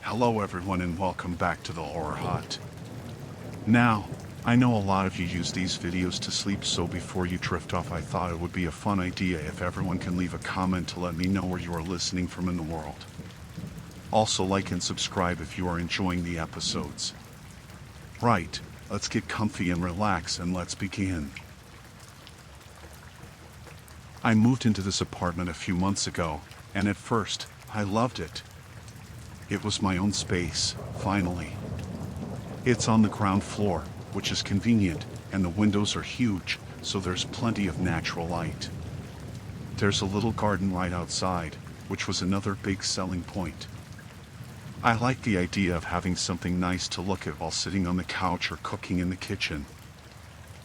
Hello everyone and welcome back to the Horror Hut. Now, I know a lot of you use these videos to sleep, so before you drift off I thought it would be a fun idea if everyone can leave a comment to let me know where you are listening from in the world. Also like and subscribe if you are enjoying the episodes. Right, let's get comfy and relax and let's begin. I moved into this apartment a few months ago, and at first, I loved it. It was my own space, finally. It's on the ground floor, which is convenient, and the windows are huge, so there's plenty of natural light. There's a little garden right outside, which was another big selling point. I like the idea of having something nice to look at while sitting on the couch or cooking in the kitchen.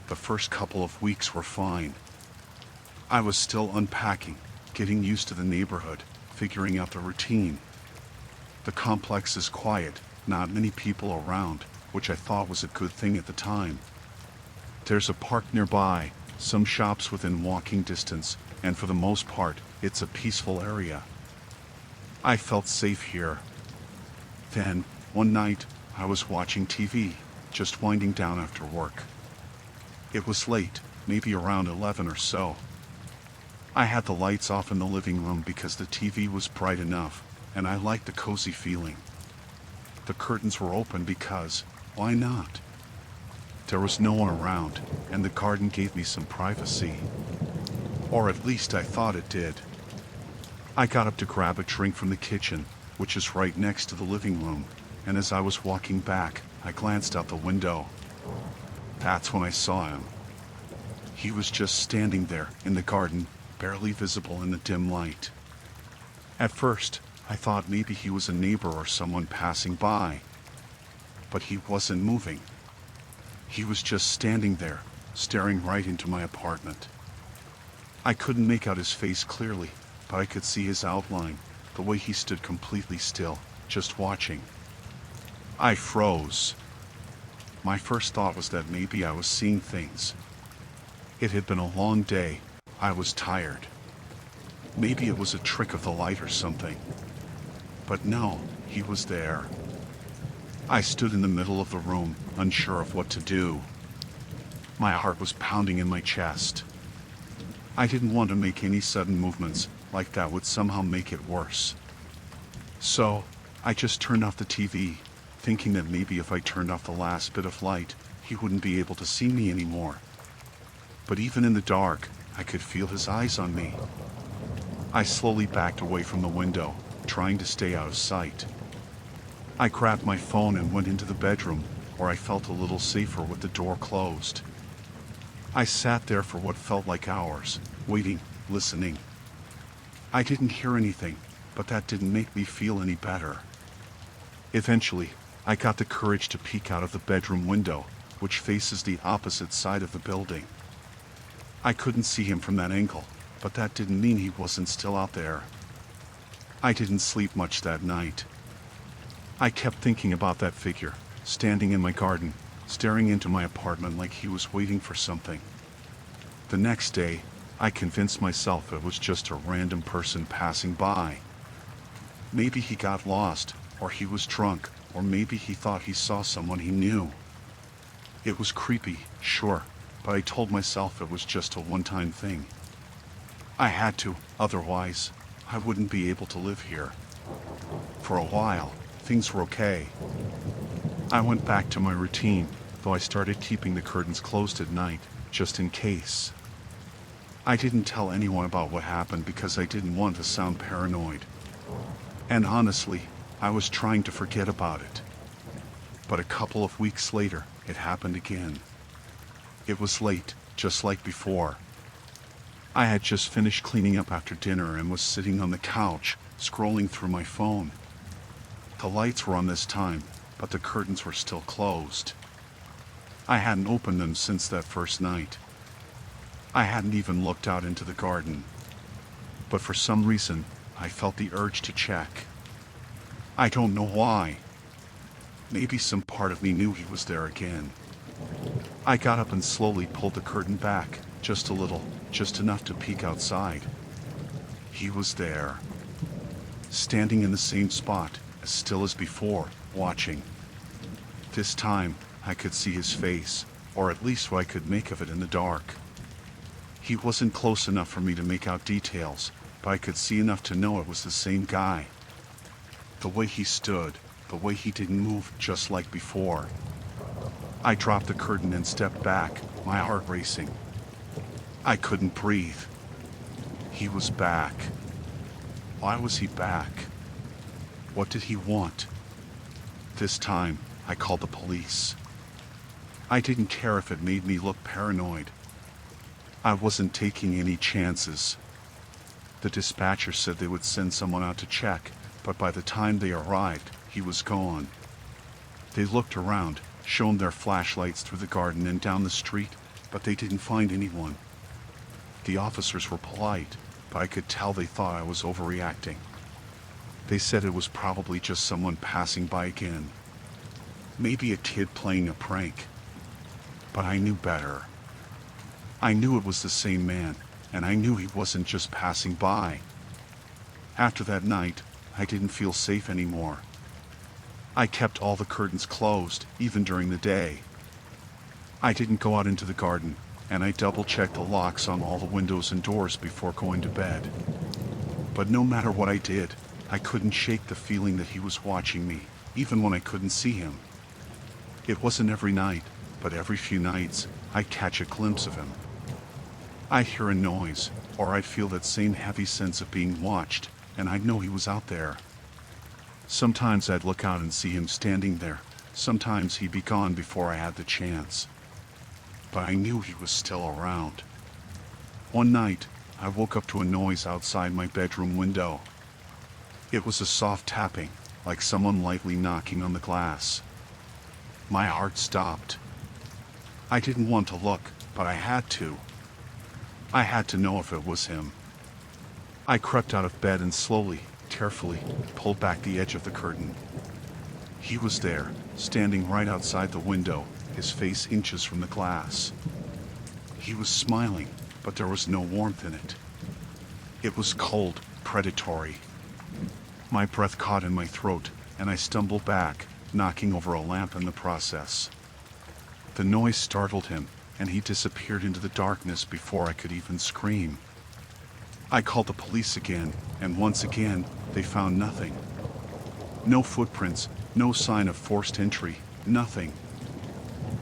The first couple of weeks were fine. I was still unpacking, getting used to the neighborhood, figuring out the routine. The complex is quiet, not many people around, which I thought was a good thing at the time. There's a park nearby, some shops within walking distance, and for the most part, it's a peaceful area. I felt safe here. Then, one night, I was watching TV, just winding down after work. It was late, maybe around 11 or so. I had the lights off in the living room because the TV was bright enough, and I liked the cozy feeling. The curtains were open because, why not? There was no one around, and the garden gave me some privacy. Or at least I thought it did. I got up to grab a drink from the kitchen, which is right next to the living room, and as I was walking back, I glanced out the window. That's when I saw him. He was just standing there in the garden, barely visible in the dim light. At first, I thought maybe he was a neighbor or someone passing by. But he wasn't moving. He was just standing there, staring right into my apartment. I couldn't make out his face clearly, but I could see his outline, the way he stood completely still, just watching. I froze. My first thought was that maybe I was seeing things. It had been a long day. I was tired. Maybe it was a trick of the light or something. But no, he was there. I stood in the middle of the room, unsure of what to do. My heart was pounding in my chest. I didn't want to make any sudden movements, like that would somehow make it worse. So, I just turned off the TV, thinking that maybe if I turned off the last bit of light, he wouldn't be able to see me anymore. But even in the dark, I could feel his eyes on me. I slowly backed away from the window, trying to stay out of sight. I grabbed my phone and went into the bedroom, where I felt a little safer with the door closed. I sat there for what felt like hours, waiting, listening. I didn't hear anything, but that didn't make me feel any better. Eventually, I got the courage to peek out of the bedroom window, which faces the opposite side of the building. I couldn't see him from that angle, but that didn't mean he wasn't still out there. I didn't sleep much that night. I kept thinking about that figure, standing in my garden, staring into my apartment like he was waiting for something. The next day, I convinced myself it was just a random person passing by. Maybe he got lost, or he was drunk, or maybe he thought he saw someone he knew. It was creepy, sure, but I told myself it was just a one-time thing. I had to, otherwise, I wouldn't be able to live here. For a while, things were okay. I went back to my routine, though I started keeping the curtains closed at night, just in case. I didn't tell anyone about what happened because I didn't want to sound paranoid. And honestly, I was trying to forget about it. But a couple of weeks later, it happened again. It was late, just like before. I had just finished cleaning up after dinner and was sitting on the couch, scrolling through my phone. The lights were on this time, but the curtains were still closed. I hadn't opened them since that first night. I hadn't even looked out into the garden. But for some reason, I felt the urge to check. I don't know why. Maybe some part of me knew he was there again. I got up and slowly pulled the curtain back, just a little, just enough to peek outside. He was there, standing in the same spot, as still as before, watching. This time, I could see his face, or at least what I could make of it in the dark. He wasn't close enough for me to make out details, but I could see enough to know it was the same guy. The way he stood, the way he didn't move just like before. I dropped the curtain and stepped back, my heart racing. I couldn't breathe. He was back. Why was he back? What did he want? This time, I called the police. I didn't care if it made me look paranoid. I wasn't taking any chances. The dispatcher said they would send someone out to check, but by the time they arrived, he was gone. They looked around, shone their flashlights through the garden and down the street, but they didn't find anyone. The officers were polite, but I could tell they thought I was overreacting. They said it was probably just someone passing by again. Maybe a kid playing a prank. But I knew better. I knew it was the same man, and I knew he wasn't just passing by. After that night, I didn't feel safe anymore. I kept all the curtains closed, even during the day. I didn't go out into the garden, and I double-checked the locks on all the windows and doors before going to bed. But no matter what I did, I couldn't shake the feeling that he was watching me, even when I couldn't see him. It wasn't every night, but every few nights, I'd catch a glimpse of him. I'd hear a noise, or I'd feel that same heavy sense of being watched, and I'd know he was out there. Sometimes I'd look out and see him standing there. Sometimes he'd be gone before I had the chance. But I knew he was still around. One night, I woke up to a noise outside my bedroom window. It was a soft tapping, like someone lightly knocking on the glass. My heart stopped. I didn't want to look, but I had to. I had to know if it was him. I crept out of bed and slowly, carefully, pulled back the edge of the curtain. He was there, standing right outside the window, his face inches from the glass. He was smiling, but there was no warmth in it. It was cold, predatory. My breath caught in my throat, and I stumbled back, knocking over a lamp in the process. The noise startled him, and he disappeared into the darkness before I could even scream. I called the police again, and once again, they found nothing. No footprints, no sign of forced entry, nothing.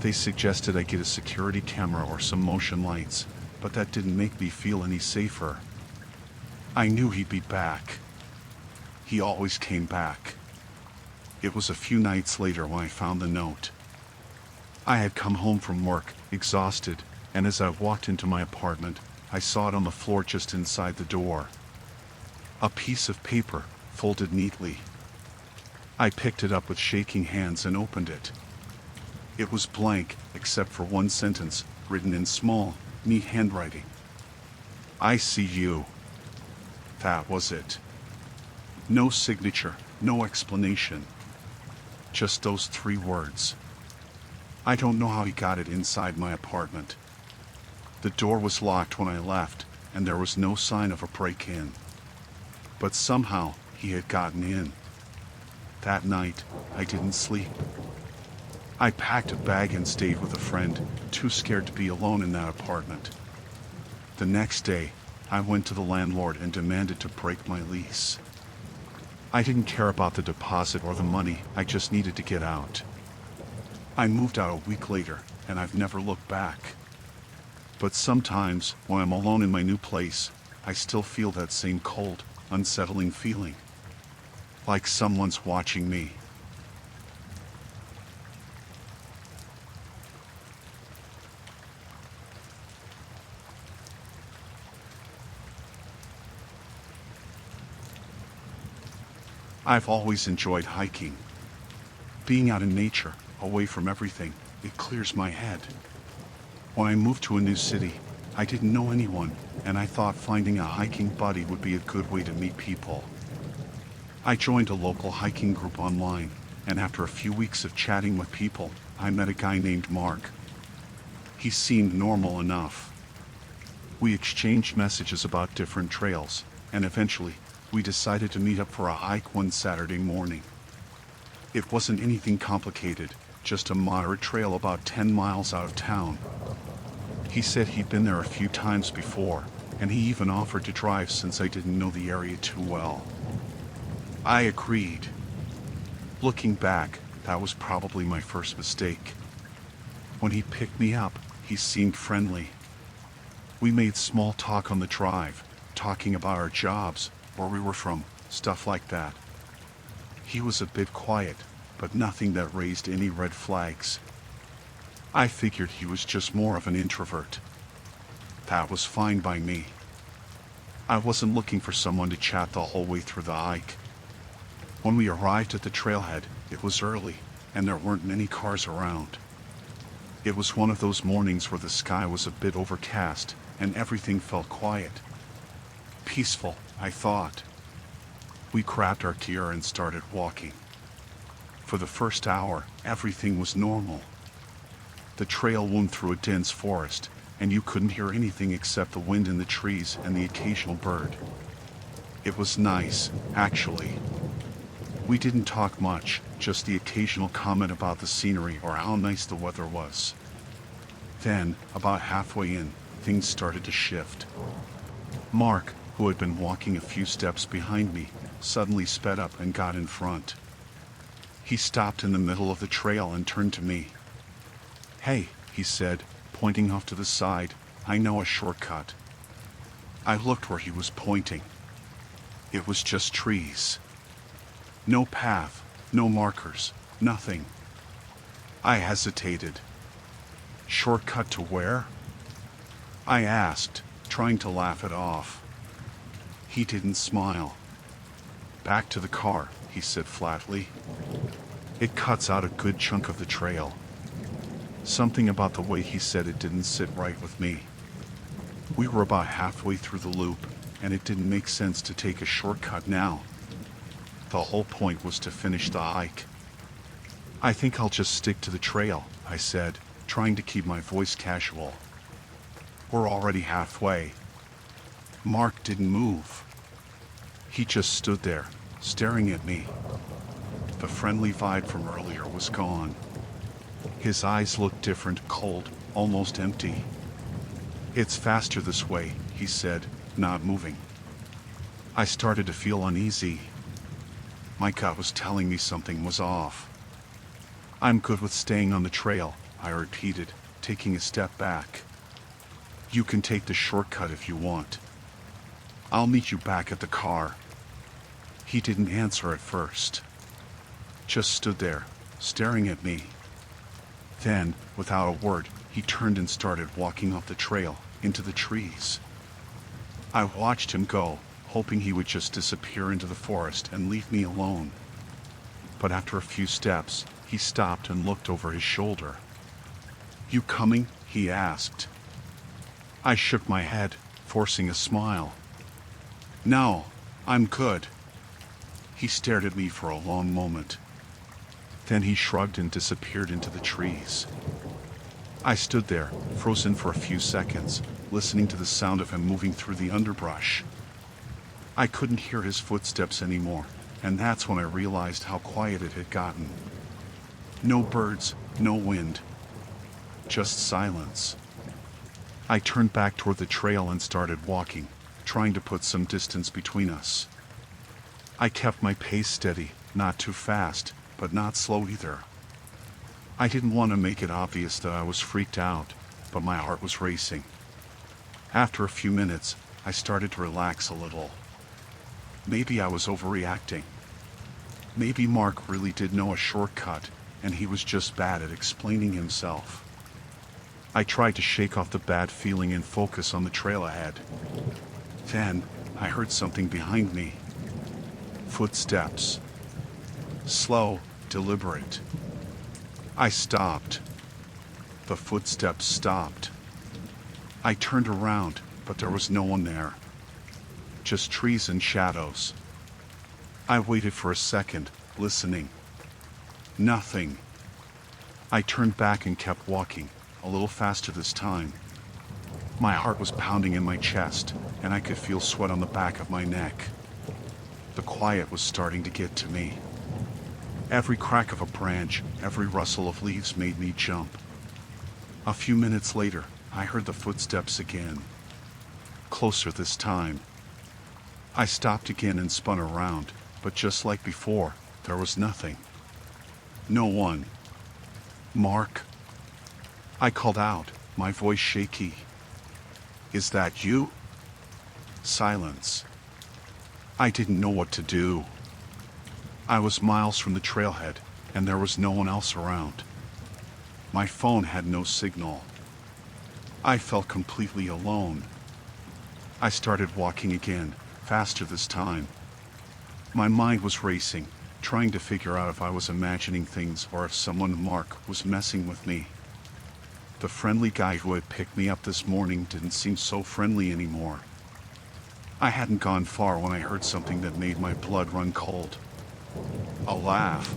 They suggested I get a security camera or some motion lights, but that didn't make me feel any safer. I knew he'd be back. He always came back. It was a few nights later when I found the note. I had come home from work, exhausted, and as I walked into my apartment, I saw it on the floor just inside the door. A piece of paper, folded neatly. I picked it up with shaking hands and opened it. It was blank, except for one sentence, written in small, neat handwriting. I see you. That was it. No signature, no explanation. Just those 3 words. I don't know how he got it inside my apartment. The door was locked when I left, and there was no sign of a break-in. But somehow, he had gotten in. That night, I didn't sleep. I packed a bag and stayed with a friend, too scared to be alone in that apartment. The next day, I went to the landlord and demanded to break my lease. I didn't care about the deposit or the money, I just needed to get out. I moved out a week later, and I've never looked back. But sometimes, when I'm alone in my new place, I still feel that same cold, unsettling feeling. Like someone's watching me. I've always enjoyed hiking. Being out in nature, away from everything, it clears my head. When I moved to a new city, I didn't know anyone, and I thought finding a hiking buddy would be a good way to meet people. I joined a local hiking group online, and after a few weeks of chatting with people, I met a guy named Mark. He seemed normal enough. We exchanged messages about different trails, and eventually, we decided to meet up for a hike one Saturday morning. It wasn't anything complicated, just a moderate trail about 10 miles out of town. He said he'd been there a few times before, and he even offered to drive since I didn't know the area too well. I agreed. Looking back, that was probably my first mistake. When he picked me up, he seemed friendly. We made small talk on the drive, talking about our jobs, where we were from, stuff like that. He was a bit quiet, but nothing that raised any red flags. I figured he was just more of an introvert. That was fine by me. I wasn't looking for someone to chat the whole way through the hike. When we arrived at the trailhead, it was early, and there weren't many cars around. It was one of those mornings where the sky was a bit overcast, and everything felt quiet. Peaceful, I thought. We grabbed our gear and started walking. For the first hour, everything was normal. The trail wound through a dense forest, and you couldn't hear anything except the wind in the trees and the occasional bird. It was nice, actually. We didn't talk much, just the occasional comment about the scenery or how nice the weather was. Then, about halfway in, things started to shift. Mark, who had been walking a few steps behind me, suddenly sped up and got in front. He stopped in the middle of the trail and turned to me. "Hey," he said, pointing off to the side, "I know a shortcut." I looked where he was pointing. It was just trees. No path, no markers, nothing. I hesitated. Shortcut to where? I asked, trying to laugh it off. He didn't smile. "Back to the car," he said flatly. "It cuts out a good chunk of the trail." Something about the way he said it didn't sit right with me. We were about halfway through the loop, and it didn't make sense to take a shortcut now. The whole point was to finish the hike. "I think I'll just stick to the trail," I said, trying to keep my voice casual. "We're already halfway." Mark didn't move. He just stood there, staring at me. The friendly vibe from earlier was gone. His eyes looked different, cold, almost empty. "It's faster this way," he said, not moving. I started to feel uneasy. My gut was telling me something was off. "I'm good with staying on the trail," I repeated, taking a step back. "You can take the shortcut if you want. I'll meet you back at the car." He didn't answer at first. Just stood there, staring at me. Then, without a word, he turned and started walking off the trail, into the trees. I watched him go, hoping he would just disappear into the forest and leave me alone. But after a few steps, he stopped and looked over his shoulder. "You coming?" he asked. I shook my head, forcing a smile. "No, I'm good." He stared at me for a long moment. Then he shrugged and disappeared into the trees. I stood there, frozen for a few seconds, listening to the sound of him moving through the underbrush. I couldn't hear his footsteps anymore, and that's when I realized how quiet it had gotten. No birds, no wind. Just silence. I turned back toward the trail and started walking, trying to put some distance between us. I kept my pace steady, not too fast, but not slow either. I didn't want to make it obvious that I was freaked out, but my heart was racing. After a few minutes, I started to relax a little. Maybe I was overreacting. Maybe Mark really did know a shortcut, and he was just bad at explaining himself. I tried to shake off the bad feeling and focus on the trail ahead. Then, I heard something behind me. Footsteps. Slow, deliberate. I stopped. The footsteps stopped. I turned around, but there was no one there. Just trees and shadows. I waited for a second, listening. Nothing. I turned back and kept walking, a little faster this time. My heart was pounding in my chest, and I could feel sweat on the back of my neck. The quiet was starting to get to me. Every crack of a branch, every rustle of leaves made me jump. A few minutes later, I heard the footsteps again. Closer this time. I stopped again and spun around, but just like before, there was nothing. No one. Mark? I called out, my voice shaky. Is that you? Silence. I didn't know what to do. I was miles from the trailhead, and there was no one else around. My phone had no signal. I felt completely alone. I started walking again, faster this time. My mind was racing, trying to figure out if I was imagining things or if someone Mark was messing with me. The friendly guy who had picked me up this morning didn't seem so friendly anymore. I hadn't gone far when I heard something that made my blood run cold. A laugh.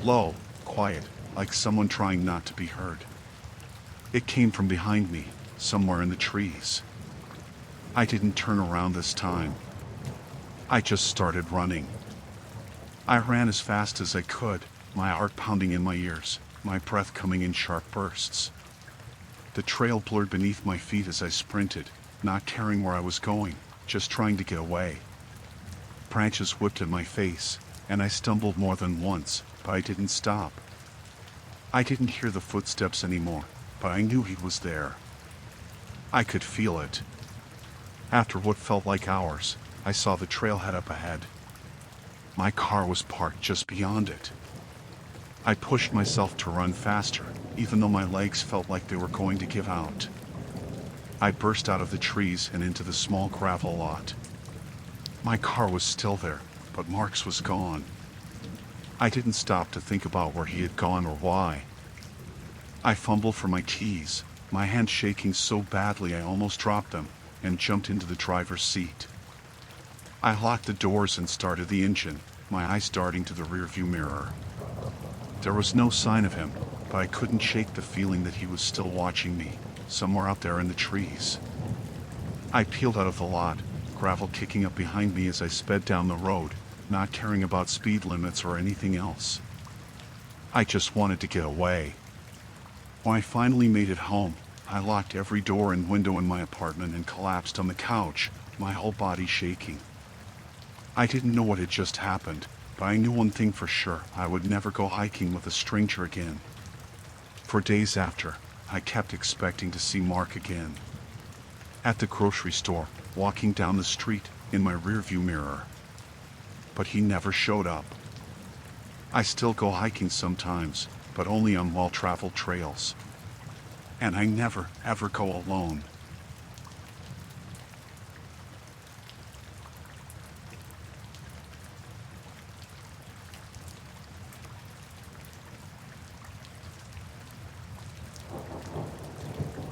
Low, quiet, like someone trying not to be heard. It came from behind me, somewhere in the trees. I didn't turn around this time. I just started running. I ran as fast as I could, my heart pounding in my ears, my breath coming in sharp bursts. The trail blurred beneath my feet as I sprinted, not caring where I was going, just trying to get away. Branches whipped in my face, and I stumbled more than once, but I didn't stop. I didn't hear the footsteps anymore, but I knew he was there. I could feel it. After what felt like hours, I saw the trailhead up ahead. My car was parked just beyond it. I pushed myself to run faster, even though my legs felt like they were going to give out. I burst out of the trees and into the small gravel lot. My car was still there, but Mark's was gone. I didn't stop to think about where he had gone or why. I fumbled for my keys, my hand shaking so badly I almost dropped them, and jumped into the driver's seat. I locked the doors and started the engine, my eyes darting to the rearview mirror. There was no sign of him, but I couldn't shake the feeling that he was still watching me, somewhere out there in the trees. I peeled out of the lot, gravel kicking up behind me as I sped down the road, not caring about speed limits or anything else. I just wanted to get away. When I finally made it home, I locked every door and window in my apartment and collapsed on the couch, my whole body shaking. I didn't know what had just happened, but I knew one thing for sure: I would never go hiking with a stranger again. For days after, I kept expecting to see Mark again. At the grocery store, walking down the street, in my rearview mirror. But he never showed up. I still go hiking sometimes, but only on well-traveled trails. And I never, ever go alone.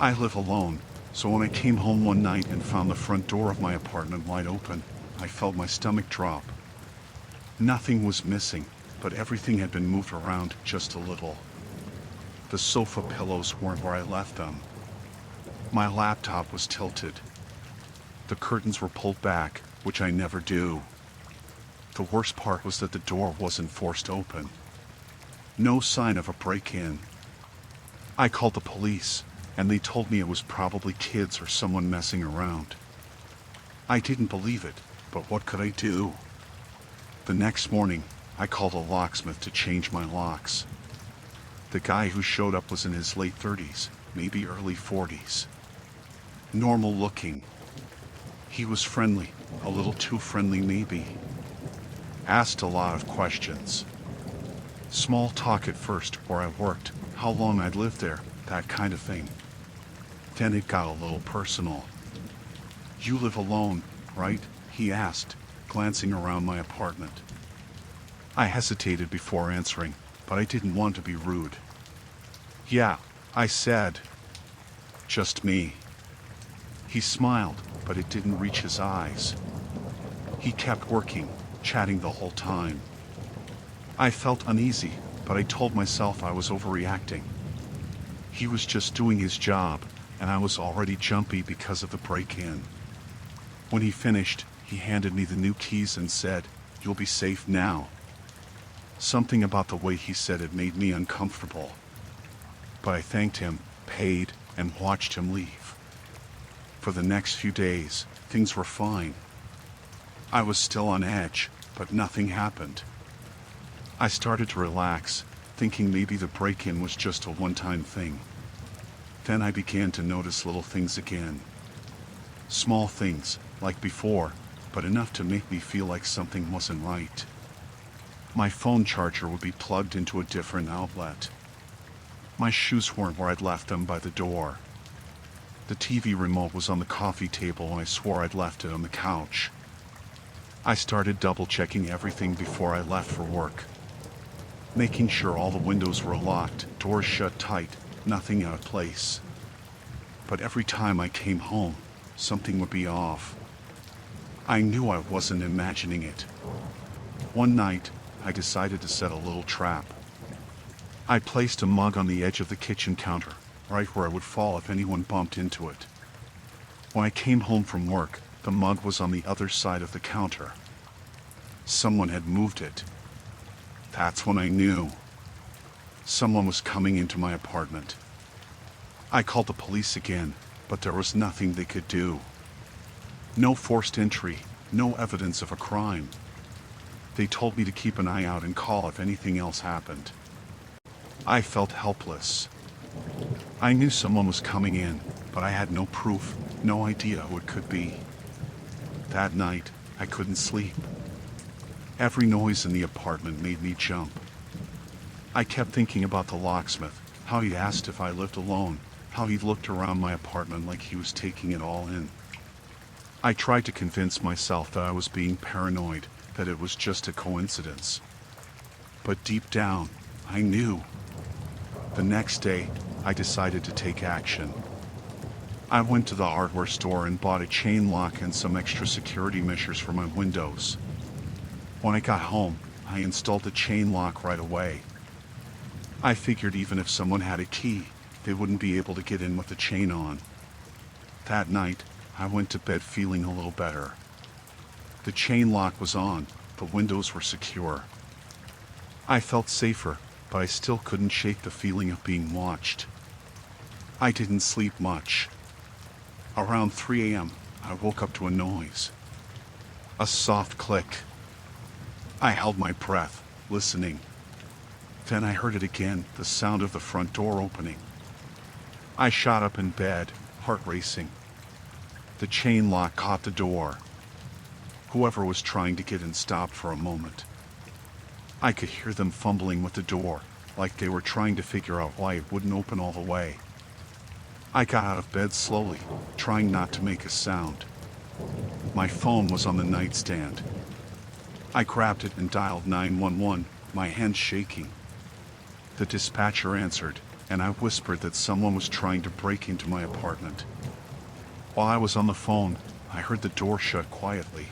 I live alone, so when I came home one night and found the front door of my apartment wide open, I felt my stomach drop. Nothing was missing, but everything had been moved around just a little. The sofa pillows weren't where I left them. My laptop was tilted. The curtains were pulled back, which I never do. The worst part was that the door wasn't forced open. No sign of a break-in. I called the police, and they told me it was probably kids or someone messing around. I didn't believe it, but what could I do? The next morning, I called a locksmith to change my locks. The guy who showed up was in his late 30s, maybe early 40s. Normal looking. He was friendly, a little too friendly maybe. Asked a lot of questions. Small talk at first, where I worked, how long I'd lived there, that kind of thing. Then it got a little personal. You live alone, right? He asked, glancing around my apartment. I hesitated before answering, but I didn't want to be rude. Yeah, I said. Just me. He smiled, but it didn't reach his eyes. He kept working, chatting the whole time. I felt uneasy, but I told myself I was overreacting. He was just doing his job, and I was already jumpy because of the break-in. When he finished, he handed me the new keys and said, "You'll be safe now." Something about the way he said it made me uncomfortable. But I thanked him, paid, and watched him leave. For the next few days, things were fine. I was still on edge, but nothing happened. I started to relax, thinking maybe the break-in was just a one-time thing. Then I began to notice little things again. Small things, like before, but enough to make me feel like something wasn't right. My phone charger would be plugged into a different outlet. My shoes weren't where I'd left them by the door. The TV remote was on the coffee table and I swore I'd left it on the couch. I started double-checking everything before I left for work. Making sure all the windows were locked, doors shut tight, nothing out of place. But every time I came home, something would be off. I knew I wasn't imagining it. One night, I decided to set a little trap. I placed a mug on the edge of the kitchen counter, right where I would fall if anyone bumped into it. When I came home from work, the mug was on the other side of the counter. Someone had moved it. That's when I knew. Someone was coming into my apartment. I called the police again, but there was nothing they could do. No forced entry, no evidence of a crime. They told me to keep an eye out and call if anything else happened. I felt helpless. I knew someone was coming in, but I had no proof, no idea who it could be. That night, I couldn't sleep. Every noise in the apartment made me jump. I kept thinking about the locksmith, how he asked if I lived alone, how he looked around my apartment like he was taking it all in. I tried to convince myself that I was being paranoid, that it was just a coincidence. But deep down, I knew. The next day, I decided to take action. I went to the hardware store and bought a chain lock and some extra security measures for my windows. When I got home, I installed the chain lock right away. I figured even if someone had a key, they wouldn't be able to get in with the chain on. That night, I went to bed feeling a little better. The chain lock was on, the windows were secure. I felt safer, but I still couldn't shake the feeling of being watched. I didn't sleep much. Around 3 a.m., I woke up to a noise. A soft click. I held my breath, listening. Then I heard it again, the sound of the front door opening. I shot up in bed, heart racing. The chain lock caught the door. Whoever was trying to get in stopped for a moment. I could hear them fumbling with the door, like they were trying to figure out why it wouldn't open all the way. I got out of bed slowly, trying not to make a sound. My phone was on the nightstand. I grabbed it and dialed 911, my hands shaking. The dispatcher answered, and I whispered that someone was trying to break into my apartment. While I was on the phone, I heard the door shut quietly.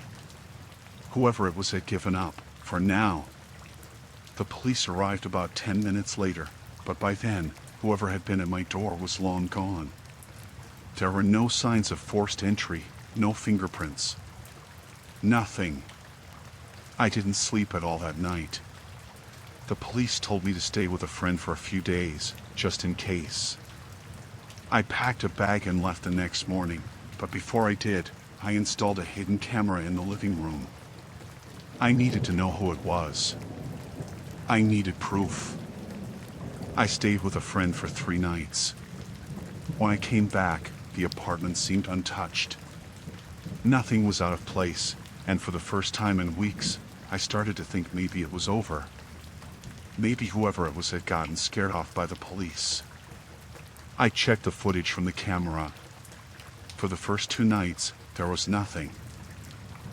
Whoever it was had given up, for now. The police arrived about 10 minutes later, but by then, whoever had been at my door was long gone. There were no signs of forced entry, no fingerprints. Nothing. I didn't sleep at all that night. The police told me to stay with a friend for a few days, just in case. I packed a bag and left the next morning, but before I did, I installed a hidden camera in the living room. I needed to know who it was. I needed proof. I stayed with a friend for 3 nights. When I came back, the apartment seemed untouched. Nothing was out of place, and for the first time in weeks, I started to think maybe it was over. Maybe whoever it was had gotten scared off by the police. I checked the footage from the camera. For the first 2 nights, there was nothing.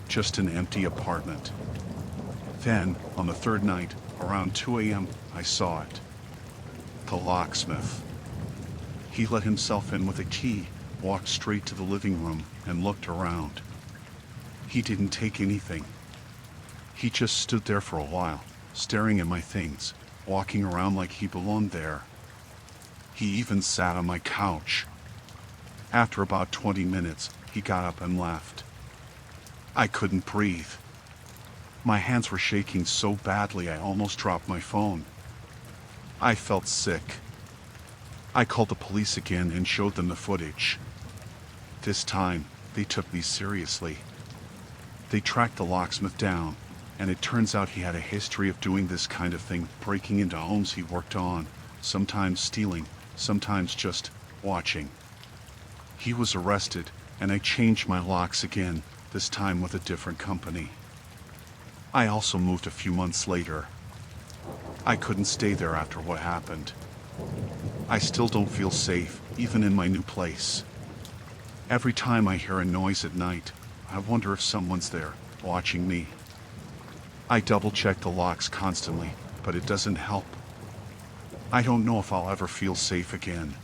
Just an empty apartment. Then, on the 3rd night, around 2 a.m., I saw it. The locksmith. He let himself in with a key, walked straight to the living room, and looked around. He didn't take anything. He just stood there for a while, staring at my things, walking around like he belonged there. He even sat on my couch. After about 20 minutes, he got up and left. I couldn't breathe. My hands were shaking so badly I almost dropped my phone. I felt sick. I called the police again and showed them the footage. This time, they took me seriously. They tracked the locksmith down, and it turns out he had a history of doing this kind of thing, breaking into homes he worked on, sometimes stealing, sometimes just watching. He was arrested, and I changed my locks again, this time with a different company. I also moved a few months later. I couldn't stay there after what happened. I still don't feel safe, even in my new place. Every time I hear a noise at night, I wonder if someone's there, watching me. I double-check the locks constantly, but it doesn't help. I don't know if I'll ever feel safe again.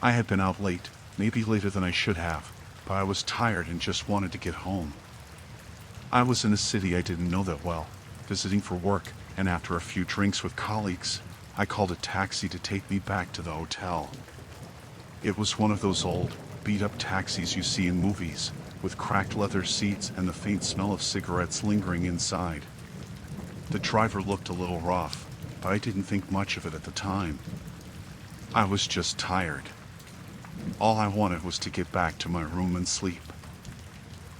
I had been out late, maybe later than I should have, but I was tired and just wanted to get home. I was in a city I didn't know that well, visiting for work, and after a few drinks with colleagues, I called a taxi to take me back to the hotel. It was one of those old, beat-up taxis you see in movies, with cracked leather seats and the faint smell of cigarettes lingering inside. The driver looked a little rough, but I didn't think much of it at the time. I was just tired. All I wanted was to get back to my room and sleep.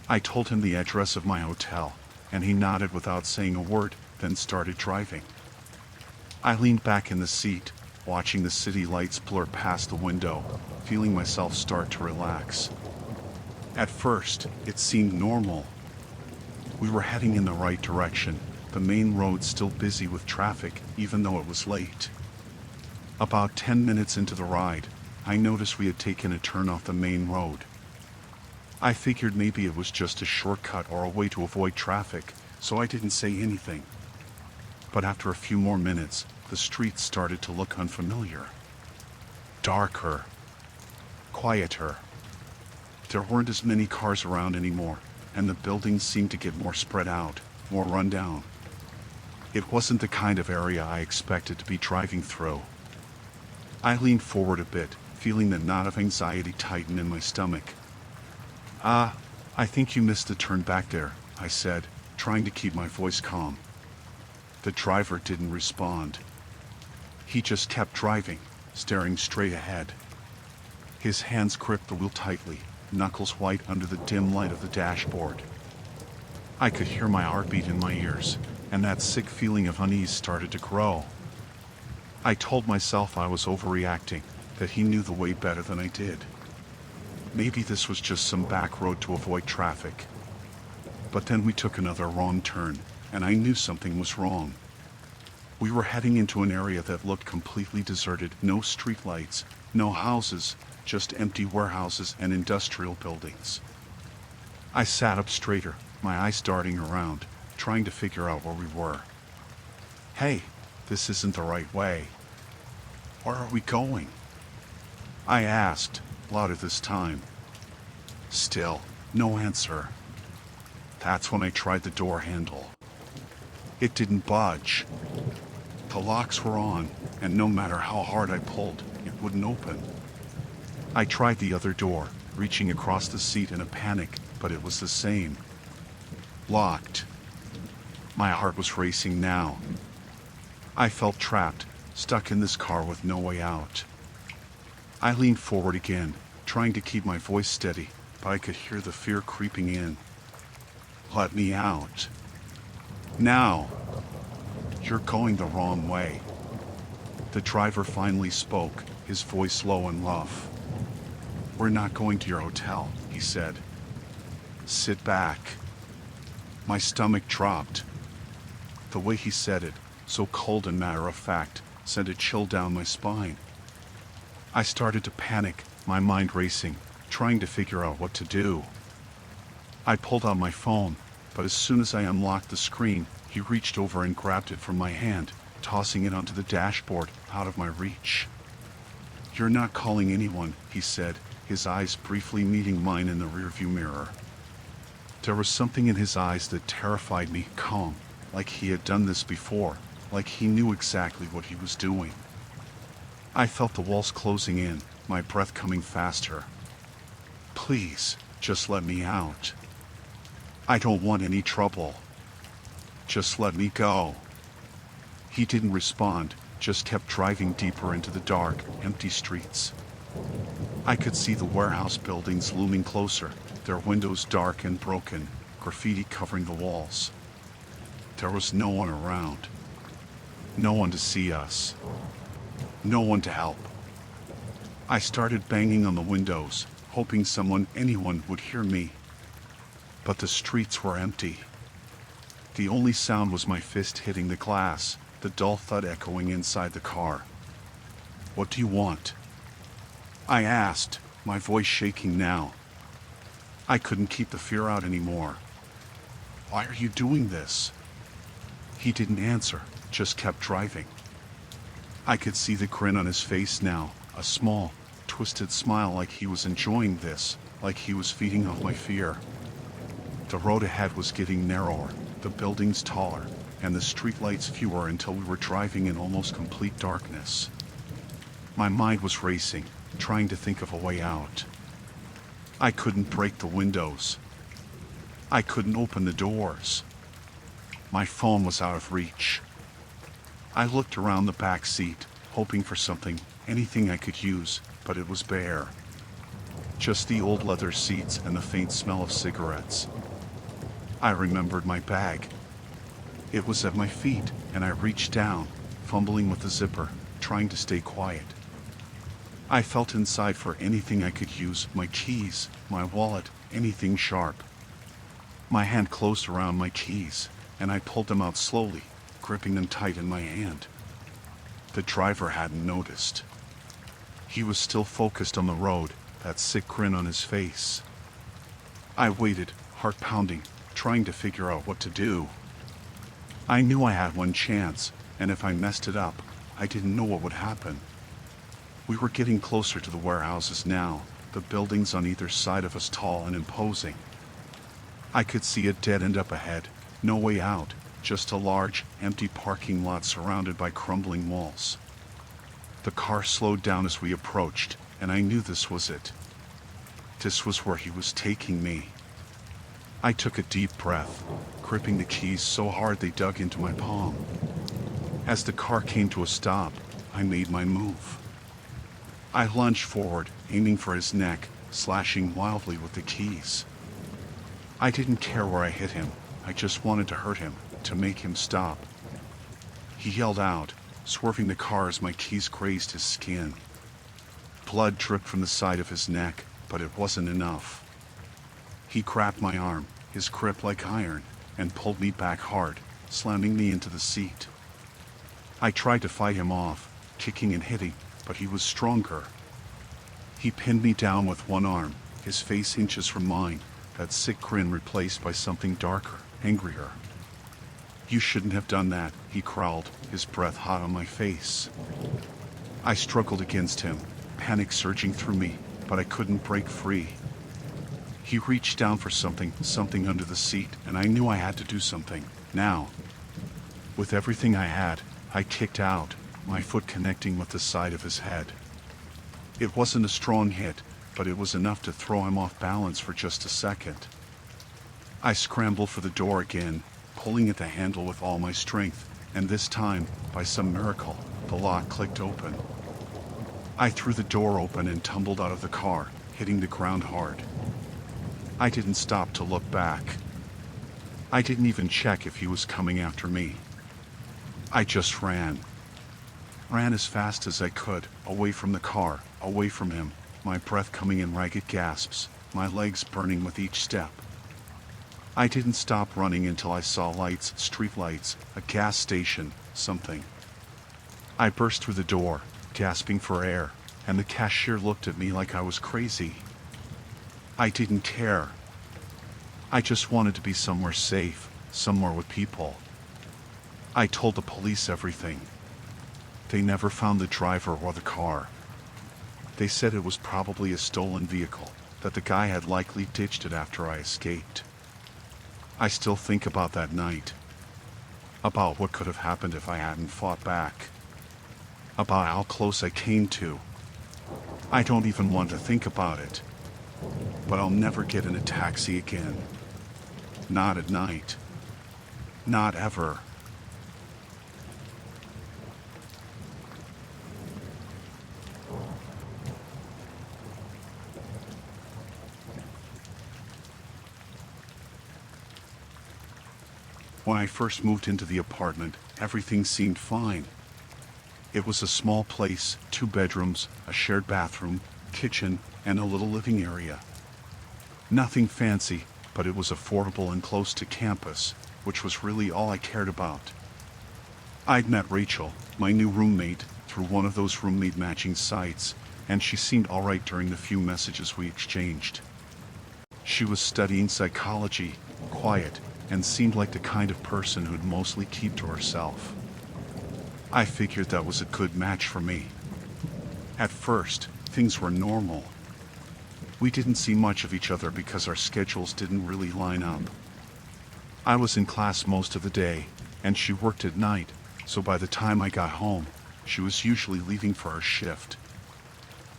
I told him the address of my hotel, and he nodded without saying a word, then started driving. I leaned back in the seat, watching the city lights blur past the window, feeling myself start to relax. At first, it seemed normal. We were heading in the right direction, the main road still busy with traffic, even though it was late. About 10 minutes into the ride, I noticed we had taken a turn off the main road. I figured maybe it was just a shortcut or a way to avoid traffic, so I didn't say anything. But after a few more minutes, the streets started to look unfamiliar. Darker. Quieter. There weren't as many cars around anymore, and the buildings seemed to get more spread out, more run down. It wasn't the kind of area I expected to be driving through. I leaned forward a bit, feeling the knot of anxiety tighten in my stomach. I think you missed the turn back there, I said, trying to keep my voice calm. The driver didn't respond. He just kept driving, staring straight ahead. His hands gripped the wheel tightly, knuckles white under the dim light of the dashboard. I could hear my heartbeat in my ears, and that sick feeling of unease started to grow. I told myself I was overreacting, that he knew the way better than I did. Maybe this was just some back road to avoid traffic. But then we took another wrong turn, and I knew something was wrong. We were heading into an area that looked completely deserted, no streetlights, no houses, just empty warehouses and industrial buildings. I sat up straighter, my eyes darting around, trying to figure out where we were. Hey, this isn't the right way. Where are we going? I asked, louder this time. Still, no answer. That's when I tried the door handle. It didn't budge. The locks were on, and no matter how hard I pulled, it wouldn't open. I tried the other door, reaching across the seat in a panic, but it was the same. Locked. My heart was racing now. I felt trapped, stuck in this car with no way out. I leaned forward again, trying to keep my voice steady, but I could hear the fear creeping in. Let me out. Now. You're going the wrong way. The driver finally spoke, his voice low and rough. We're not going to your hotel, he said. Sit back. My stomach dropped. The way he said it, so cold and matter-of-fact, sent a chill down my spine. I started to panic, my mind racing, trying to figure out what to do. I pulled out my phone, but as soon as I unlocked the screen, he reached over and grabbed it from my hand, tossing it onto the dashboard, out of my reach. You're not calling anyone, he said, his eyes briefly meeting mine in the rearview mirror. There was something in his eyes that terrified me, calm, like he had done this before, like he knew exactly what he was doing. I felt the walls closing in, my breath coming faster. Please, just let me out. I don't want any trouble. Just let me go. He didn't respond, just kept driving deeper into the dark, empty streets. I could see the warehouse buildings looming closer, their windows dark and broken, graffiti covering the walls. There was no one around. No one to see us. No one to help. I started banging on the windows, hoping anyone would hear me. But the streets were empty. The only sound was my fist hitting the glass, the dull thud echoing inside the car. What do you want? I asked, my voice shaking now. I couldn't keep the fear out anymore. Why are you doing this? He didn't answer, just kept driving. I could see the grin on his face now, a small, twisted smile like he was enjoying this, like he was feeding off my fear. The road ahead was getting narrower, the buildings taller, and the streetlights fewer until we were driving in almost complete darkness. My mind was racing, trying to think of a way out. I couldn't break the windows. I couldn't open the doors. My phone was out of reach. I looked around the back seat, hoping for something, anything I could use, but it was bare. Just the old leather seats and the faint smell of cigarettes. I remembered my bag. It was at my feet, and I reached down, fumbling with the zipper, trying to stay quiet. I felt inside for anything I could use, my keys, my wallet, anything sharp. My hand closed around my keys, and I pulled them out slowly, gripping them tight in my hand. The driver hadn't noticed. He was still focused on the road, that sick grin on his face. I waited, heart pounding, trying to figure out what to do. I knew I had one chance, and if I messed it up, I didn't know what would happen. We were getting closer to the warehouses now, the buildings on either side of us tall and imposing. I could see a dead end up ahead, no way out, just a large, empty parking lot surrounded by crumbling walls. The car slowed down as we approached, and I knew this was it. This was where he was taking me. I took a deep breath, gripping the keys so hard they dug into my palm. As the car came to a stop, I made my move. I lunged forward, aiming for his neck, slashing wildly with the keys. I didn't care where I hit him, I just wanted to hurt him, to make him stop. He yelled out, swerving the car as my keys grazed his skin. Blood dripped from the side of his neck, but it wasn't enough. He grabbed my arm, his grip like iron, and pulled me back hard, slamming me into the seat. I tried to fight him off, kicking and hitting, but he was stronger. He pinned me down with one arm, his face inches from mine, that sick grin replaced by something darker, angrier. You shouldn't have done that, he growled, his breath hot on my face. I struggled against him, panic surging through me, but I couldn't break free. He reached down for something under the seat, and I knew I had to do something, now. With everything I had, I kicked out, my foot connecting with the side of his head. It wasn't a strong hit, but it was enough to throw him off balance for just a second. I scrambled for the door again, pulling at the handle with all my strength, and this time, by some miracle, the lock clicked open. I threw the door open and tumbled out of the car, hitting the ground hard. I didn't stop to look back. I didn't even check if he was coming after me. I just ran. Ran as fast as I could, away from the car, away from him, my breath coming in ragged gasps, my legs burning with each step. I didn't stop running until I saw lights, street lights, a gas station, something. I burst through the door, gasping for air, and the cashier looked at me like I was crazy. I didn't care. I just wanted to be somewhere safe, somewhere with people. I told the police everything. They never found the driver or the car. They said it was probably a stolen vehicle, that the guy had likely ditched it after I escaped. I still think about that night. About what could have happened if I hadn't fought back. About how close I came to. I don't even want to think about it. But I'll never get in a taxi again. Not at night. Not ever. When I first moved into the apartment, everything seemed fine. It was a small place, 2 bedrooms, a shared bathroom, kitchen, and a little living area. Nothing fancy, but it was affordable and close to campus, which was really all I cared about. I'd met Rachel, my new roommate, through one of those roommate matching sites, and she seemed alright during the few messages we exchanged. She was studying psychology, quiet, and seemed like the kind of person who'd mostly keep to herself. I figured that was a good match for me. At first, things were normal. We didn't see much of each other because our schedules didn't really line up. I was in class most of the day, and she worked at night, so by the time I got home, she was usually leaving for her shift.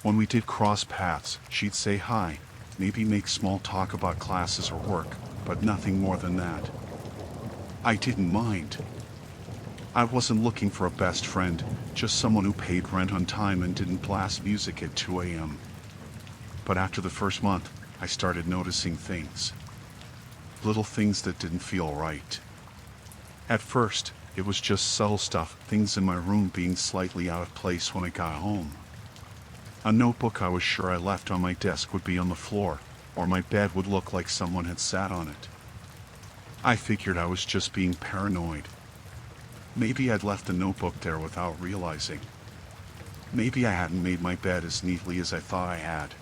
When we did cross paths, she'd say hi, maybe make small talk about classes or work, but nothing more than that. I didn't mind. I wasn't looking for a best friend, just someone who paid rent on time and didn't blast music at 2 a.m. But after the first month, I started noticing things. Little things that didn't feel right. At first, it was just subtle stuff, things in my room being slightly out of place when I got home. A notebook I was sure I left on my desk would be on the floor, or my bed would look like someone had sat on it. I figured I was just being paranoid. Maybe I'd left the notebook there without realizing. Maybe I hadn't made my bed as neatly as I thought I had.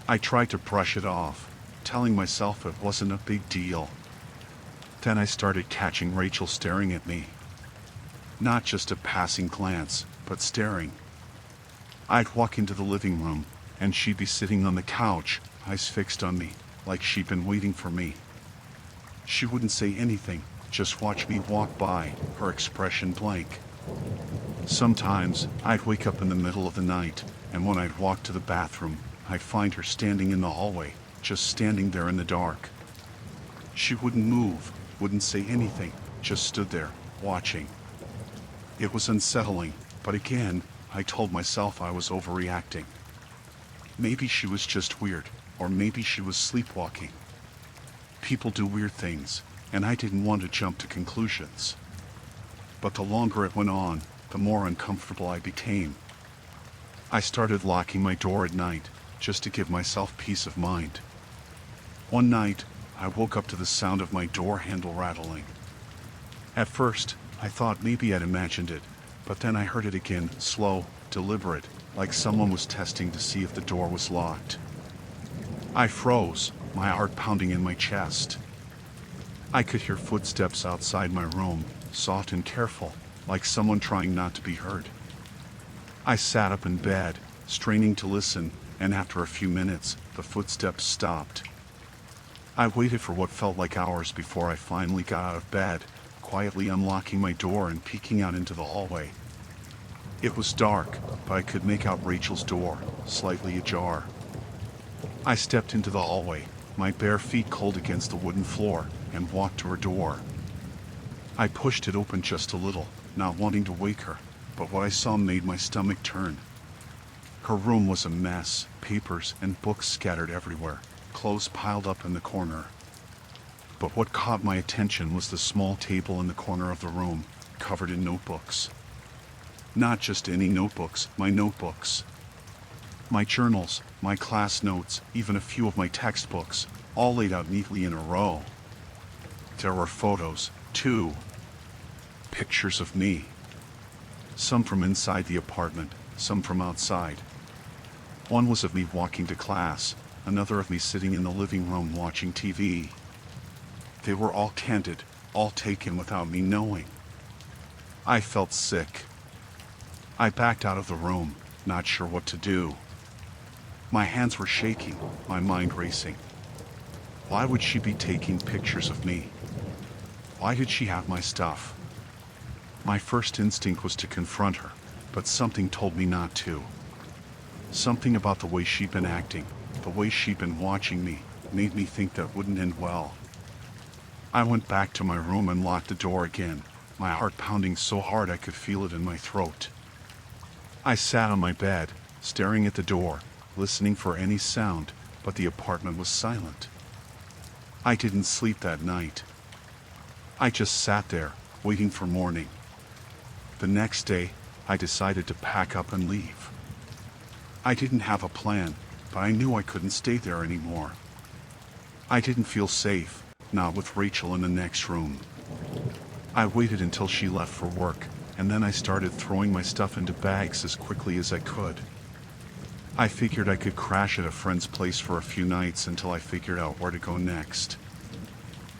I tried to brush it off, telling myself it wasn't a big deal. Then I started catching Rachel staring at me. Not just a passing glance, but staring. I'd walk into the living room, and she'd be sitting on the couch, eyes fixed on me, like she'd been waiting for me. She wouldn't say anything, just watch me walk by, her expression blank. Sometimes, I'd wake up in the middle of the night, and when I'd walk to the bathroom, I'd find her standing in the hallway, just standing there in the dark. She wouldn't move, wouldn't say anything, just stood there, watching. It was unsettling, but again, I told myself I was overreacting. Maybe she was just weird, or maybe she was sleepwalking. People do weird things, and I didn't want to jump to conclusions. But the longer it went on, the more uncomfortable I became. I started locking my door at night, just to give myself peace of mind. One night, I woke up to the sound of my door handle rattling. At first, I thought maybe I'd imagined it, but then I heard it again, slow, deliberate, like someone was testing to see if the door was locked. I froze, my heart pounding in my chest. I could hear footsteps outside my room, soft and careful, like someone trying not to be heard. I sat up in bed, straining to listen, and after a few minutes, the footsteps stopped. I waited for what felt like hours before I finally got out of bed, quietly unlocking my door and peeking out into the hallway. It was dark, but I could make out Rachel's door, slightly ajar. I stepped into the hallway, my bare feet cold against the wooden floor, and walked to her door. I pushed it open just a little, not wanting to wake her, but what I saw made my stomach turn. Her room was a mess, papers and books scattered everywhere, clothes piled up in the corner. But what caught my attention was the small table in the corner of the room, covered in notebooks. Not just any notebooks, my notebooks. My journals, my class notes, even a few of my textbooks, all laid out neatly in a row. There were photos, too. Pictures of me. Some from inside the apartment, some from outside. One was of me walking to class, another of me sitting in the living room watching TV. They were all candid, all taken without me knowing. I felt sick. I backed out of the room, not sure what to do. My hands were shaking, my mind racing. Why would she be taking pictures of me? Why did she have my stuff? My first instinct was to confront her, but something told me not to. Something about the way she'd been acting, the way she'd been watching me, made me think that wouldn't end well. I went back to my room and locked the door again, my heart pounding so hard I could feel it in my throat. I sat on my bed, staring at the door, listening for any sound, but the apartment was silent. I didn't sleep that night. I just sat there, waiting for morning. The next day, I decided to pack up and leave. I didn't have a plan, but I knew I couldn't stay there anymore. I didn't feel safe, not with Rachel in the next room. I waited until she left for work, and then I started throwing my stuff into bags as quickly as I could. I figured I could crash at a friend's place for a few nights until I figured out where to go next.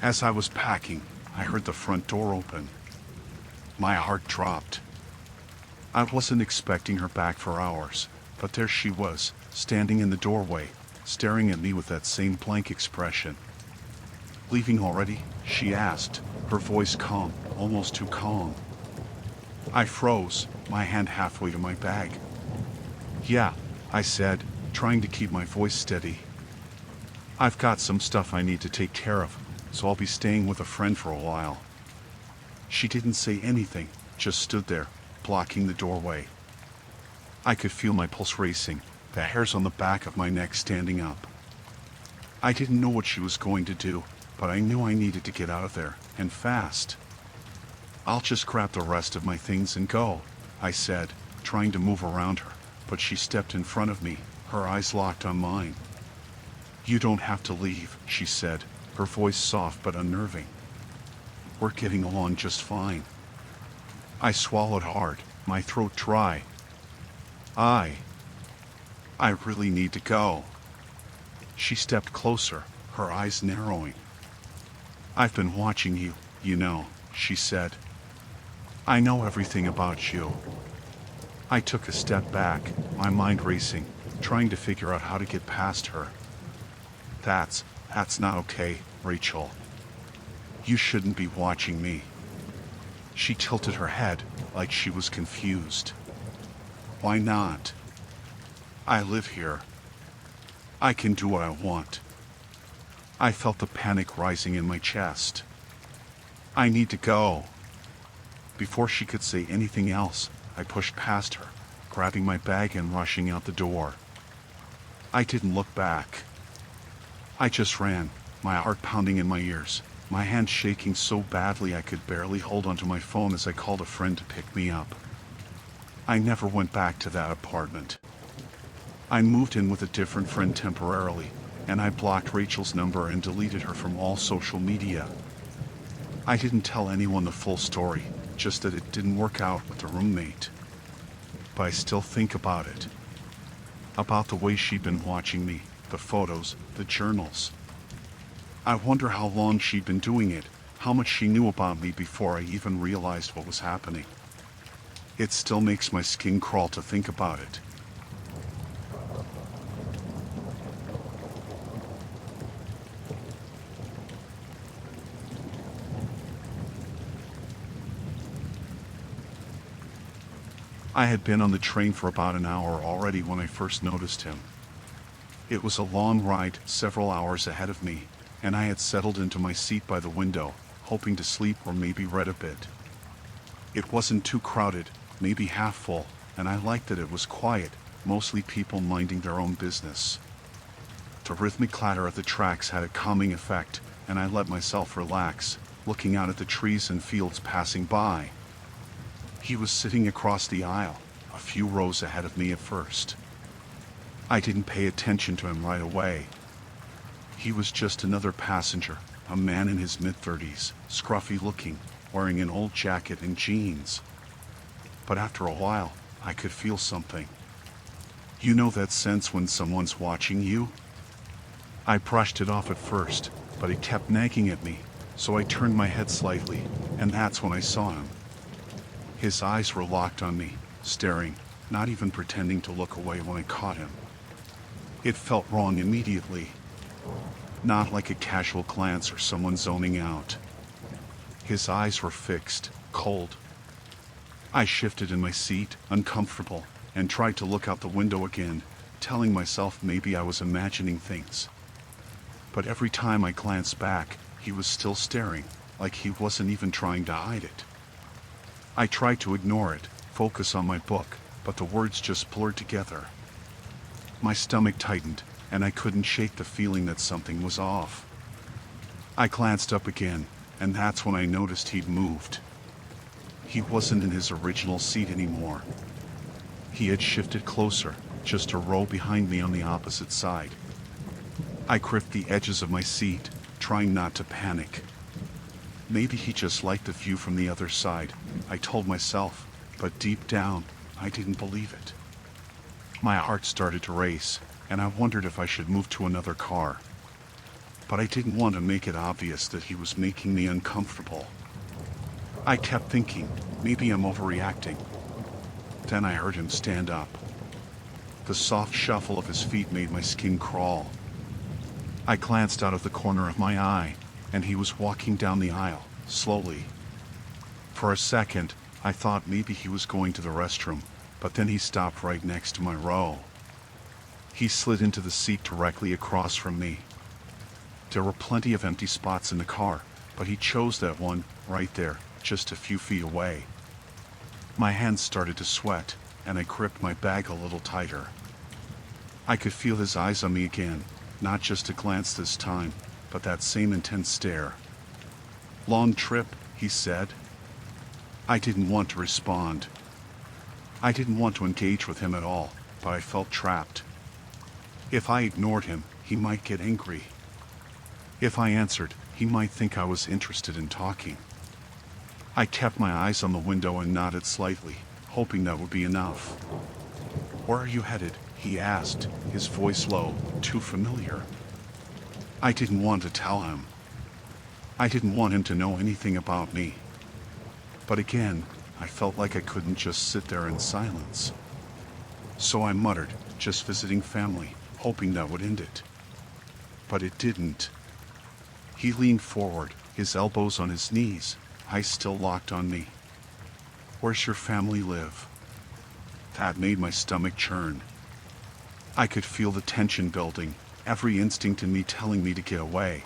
As I was packing, I heard the front door open. My heart dropped. I wasn't expecting her back for hours, but there she was, standing in the doorway, staring at me with that same blank expression. "Leaving already?" she asked, her voice calm, almost too calm. I froze, my hand halfway to my bag. "Yeah," I said, trying to keep my voice steady. "I've got some stuff I need to take care of, so I'll be staying with a friend for a while." She didn't say anything, just stood there, blocking the doorway. I could feel my pulse racing, the hairs on the back of my neck standing up. I didn't know what she was going to do, but I knew I needed to get out of there, and fast. "I'll just grab the rest of my things and go," I said, trying to move around her, but she stepped in front of me, her eyes locked on mine. "You don't have to leave," she said, her voice soft but unnerving. "We're getting along just fine." I swallowed hard, my throat dry. I really need to go." She stepped closer, her eyes narrowing. "I've been watching you, you know," she said. "I know everything about you." I took a step back, my mind racing, trying to figure out how to get past her. That's not okay, Rachel. You shouldn't be watching me." She tilted her head, like she was confused. "Why not? I live here. I can do what I want." I felt the panic rising in my chest. "I need to go." Before she could say anything else, I pushed past her, grabbing my bag and rushing out the door. I didn't look back. I just ran, my heart pounding in my ears, my hand shaking so badly I could barely hold onto my phone as I called a friend to pick me up. I never went back to that apartment. I moved in with a different friend temporarily, and I blocked Rachel's number and deleted her from all social media. I didn't tell anyone the full story, just that it didn't work out with the roommate. But I still think about it. About the way she'd been watching me, the photos, the journals. I wonder how long she'd been doing it, how much she knew about me before I even realized what was happening. It still makes my skin crawl to think about it. I had been on the train for about an hour already when I first noticed him. It was a long ride, several hours ahead of me, and I had settled into my seat by the window, hoping to sleep or maybe read a bit. It wasn't too crowded, maybe half full, and I liked that it was quiet, mostly people minding their own business. The rhythmic clatter of the tracks had a calming effect, and I let myself relax, looking out at the trees and fields passing by. He was sitting across the aisle, a few rows ahead of me at first. I didn't pay attention to him right away. He was just another passenger, a man in his mid-30s, scruffy looking, wearing an old jacket and jeans. But after a while, I could feel something. You know that sense when someone's watching you? I brushed it off at first, but he kept nagging at me, so I turned my head slightly, and that's when I saw him. His eyes were locked on me, staring, not even pretending to look away when I caught him. It felt wrong immediately. not like a casual glance or someone zoning out. His eyes were fixed, cold. I shifted in my seat, uncomfortable, and tried to look out the window again, telling myself maybe I was imagining things. But every time I glanced back, he was still staring, like he wasn't even trying to hide it. I tried to ignore it, focus on my book, but the words just blurred together. My stomach tightened, and I couldn't shake the feeling that something was off. I glanced up again, and that's when I noticed he'd moved. He wasn't in his original seat anymore. He had shifted closer, just a row behind me on the opposite side. I gripped the edges of my seat, trying not to panic. Maybe he just liked the view from the other side, I told myself, but deep down, I didn't believe it. My heart started to race, and I wondered if I should move to another car. But I didn't want to make it obvious that he was making me uncomfortable. I kept thinking, maybe I'm overreacting. Then I heard him stand up. The soft shuffle of his feet made my skin crawl. I glanced out of the corner of my eye, and he was walking down the aisle, slowly. For a second, I thought maybe he was going to the restroom, but then he stopped right next to my row. He slid into the seat directly across from me. There were plenty of empty spots in the car, but he chose that one, right there, just a few feet away. My hands started to sweat, and I gripped my bag a little tighter. I could feel his eyes on me again, not just a glance this time, but that same intense stare. "Long trip," he said. I didn't want to respond. I didn't want to engage with him at all, but I felt trapped. If I ignored him, he might get angry. If I answered, he might think I was interested in talking. I kept my eyes on the window and nodded slightly, hoping that would be enough. "Where are you headed?" he asked, his voice low, too familiar. I didn't want to tell him. I didn't want him to know anything about me. But again, I felt like I couldn't just sit there in silence. So I muttered, "Just visiting family," hoping that would end it. But it didn't. He leaned forward, his elbows on his knees, eyes still locked on me. "Where's your family live?" That made my stomach churn. I could feel the tension building, every instinct in me telling me to get away.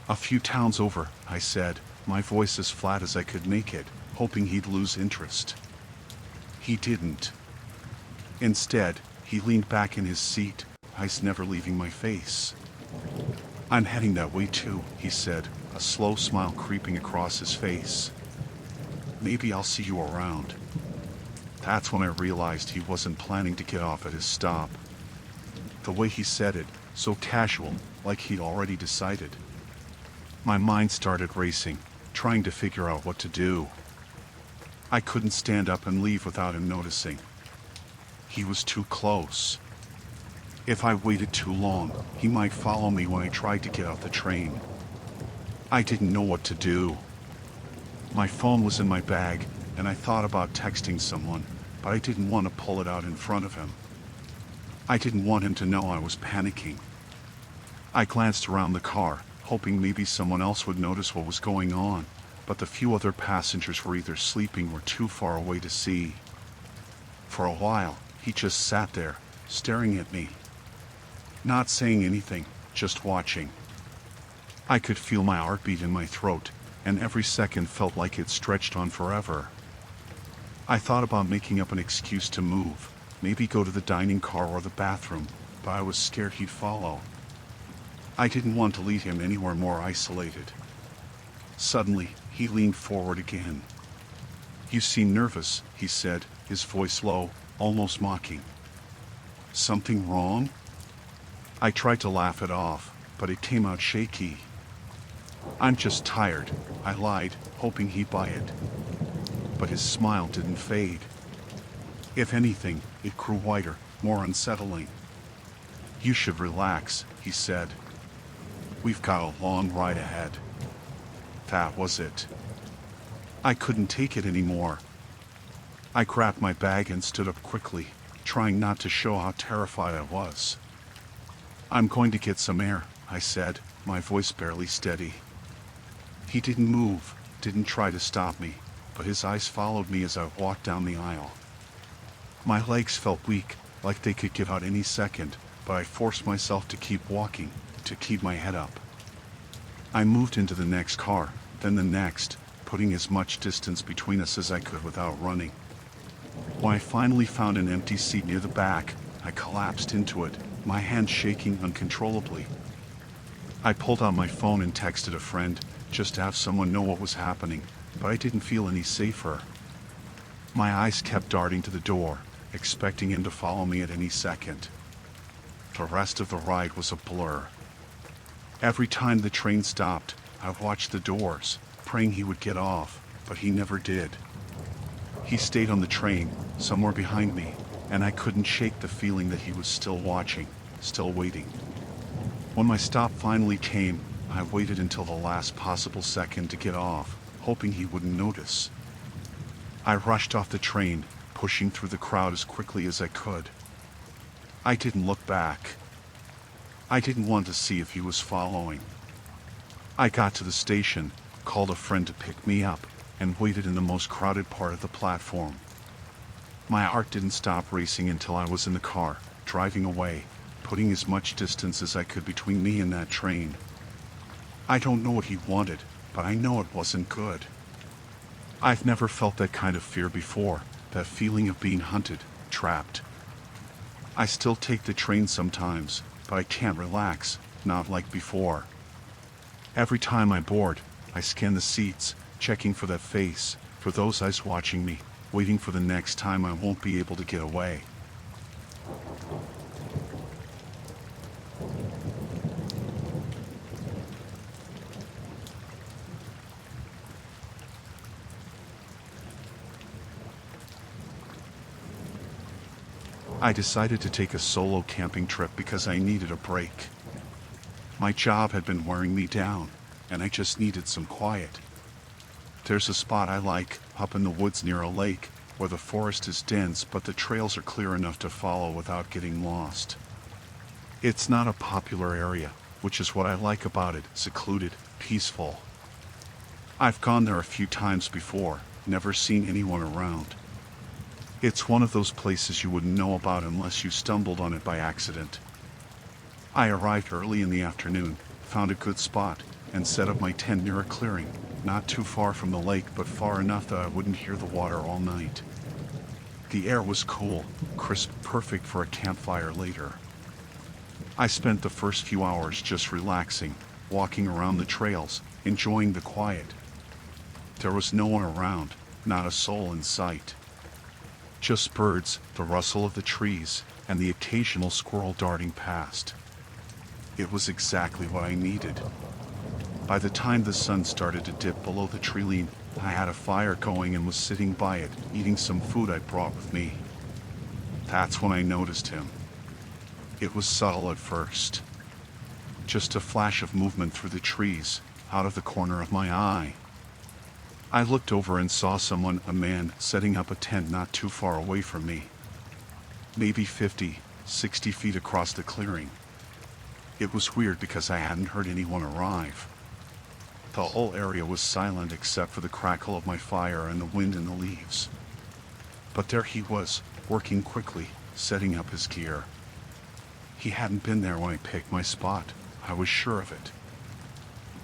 "A few towns over," I said, my voice as flat as I could make it, hoping he'd lose interest. He didn't. Instead, he leaned back in his seat, eyes never leaving my face. "I'm heading that way too," he said, a slow smile creeping across his face. "Maybe I'll see you around." That's when I realized he wasn't planning to get off at his stop. The way he said it, so casual, like he'd already decided. My mind started racing, trying to figure out what to do. I couldn't stand up and leave without him noticing. He was too close. If I waited too long, he might follow me when I tried to get off the train. I didn't know what to do. My phone was in my bag, and I thought about texting someone, but I didn't want to pull it out in front of him. I didn't want him to know I was panicking. I glanced around the car, hoping maybe someone else would notice what was going on, but the few other passengers were either sleeping or too far away to see. For a while, he just sat there, staring at me. Not saying anything, just watching. I could feel my heartbeat in my throat, and every second felt like it stretched on forever. I thought about making up an excuse to move, maybe go to the dining car or the bathroom, but I was scared he'd follow. I didn't want to leave him anywhere more isolated. Suddenly, he leaned forward again. "You seem nervous," he said, his voice low, almost mocking. "Something wrong?" I tried to laugh it off, but it came out shaky. "I'm just tired," I lied, hoping he'd buy it. But his smile didn't fade. If anything, it grew wider, more unsettling. "You should relax," he said. "We've got a long ride ahead." That was it. I couldn't take it anymore. I grabbed my bag and stood up quickly, trying not to show how terrified I was. "I'm going to get some air," I said, my voice barely steady. He didn't move, didn't try to stop me, but his eyes followed me as I walked down the aisle. My legs felt weak, like they could give out any second, but I forced myself to keep walking, to keep my head up. I moved into the next car, then the next, putting as much distance between us as I could without running. When I finally found an empty seat near the back, I collapsed into it, my hands shaking uncontrollably. I pulled out my phone and texted a friend, just to have someone know what was happening, but I didn't feel any safer. My eyes kept darting to the door, expecting him to follow me at any second. The rest of the ride was a blur. Every time the train stopped, I watched the doors, praying he would get off, but he never did. He stayed on the train, somewhere behind me, and I couldn't shake the feeling that he was still watching, still waiting. When my stop finally came, I waited until the last possible second to get off, hoping he wouldn't notice. I rushed off the train, pushing through the crowd as quickly as I could. I didn't look back. I didn't want to see if he was following. I got to the station, called a friend to pick me up, and waited in the most crowded part of the platform. My heart didn't stop racing until I was in the car, driving away, putting as much distance as I could between me and that train. I don't know what he wanted, but I know it wasn't good. I've never felt that kind of fear before, that feeling of being hunted, trapped. I still take the train sometimes, but I can't relax, not like before. Every time I board, I scan the seats, checking for that face, for those eyes watching me, waiting for the next time I won't be able to get away. I decided to take a solo camping trip because I needed a break. My job had been wearing me down, and I just needed some quiet. There's a spot I like, up in the woods near a lake, where the forest is dense but the trails are clear enough to follow without getting lost. It's not a popular area, which is what I like about it, secluded, peaceful. I've gone there a few times before, never seen anyone around. It's one of those places you wouldn't know about unless you stumbled on it by accident. I arrived early in the afternoon, found a good spot, and set up my tent near a clearing, not too far from the lake but far enough that I wouldn't hear the water all night. The air was cool, crisp, perfect for a campfire later. I spent the first few hours just relaxing, walking around the trails, enjoying the quiet. There was no one around, not a soul in sight. Just birds, the rustle of the trees, and the occasional squirrel darting past. It was exactly what I needed. By the time the sun started to dip below the tree line, I had a fire going and was sitting by it, eating some food I'd brought with me. That's when I noticed him. It was subtle at first. Just a flash of movement through the trees, out of the corner of my eye. I looked over and saw someone, a man, setting up a tent not too far away from me. Maybe 50, 60 feet across the clearing. It was weird because I hadn't heard anyone arrive. The whole area was silent except for the crackle of my fire and the wind in the leaves. But there he was, working quickly, setting up his gear. He hadn't been there when I picked my spot, I was sure of it.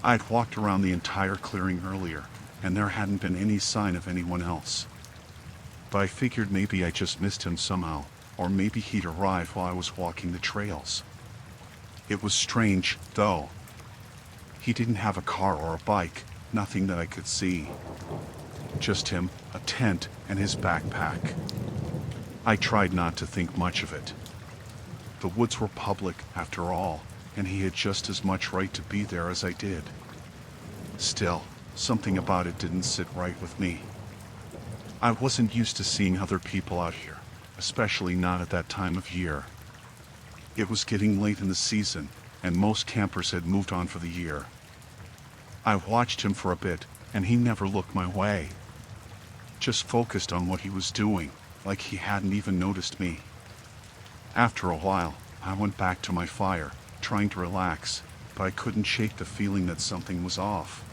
I'd walked around the entire clearing earlier, and there hadn't been any sign of anyone else. But I figured maybe I just missed him somehow, or maybe he'd arrived while I was walking the trails. It was strange, though. He didn't have a car or a bike, nothing that I could see. Just him, a tent, and his backpack. I tried not to think much of it. The woods were public, after all, and he had just as much right to be there as I did. Still, something about it didn't sit right with me. I wasn't used to seeing other people out here, especially not at that time of year. It was getting late in the season, and most campers had moved on for the year. I watched him for a bit, and he never looked my way. Just focused on what he was doing, like he hadn't even noticed me. After a while, I went back to my fire, trying to relax, but I couldn't shake the feeling that something was off.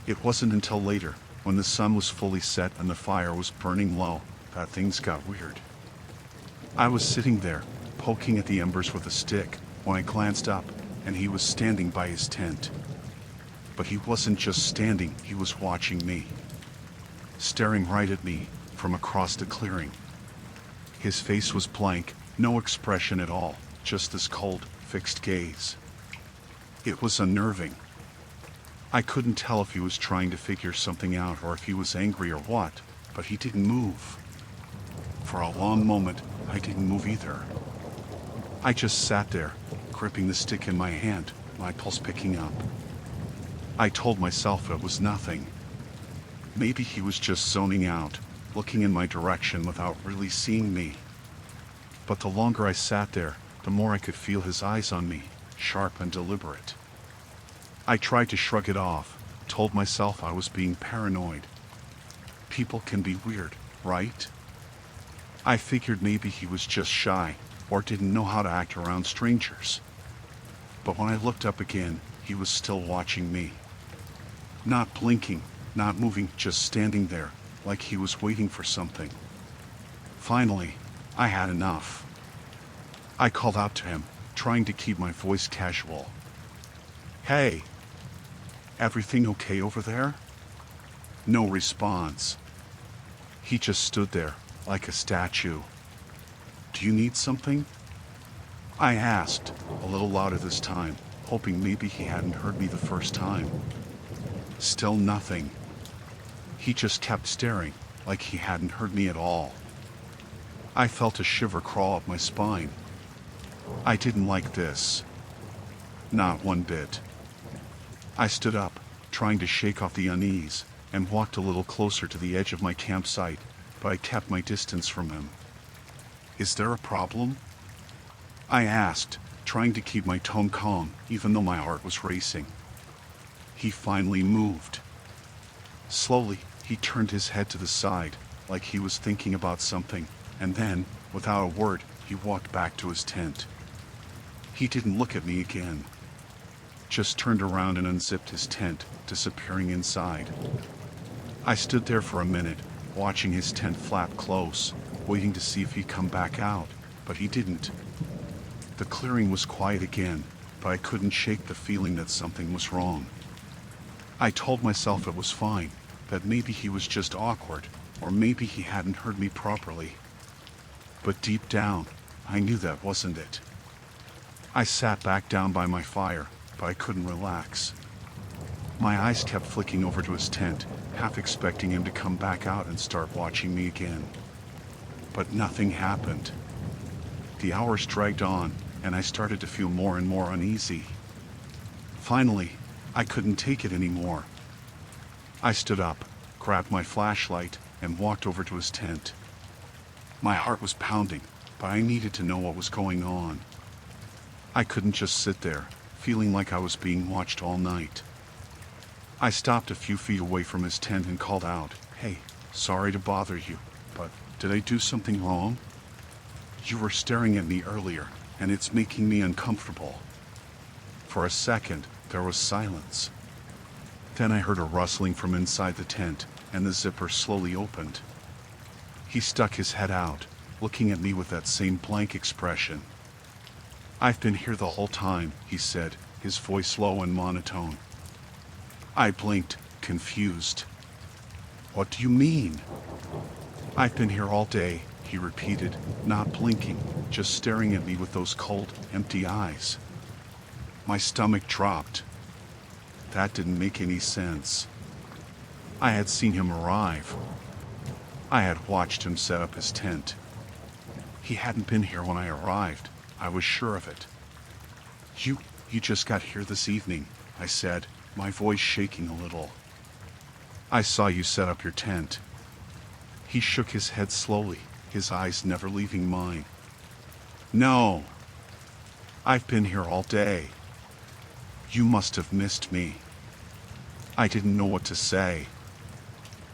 It wasn't until later, when the sun was fully set and the fire was burning low, that things got weird. I was sitting there, poking at the embers with a stick, when I glanced up, and he was standing by his tent. But he wasn't just standing, he was watching me. Staring right at me, from across the clearing. His face was blank, no expression at all, just this cold, fixed gaze. It was unnerving. I couldn't tell if he was trying to figure something out or if he was angry or what, but he didn't move. For a long moment, I didn't move either. I just sat there, gripping the stick in my hand, my pulse picking up. I told myself it was nothing. Maybe he was just zoning out, looking in my direction without really seeing me. But the longer I sat there, the more I could feel his eyes on me, sharp and deliberate. I tried to shrug it off, told myself I was being paranoid. People can be weird, right? I figured maybe he was just shy, or didn't know how to act around strangers. But when I looked up again, he was still watching me. Not blinking, not moving, just standing there, like he was waiting for something. Finally, I had enough. I called out to him, trying to keep my voice casual. "Hey, everything okay over there?" No response. He just stood there, like a statue. "Do you need something?" I asked, a little louder this time, hoping maybe he hadn't heard me the first time. Still nothing. He just kept staring, like he hadn't heard me at all. I felt a shiver crawl up my spine. I didn't like this. Not one bit. I stood up, trying to shake off the unease, and walked a little closer to the edge of my campsite, but I kept my distance from him. "Is there a problem?" I asked, trying to keep my tone calm, even though my heart was racing. He finally moved. Slowly, he turned his head to the side, like he was thinking about something, and then, without a word, he walked back to his tent. He didn't look at me again. Just turned around and unzipped his tent, disappearing inside. I stood there for a minute, watching his tent flap close, waiting to see if he'd come back out, but he didn't. The clearing was quiet again, but I couldn't shake the feeling that something was wrong. I told myself it was fine, that maybe he was just awkward, or maybe he hadn't heard me properly. But deep down, I knew that wasn't it. I sat back down by my fire, but I couldn't relax. My eyes kept flicking over to his tent, half expecting him to come back out and start watching me again. But nothing happened. The hours dragged on, and I started to feel more and more uneasy. Finally, I couldn't take it anymore. I stood up, grabbed my flashlight, and walked over to his tent. My heart was pounding, but I needed to know what was going on. I couldn't just sit there, feeling like I was being watched all night. I stopped a few feet away from his tent and called out, "Hey, sorry to bother you, but did I do something wrong? You were staring at me earlier, and it's making me uncomfortable." For a second, there was silence. Then I heard a rustling from inside the tent, and the zipper slowly opened. He stuck his head out, looking at me with that same blank expression. "I've been here the whole time," he said, his voice low and monotone. I blinked, confused. "What do you mean?" "I've been here all day," he repeated, not blinking, just staring at me with those cold, empty eyes. My stomach dropped. That didn't make any sense. I had seen him arrive. I had watched him set up his tent. He hadn't been here when I arrived. I was sure of it. You just got here this evening," I said, my voice shaking a little. "I saw you set up your tent." He shook his head slowly, his eyes never leaving mine. "No. I've been here all day. You must have missed me." I didn't know what to say.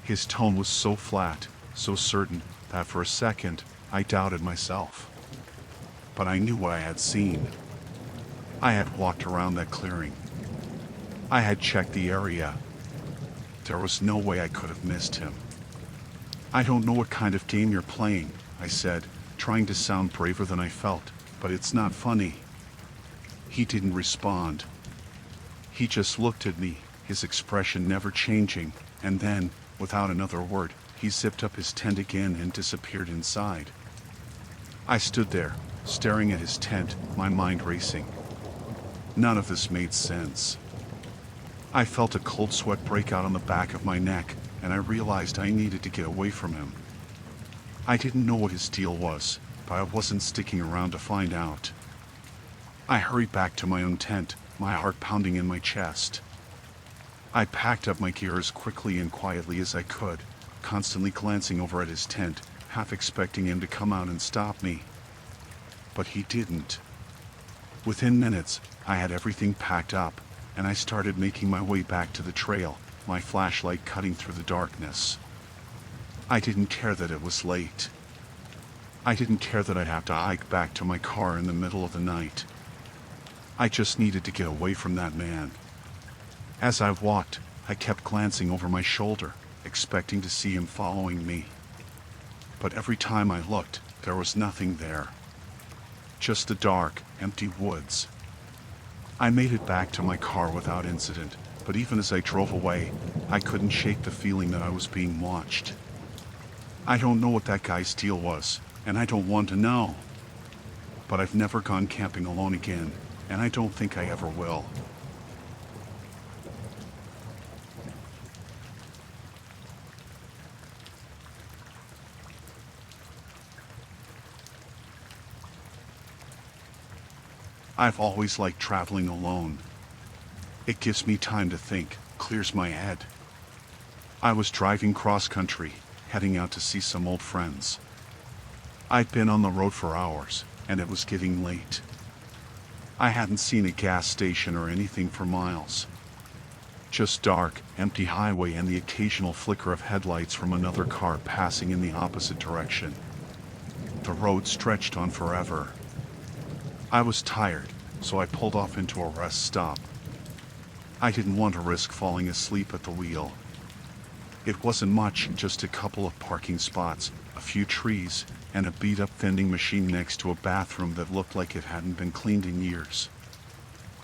His tone was so flat, so certain, that for a second, I doubted myself. But I knew what I had seen. I had walked around that clearing. I had checked the area. There was no way I could have missed him. "I don't know what kind of game you're playing," I said, trying to sound braver than I felt, "but it's not funny." He didn't respond. He just looked at me, his expression never changing, and then, without another word, he zipped up his tent again and disappeared inside. I stood there, staring at his tent, my mind racing. None of this made sense. I felt a cold sweat break out on the back of my neck, and I realized I needed to get away from him. I didn't know what his deal was, but I wasn't sticking around to find out. I hurried back to my own tent, my heart pounding in my chest. I packed up my gear as quickly and quietly as I could, constantly glancing over at his tent, half expecting him to come out and stop me. But he didn't. Within minutes, I had everything packed up, and I started making my way back to the trail, my flashlight cutting through the darkness. I didn't care that it was late. I didn't care that I'd have to hike back to my car in the middle of the night. I just needed to get away from that man. As I walked, I kept glancing over my shoulder, expecting to see him following me. But every time I looked, there was nothing there. Just the dark, empty woods. I made it back to my car without incident, but even as I drove away, I couldn't shake the feeling that I was being watched. I don't know what that guy's deal was, and I don't want to know. But I've never gone camping alone again, and I don't think I ever will. I've always liked traveling alone. It gives me time to think, clears my head. I was driving cross-country, heading out to see some old friends. I'd been on the road for hours, and it was getting late. I hadn't seen a gas station or anything for miles. Just dark, empty highway and the occasional flicker of headlights from another car passing in the opposite direction. The road stretched on forever. I was tired, so I pulled off into a rest stop. I didn't want to risk falling asleep at the wheel. It wasn't much, just a couple of parking spots, a few trees, and a beat-up vending machine next to a bathroom that looked like it hadn't been cleaned in years.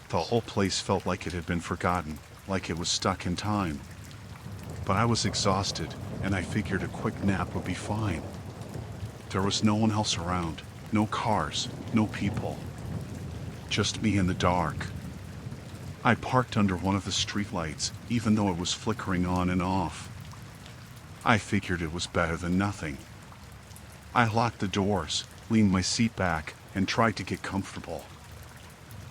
The whole place felt like it had been forgotten, like it was stuck in time. But I was exhausted, and I figured a quick nap would be fine. There was no one else around, no cars, no people. Just me in the dark. I parked under one of the streetlights, even though it was flickering on and off. I figured it was better than nothing. I locked the doors, leaned my seat back, and tried to get comfortable.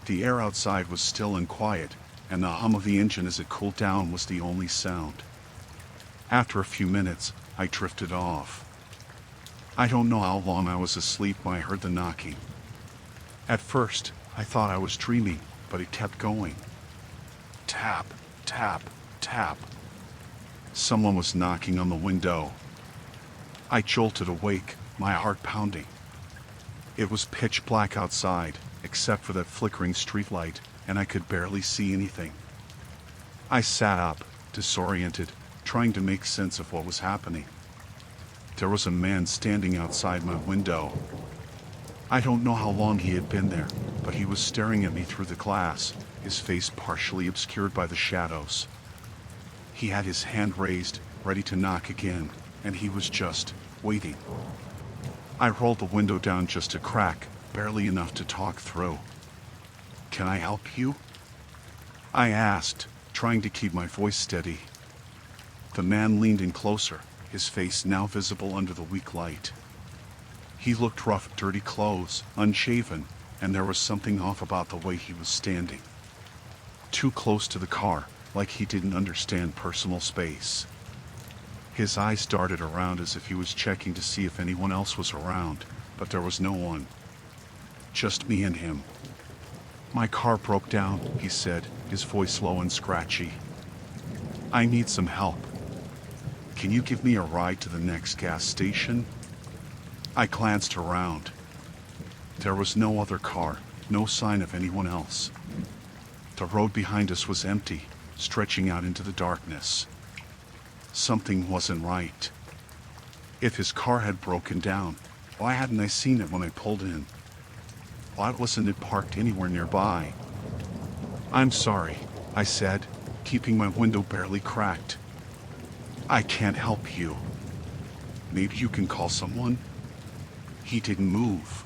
The air outside was still and quiet, and the hum of the engine as it cooled down was the only sound. After a few minutes, I drifted off. I don't know how long I was asleep when I heard the knocking. At first, I thought I was dreaming, but it kept going. Tap, tap, tap. Someone was knocking on the window. I jolted awake, my heart pounding. It was pitch black outside, except for that flickering streetlight, and I could barely see anything. I sat up, disoriented, trying to make sense of what was happening. There was a man standing outside my window. I don't know how long he had been there, but he was staring at me through the glass, his face partially obscured by the shadows. He had his hand raised, ready to knock again, and he was just waiting. I rolled the window down just a crack, barely enough to talk through. "Can I help you?" I asked, trying to keep my voice steady. The man leaned in closer, his face now visible under the weak light. He looked rough, dirty clothes, unshaven, and there was something off about the way he was standing. Too close to the car, like he didn't understand personal space. His eyes darted around as if he was checking to see if anyone else was around, but there was no one. Just me and him. "My car broke down," he said, his voice low and scratchy. "I need some help. Can you give me a ride to the next gas station?" I glanced around. There was no other car, No sign of anyone else. The road behind us was empty, stretching out into the darkness. Something wasn't right. If his car had broken down, why hadn't I seen it when I pulled in? Why wasn't it parked anywhere nearby? "I'm sorry," I said, keeping my window barely cracked. "I can't help you. Maybe you can call someone?" He didn't move.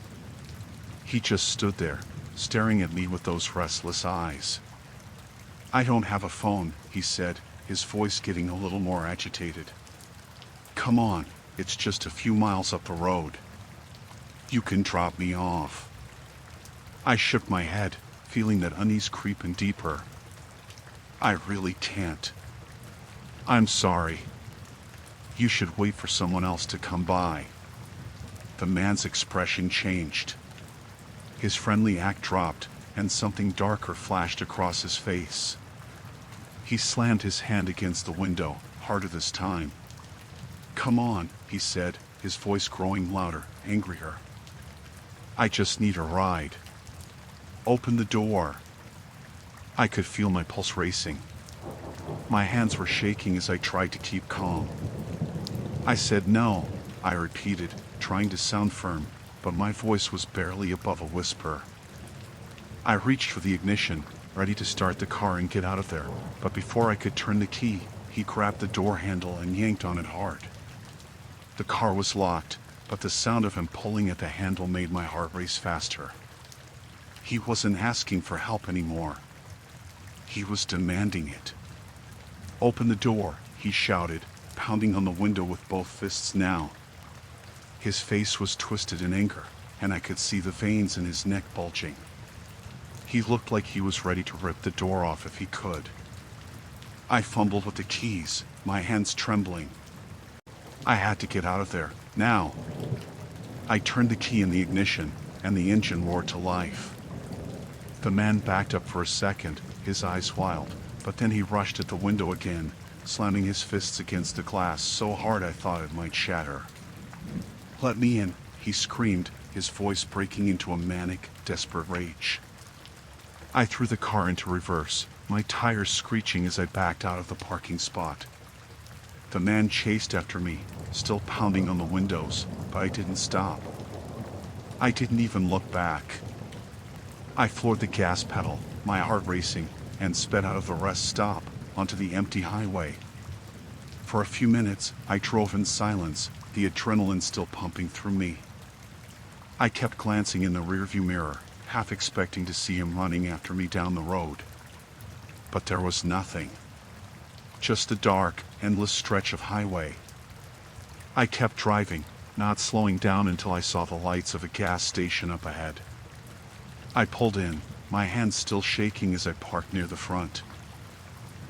He just stood there, staring at me with those restless eyes. "I don't have a phone," he said, his voice getting a little more agitated. "Come on, it's just a few miles up the road. You can drop me off." I shook my head, feeling that unease creeping deeper. "I really can't. I'm sorry. You should wait for someone else to come by." The man's expression changed. His friendly act dropped, and something darker flashed across his face. He slammed his hand against the window, harder this time. "Come on," he said, his voice growing louder, angrier. "I just need a ride. Open the door." I could feel my pulse racing. My hands were shaking as I tried to keep calm. "I said no," I repeated, trying to sound firm, but my voice was barely above a whisper. I reached for the ignition, ready to start the car and get out of there, but before I could turn the key, he grabbed the door handle and yanked on it hard. The car was locked, but the sound of him pulling at the handle made my heart race faster. He wasn't asking for help anymore. He was demanding it. "Open the door," he shouted, pounding on the window with both fists now. His face was twisted in anger, and I could see the veins in his neck bulging. He looked like he was ready to rip the door off if he could. I fumbled with the keys, my hands trembling. I had to get out of there, now. I turned the key in the ignition, and the engine roared to life. The man backed up for a second, his eyes wild, but then he rushed at the window again, slamming his fists against the glass so hard I thought it might shatter. "Let me in," he screamed, his voice breaking into a manic, desperate rage. I threw the car into reverse, my tires screeching as I backed out of the parking spot. The man chased after me, still pounding on the windows, but I didn't stop. I didn't even look back. I floored the gas pedal, my heart racing, and sped out of the rest stop onto the empty highway. For a few minutes, I drove in silence, the adrenaline still pumping through me. I kept glancing in the rearview mirror, half expecting to see him running after me down the road. But there was nothing. Just a dark, endless stretch of highway. I kept driving, not slowing down until I saw the lights of a gas station up ahead. I pulled in, my hands still shaking as I parked near the front.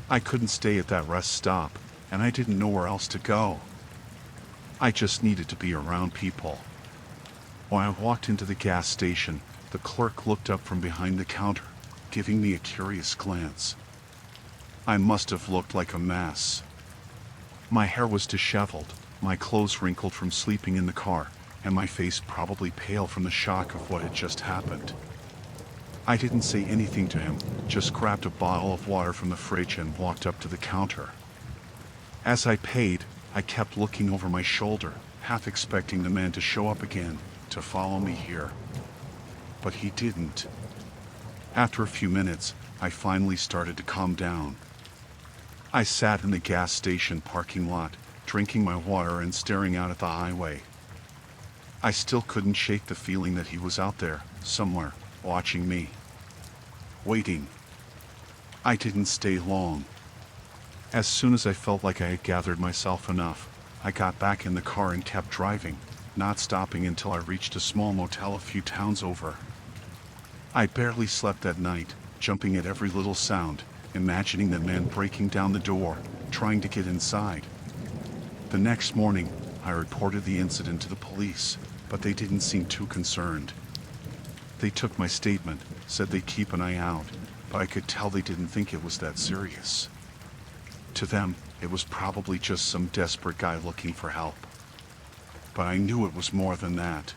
I couldn't stay at that rest stop, and I didn't know where else to go. I just needed to be around people. When I walked into the gas station, the clerk looked up from behind the counter, giving me a curious glance. I must have looked like a mess. My hair was disheveled, my clothes wrinkled from sleeping in the car, and my face probably pale from the shock of what had just happened. I didn't say anything to him, just grabbed a bottle of water from the fridge and walked up to the counter. As I paid, I kept looking over my shoulder, half expecting the man to show up again, to follow me here. But he didn't. After a few minutes, I finally started to calm down. I sat in the gas station parking lot, drinking my water and staring out at the highway. I still couldn't shake the feeling that he was out there, somewhere, watching me. Waiting. I didn't stay long. As soon as I felt like I had gathered myself enough, I got back in the car and kept driving, not stopping until I reached a small motel a few towns over. I barely slept that night, jumping at every little sound, imagining the man breaking down the door, trying to get inside. The next morning, I reported the incident to the police, but they didn't seem too concerned. They took my statement, said they'd keep an eye out, but I could tell they didn't think it was that serious. To them, it was probably just some desperate guy looking for help. But I knew it was more than that.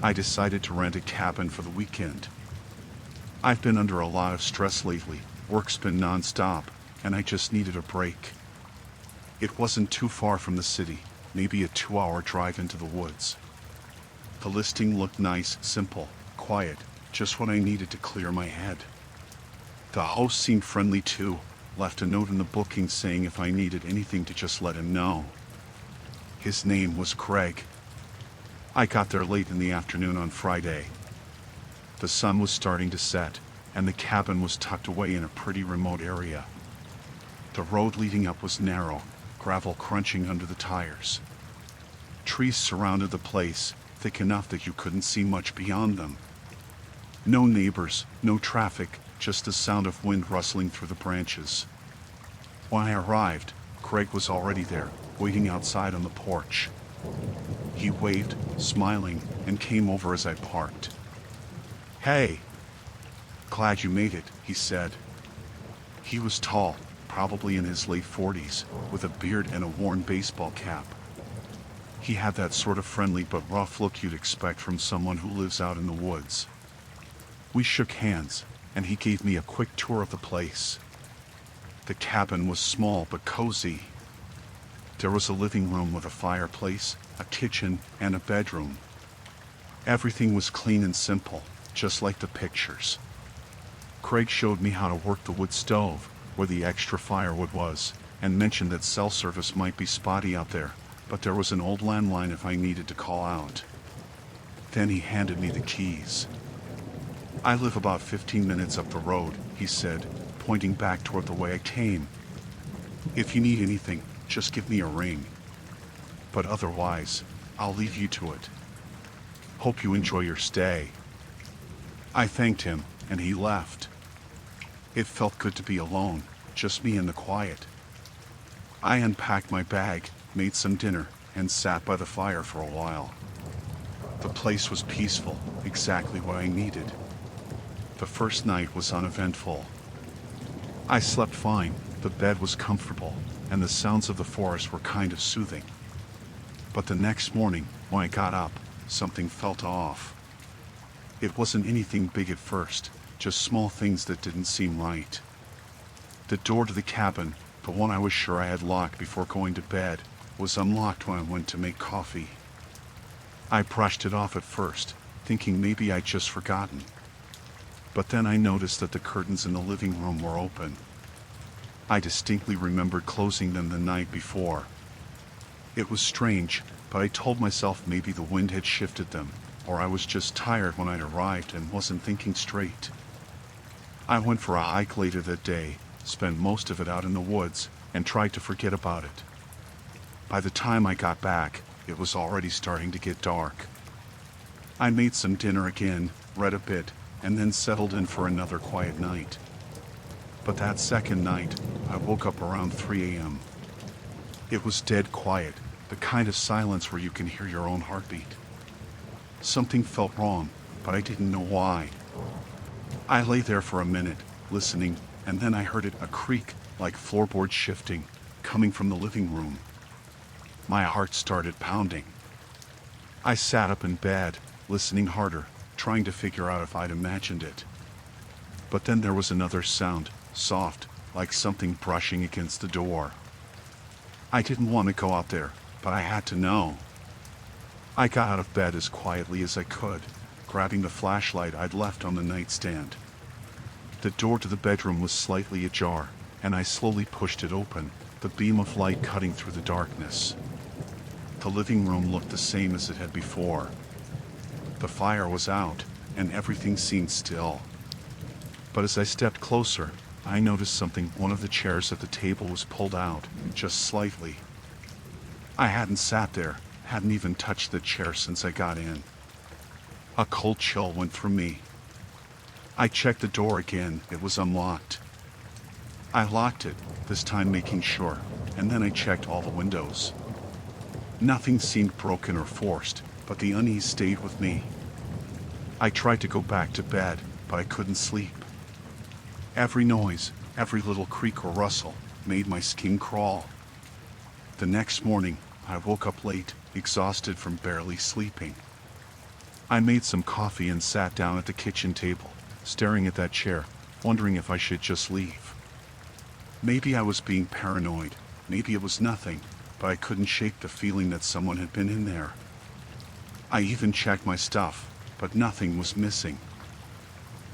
I decided to rent a cabin for the weekend. I've been under a lot of stress lately, work's been non-stop, and I just needed a break. It wasn't too far from the city, maybe a 2-hour drive into the woods. The listing looked nice, simple, quiet, just what I needed to clear my head. The host seemed friendly too, left a note in the booking saying if I needed anything to just let him know. His name was Craig. I got there late in the afternoon on Friday. The sun was starting to set, and the cabin was tucked away in a pretty remote area. The road leading up was narrow, gravel crunching under the tires. Trees surrounded the place, thick enough that you couldn't see much beyond them. No neighbors, no traffic, just the sound of wind rustling through the branches. When I arrived, Craig was already there, waiting outside on the porch. He waved, smiling, and came over as I parked. "Hey! Glad you made it," he said. He was tall, probably in his late 40s, with a beard and a worn baseball cap. He had that sort of friendly but rough look you'd expect from someone who lives out in the woods. We shook hands, and he gave me a quick tour of the place. The cabin was small but cozy. There was a living room with a fireplace, a kitchen, and a bedroom. Everything was clean and simple, just like the pictures. Craig showed me how to work the wood stove, where the extra firewood was, and mentioned that cell service might be spotty out there, but there was an old landline if I needed to call out. Then he handed me the keys. "I live about 15 minutes up the road," he said, pointing back toward the way I came. "If you need anything, just give me a ring. But otherwise, I'll leave you to it. Hope you enjoy your stay." I thanked him, and he left. It felt good to be alone, just me and the quiet. I unpacked my bag, made some dinner, and sat by the fire for a while. The place was peaceful, exactly what I needed. The first night was uneventful. I slept fine, the bed was comfortable, and the sounds of the forest were kind of soothing. But the next morning, when I got up, something felt off. It wasn't anything big at first, just small things that didn't seem right. The door to the cabin, the one I was sure I had locked before going to bed, was unlocked when I went to make coffee. I brushed it off at first, thinking maybe I'd just forgotten. But then I noticed that the curtains in the living room were open. I distinctly remembered closing them the night before. It was strange, but I told myself maybe the wind had shifted them, or I was just tired when I'd arrived and wasn't thinking straight. I went for a hike later that day, spent most of it out in the woods, and tried to forget about it. By the time I got back, it was already starting to get dark. I made some dinner again, read a bit, and then settled in for another quiet night. But that second night, I woke up around 3 a.m. It was dead quiet, the kind of silence where you can hear your own heartbeat. Something felt wrong, but I didn't know why. I lay there for a minute, listening, and then I heard a creak, like floorboards shifting, coming from the living room. My heart started pounding. I sat up in bed, listening harder, trying to figure out if I'd imagined it. But then there was another sound, soft, like something brushing against the door. I didn't want to go out there, but I had to know. I got out of bed as quietly as I could, grabbing the flashlight I'd left on the nightstand. The door to the bedroom was slightly ajar, and I slowly pushed it open, the beam of light cutting through the darkness. The living room looked the same as it had before. The fire was out, and everything seemed still. But as I stepped closer, I noticed something. One of the chairs at the table was pulled out, just slightly. I hadn't sat there, hadn't even touched the chair since I got in. A cold chill went through me. I checked the door again, it was unlocked. I locked it, this time making sure, and then I checked all the windows. Nothing seemed broken or forced, but the unease stayed with me. I tried to go back to bed, but I couldn't sleep. Every noise, every little creak or rustle, made my skin crawl. The next morning, I woke up late, exhausted from barely sleeping. I made some coffee and sat down at the kitchen table, staring at that chair, wondering if I should just leave. Maybe I was being paranoid, maybe it was nothing, but I couldn't shake the feeling that someone had been in there. I even checked my stuff, but nothing was missing.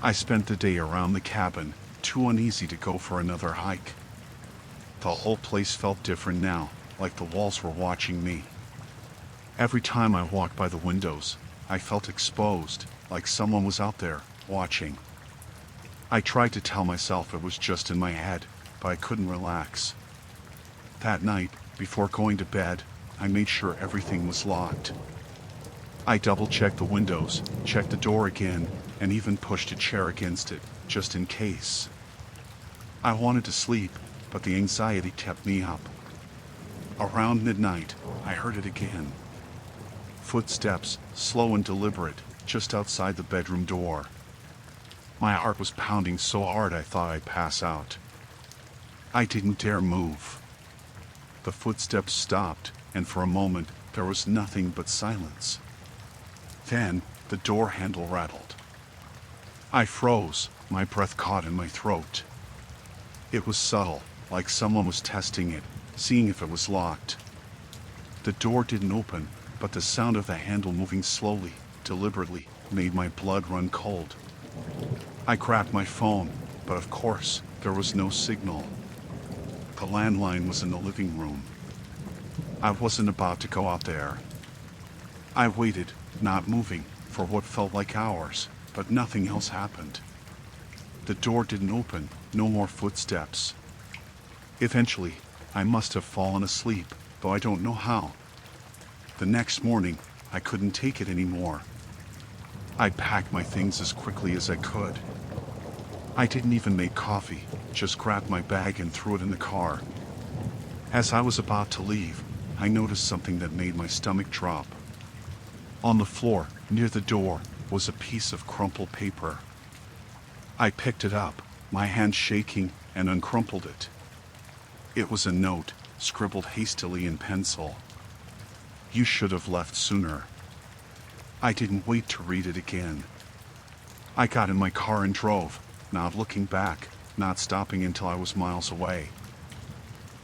I spent the day around the cabin, too uneasy to go for another hike. The whole place felt different now, like the walls were watching me. Every time I walked by the windows, I felt exposed, like someone was out there, watching. I tried to tell myself it was just in my head, but I couldn't relax. That night, before going to bed, I made sure everything was locked. I double-checked the windows, checked the door again, and even pushed a chair against it, just in case. I wanted to sleep, but the anxiety kept me up. Around midnight, I heard it again. Footsteps, slow and deliberate, just outside the bedroom door. My heart was pounding so hard I thought I'd pass out. I didn't dare move. The footsteps stopped, and for a moment, there was nothing but silence. Then, the door handle rattled. I froze, my breath caught in my throat. It was subtle, like someone was testing it, seeing if it was locked. The door didn't open, but the sound of the handle moving slowly, deliberately, made my blood run cold. I grabbed my phone, but of course, there was no signal. The landline was in the living room. I wasn't about to go out there. I waited, not moving, for what felt like hours, but nothing else happened. The door didn't open, no more footsteps. Eventually, I must have fallen asleep, though I don't know how. The next morning, I couldn't take it anymore. I packed my things as quickly as I could. I didn't even make coffee, just grabbed my bag and threw it in the car. As I was about to leave, I noticed something that made my stomach drop. On the floor, near the door, was a piece of crumpled paper. I picked it up, my hand shaking, and uncrumpled it. It was a note, scribbled hastily in pencil. "You should have left sooner." I didn't wait to read it again. I got in my car and drove, not looking back, not stopping until I was miles away.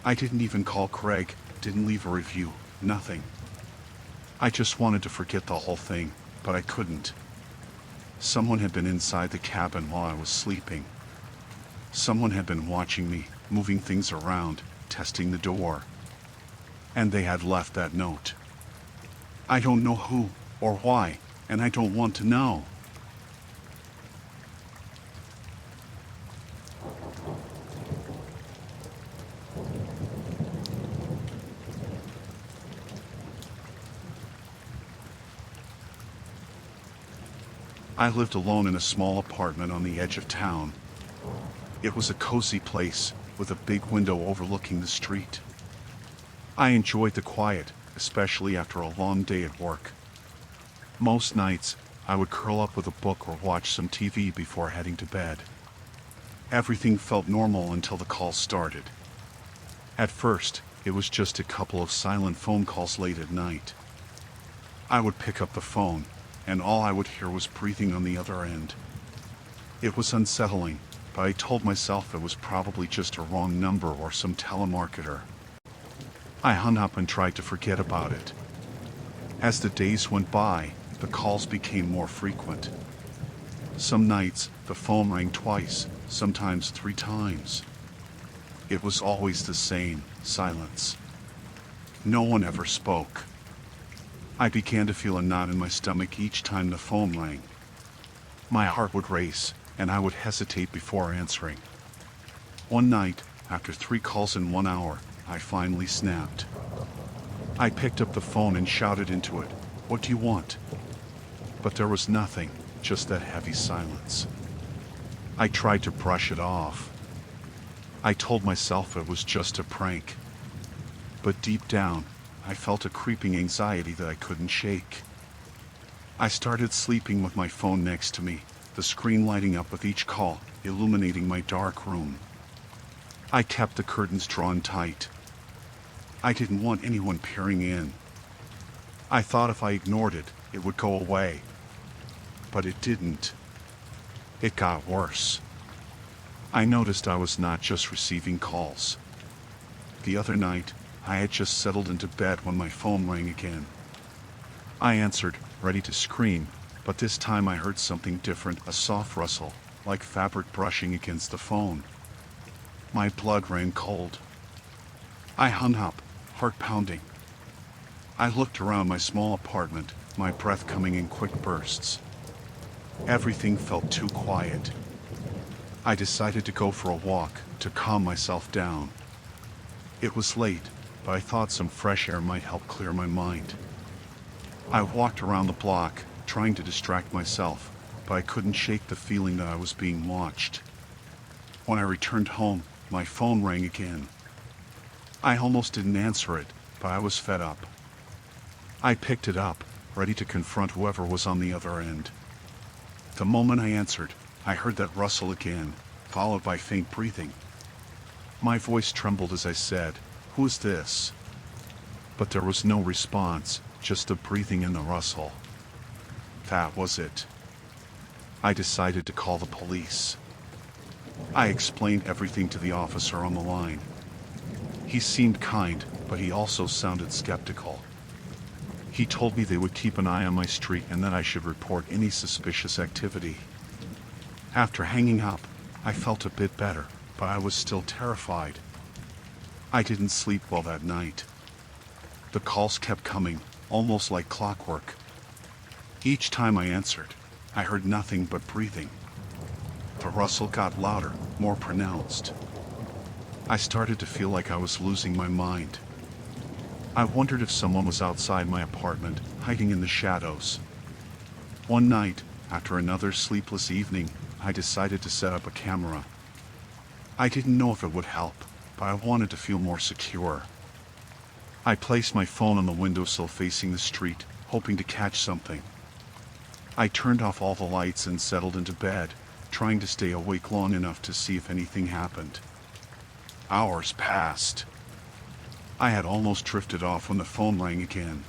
I didn't even call Craig, didn't leave a review, nothing. I just wanted to forget the whole thing, but I couldn't. Someone had been inside the cabin while I was sleeping. Someone had been watching me, moving things around, testing the door. And they had left that note. I don't know who or why, and I don't want to know. I lived alone in a small apartment on the edge of town. It was a cozy place with a big window overlooking the street. I enjoyed the quiet, especially after a long day at work. Most nights, I would curl up with a book or watch some TV before heading to bed. Everything felt normal until the calls started. At first, it was just a couple of silent phone calls late at night. I would pick up the phone, and all I would hear was breathing on the other end. It was unsettling, but I told myself it was probably just a wrong number or some telemarketer. I hung up and tried to forget about it. As the days went by, the calls became more frequent. Some nights, the phone rang twice, sometimes 3 times. It was always the same, silence. No one ever spoke. I began to feel a knot in my stomach each time the phone rang. My heart would race, and I would hesitate before answering. One night, after 3 calls in 1 hour, I finally snapped. I picked up the phone and shouted into it, "What do you want?" But there was nothing, just that heavy silence. I tried to brush it off. I told myself it was just a prank. But deep down, I felt a creeping anxiety that I couldn't shake. I started sleeping with my phone next to me, the screen lighting up with each call, illuminating my dark room. I kept the curtains drawn tight. I didn't want anyone peering in. I thought if I ignored it, it would go away. But it didn't. It got worse. I noticed I was not just receiving calls. The other night, I had just settled into bed when my phone rang again. I answered, ready to scream, but this time I heard something different, a soft rustle, like fabric brushing against the phone. My blood ran cold. I hung up, heart pounding. I looked around my small apartment, my breath coming in quick bursts. Everything felt too quiet. I decided to go for a walk to calm myself down. It was late, but I thought some fresh air might help clear my mind. I walked around the block, trying to distract myself, but I couldn't shake the feeling that I was being watched. When I returned home, my phone rang again. I almost didn't answer it, but I was fed up. I picked it up, ready to confront whoever was on the other end. The moment I answered, I heard that rustle again, followed by faint breathing. My voice trembled as I said, "Who is this?" But there was no response, just the breathing and the rustle. That was it. I decided to call the police. I explained everything to the officer on the line. He seemed kind, but he also sounded skeptical. He told me they would keep an eye on my street and that I should report any suspicious activity. After hanging up, I felt a bit better, but I was still terrified. I didn't sleep well that night. The calls kept coming, almost like clockwork. Each time I answered, I heard nothing but breathing. The rustle got louder, more pronounced. I started to feel like I was losing my mind. I wondered if someone was outside my apartment, hiding in the shadows. One night, after another sleepless evening, I decided to set up a camera. I didn't know if it would help, but I wanted to feel more secure. I placed my phone on the windowsill facing the street, hoping to catch something. I turned off all the lights and settled into bed, trying to stay awake long enough to see if anything happened. Hours passed. I had almost drifted off when the phone rang again.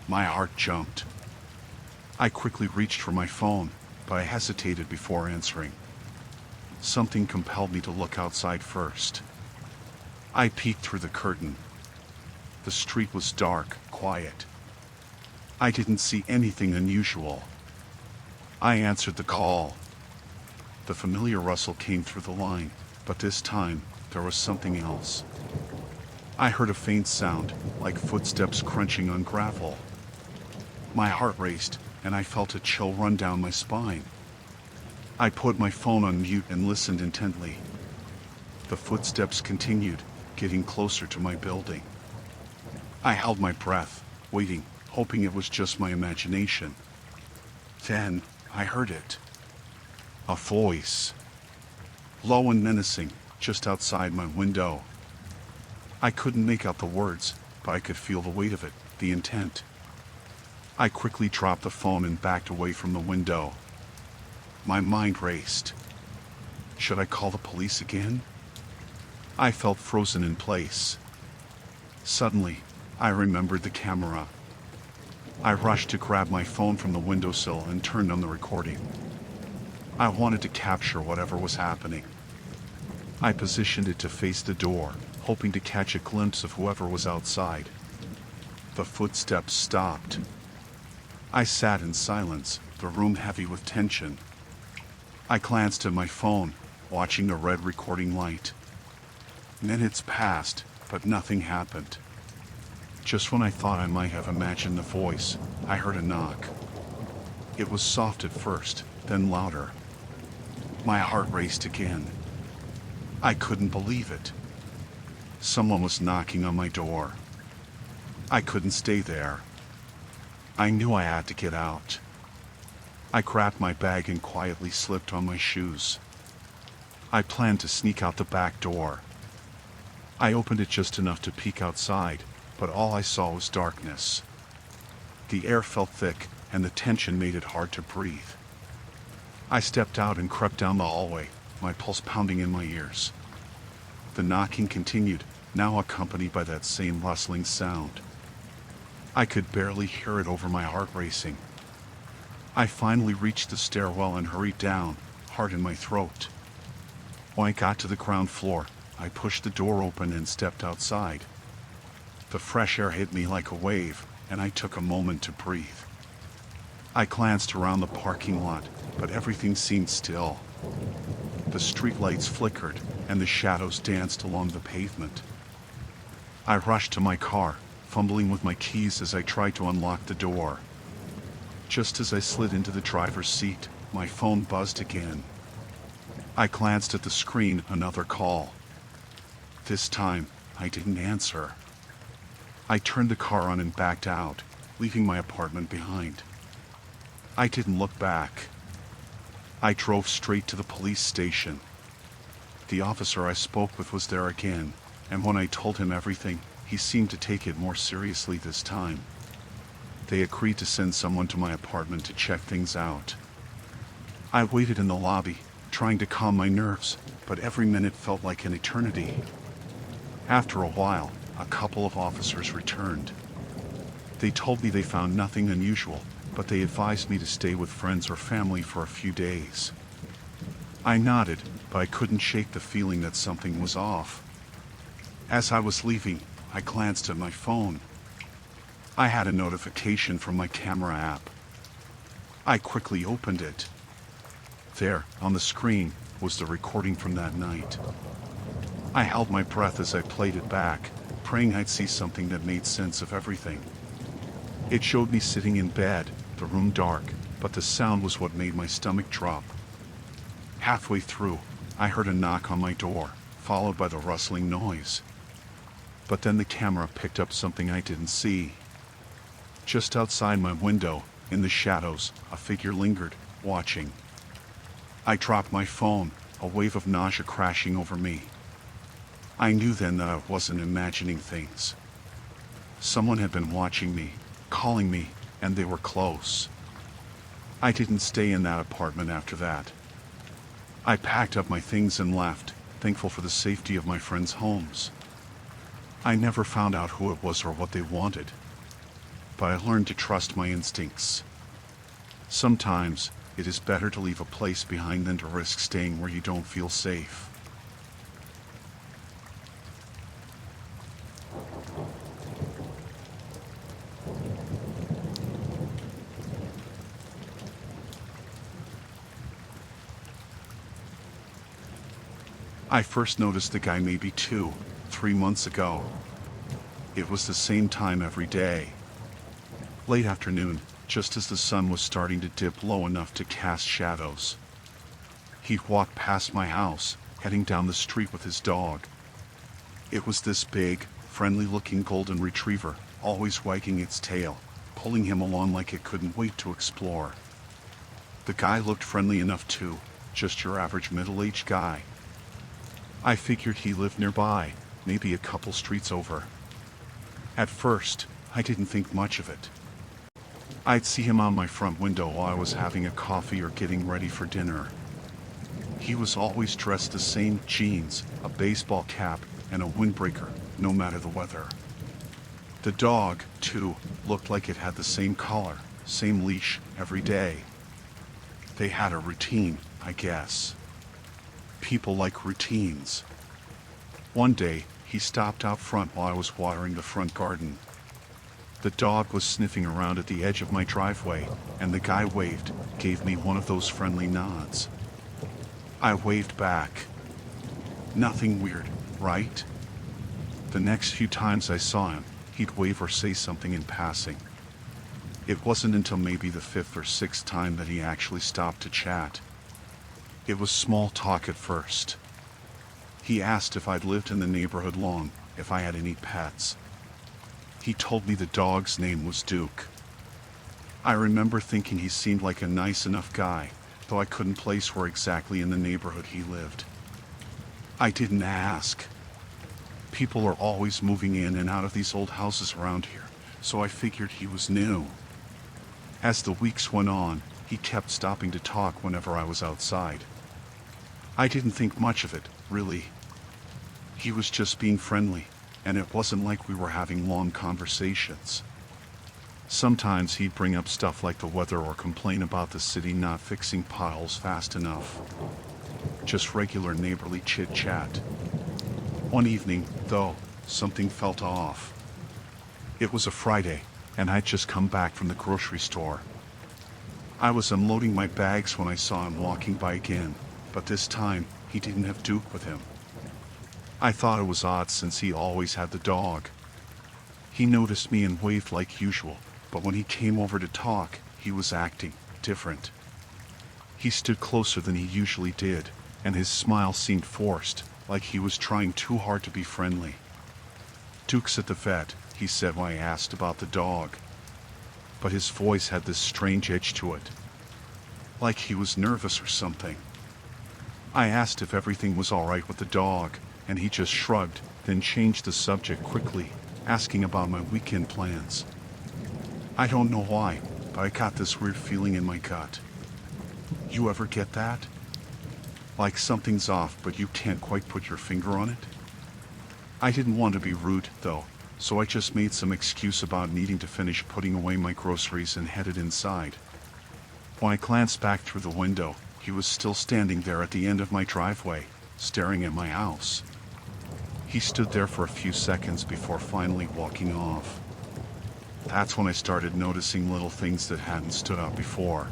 My heart jumped. I quickly reached for my phone, but I hesitated before answering. Something compelled me to look outside first. I peeked through the curtain. The street was dark, quiet. I didn't see anything unusual. I answered the call. The familiar rustle came through the line, but this time there was something else. I heard a faint sound, like footsteps crunching on gravel. My heart raced, and I felt a chill run down my spine. I put my phone on mute and listened intently. The footsteps continued, getting closer to my building. I held my breath, waiting, hoping it was just my imagination. Then, I heard it. A voice. Low and menacing, just outside my window. I couldn't make out the words, but I could feel the weight of it, the intent. I quickly dropped the phone and backed away from the window. My mind raced. Should I call the police again? I felt frozen in place. Suddenly, I remembered the camera. I rushed to grab my phone from the windowsill and turned on the recording. I wanted to capture whatever was happening. I positioned it to face the door, hoping to catch a glimpse of whoever was outside. The footsteps stopped. I sat in silence, the room heavy with tension. I glanced at my phone, watching the red recording light. Minutes passed, but nothing happened. Just when I thought I might have imagined the voice, I heard a knock. It was soft at first, then louder. My heart raced again. I couldn't believe it. Someone was knocking on my door. I couldn't stay there. I knew I had to get out. I grabbed my bag and quietly slipped on my shoes. I planned to sneak out the back door. I opened it just enough to peek outside, but all I saw was darkness. The air felt thick, and the tension made it hard to breathe. I stepped out and crept down the hallway, my pulse pounding in my ears. The knocking continued, now accompanied by that same rustling sound. I could barely hear it over my heart racing. I finally reached the stairwell and hurried down, heart in my throat. When I got to the ground floor, I pushed the door open and stepped outside. The fresh air hit me like a wave, and I took a moment to breathe. I glanced around the parking lot, but everything seemed still. The streetlights flickered, and the shadows danced along the pavement. I rushed to my car, fumbling with my keys as I tried to unlock the door. Just as I slid into the driver's seat, my phone buzzed again. I glanced at the screen, another call. This time, I didn't answer. I turned the car on and backed out, leaving my apartment behind. I didn't look back. I drove straight to the police station. The officer I spoke with was there again, and when I told him everything, he seemed to take it more seriously this time. They agreed to send someone to my apartment to check things out. I waited in the lobby, trying to calm my nerves, but every minute felt like an eternity. After a while, a couple of officers returned. They told me they found nothing unusual, but they advised me to stay with friends or family for a few days. I nodded, but I couldn't shake the feeling that something was off. As I was leaving, I glanced at my phone. I had a notification from my camera app. I quickly opened it. There, on the screen, was the recording from that night. I held my breath as I played it back, praying I'd see something that made sense of everything. It showed me sitting in bed, the room dark, but the sound was what made my stomach drop. Halfway through, I heard a knock on my door, followed by the rustling noise. But then the camera picked up something I didn't see. Just outside my window, in the shadows, a figure lingered, watching. I dropped my phone, a wave of nausea crashing over me. I knew then that I wasn't imagining things. Someone had been watching me, calling me, and they were close. I didn't stay in that apartment after that. I packed up my things and left, thankful for the safety of my friends' homes. I never found out who it was or what they wanted, but I learned to trust my instincts. Sometimes, it is better to leave a place behind than to risk staying where you don't feel safe. I first noticed the guy maybe 2-3 months ago. It was the same time every day. Late afternoon, just as the sun was starting to dip low enough to cast shadows. He'd walk past my house, heading down the street with his dog. It was this big, friendly-looking golden retriever, always wagging its tail, pulling him along like it couldn't wait to explore. The guy looked friendly enough too, just your average middle-aged guy. I figured he lived nearby, maybe a couple streets over. At first, I didn't think much of it. I'd see him on my front window while I was having a coffee or getting ready for dinner. He was always dressed the same: jeans, a baseball cap, and a windbreaker, no matter the weather. The dog, too, looked like it had the same collar, same leash, every day. They had a routine, I guess. People like routines. One day, he stopped out front while I was watering the front garden. The dog was sniffing around at the edge of my driveway, and the guy waved, gave me one of those friendly nods. I waved back. Nothing weird, right? The next few times I saw him, he'd wave or say something in passing. It wasn't until maybe the 5th or 6th time that he actually stopped to chat. It was small talk at first. He asked if I'd lived in the neighborhood long, if I had any pets. He told me the dog's name was Duke. I remember thinking he seemed like a nice enough guy, though I couldn't place where exactly in the neighborhood he lived. I didn't ask. People are always moving in and out of these old houses around here, so I figured he was new. As the weeks went on, he kept stopping to talk whenever I was outside. I didn't think much of it, really. He was just being friendly, and it wasn't like we were having long conversations. Sometimes he'd bring up stuff like the weather or complain about the city not fixing potholes fast enough. Just regular neighborly chit-chat. One evening, though, something felt off. It was a Friday, and I'd just come back from the grocery store. I was unloading my bags when I saw him walking by again, but this time, he didn't have Duke with him. I thought it was odd since he always had the dog. He noticed me and waved like usual, but when he came over to talk, he was acting different. He stood closer than he usually did, and his smile seemed forced, like he was trying too hard to be friendly. "Duke's at the vet," he said when I asked about the dog. But his voice had this strange edge to it, like he was nervous or something. I asked if everything was all right with the dog, and he just shrugged, then changed the subject quickly, asking about my weekend plans. I don't know why, but I got this weird feeling in my gut. You ever get that? Like something's off, but you can't quite put your finger on it? I didn't want to be rude, though, so I just made some excuse about needing to finish putting away my groceries and headed inside. When I glanced back through the window, he was still standing there at the end of my driveway, staring at my house. He stood there for a few seconds before finally walking off. That's when I started noticing little things that hadn't stood out before.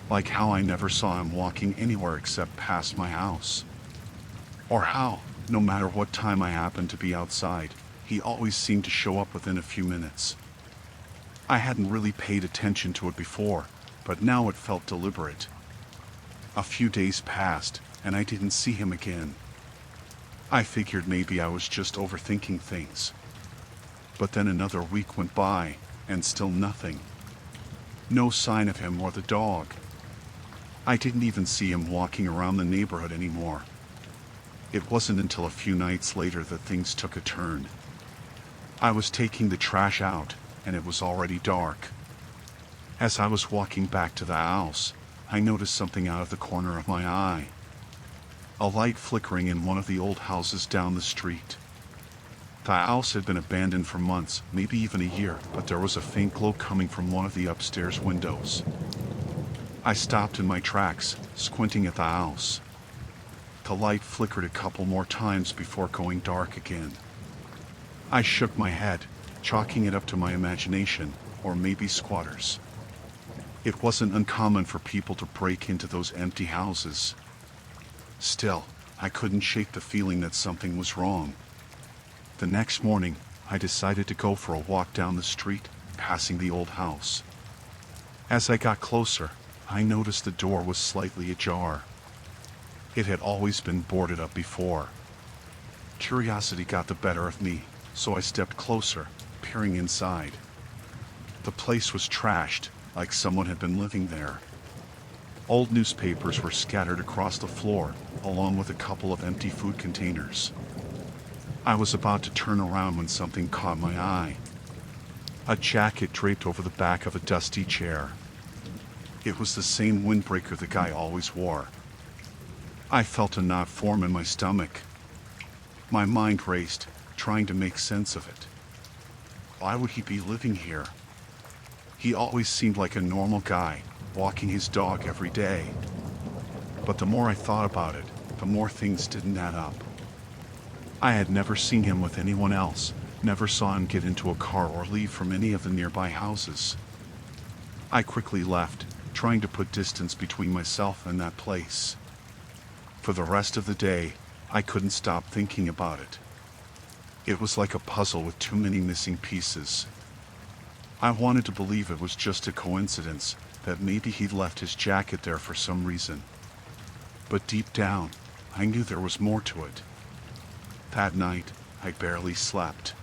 Like how I never saw him walking anywhere except past my house. Or how, no matter what time I happened to be outside, he always seemed to show up within a few minutes. I hadn't really paid attention to it before, but now it felt deliberate. A few days passed, and I didn't see him again. I figured maybe I was just overthinking things. But then another week went by, and still nothing. No sign of him or the dog. I didn't even see him walking around the neighborhood anymore. It wasn't until a few nights later that things took a turn. I was taking the trash out, and it was already dark. As I was walking back to the house, I noticed something out of the corner of my eye. A light flickering in one of the old houses down the street. The house had been abandoned for months, maybe even a year, but there was a faint glow coming from one of the upstairs windows. I stopped in my tracks, squinting at the house. The light flickered a couple more times before going dark again. I shook my head, chalking it up to my imagination, or maybe squatters. It wasn't uncommon for people to break into those empty houses. Still, I couldn't shake the feeling that something was wrong. The next morning, I decided to go for a walk down the street, passing the old house. As I got closer, I noticed the door was slightly ajar. It had always been boarded up before. Curiosity got the better of me, so I stepped closer, peering inside. The place was trashed, like someone had been living there. Old newspapers were scattered across the floor, along with a couple of empty food containers. I was about to turn around when something caught my eye. A jacket draped over the back of a dusty chair. It was the same windbreaker the guy always wore. I felt a knot form in my stomach. My mind raced, trying to make sense of it. Why would he be living here? He always seemed like a normal guy, walking his dog every day. But the more I thought about it, the more things didn't add up. I had never seen him with anyone else, never saw him get into a car or leave from any of the nearby houses. I quickly left, trying to put distance between myself and that place. For the rest of the day, I couldn't stop thinking about it. It was like a puzzle with too many missing pieces. I wanted to believe it was just a coincidence, that maybe he'd left his jacket there for some reason. But deep down, I knew there was more to it. That night, I barely slept.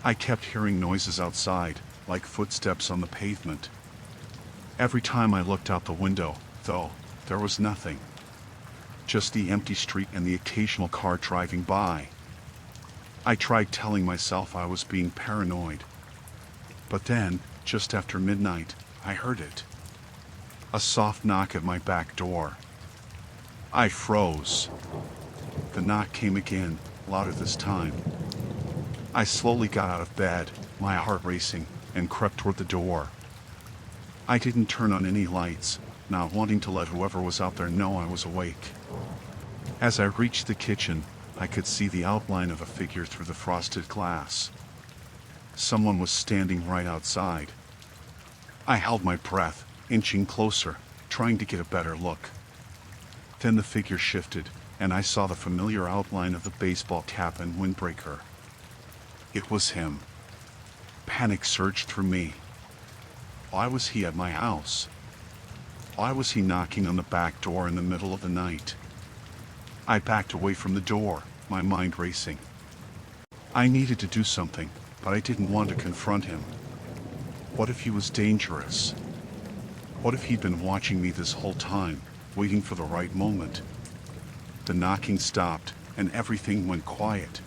I kept hearing noises outside, like footsteps on the pavement. Every time I looked out the window, though, there was nothing. Just the empty street and the occasional car driving by. I tried telling myself I was being paranoid. But then, just after midnight, I heard it. A soft knock at my back door. I froze. The knock came again, louder this time. I slowly got out of bed, my heart racing, and crept toward the door. I didn't turn on any lights, not wanting to let whoever was out there know I was awake. As I reached the kitchen, I could see the outline of a figure through the frosted glass. Someone was standing right outside. I held my breath, inching closer, trying to get a better look. Then the figure shifted, and I saw the familiar outline of the baseball cap and windbreaker. It was him. Panic surged through me. Why was he at my house? Why was he knocking on the back door in the middle of the night? I backed away from the door, my mind racing. I needed to do something, but I didn't want to confront him. What if he was dangerous? What if he'd been watching me this whole time, waiting for the right moment? The knocking stopped, and everything went quiet.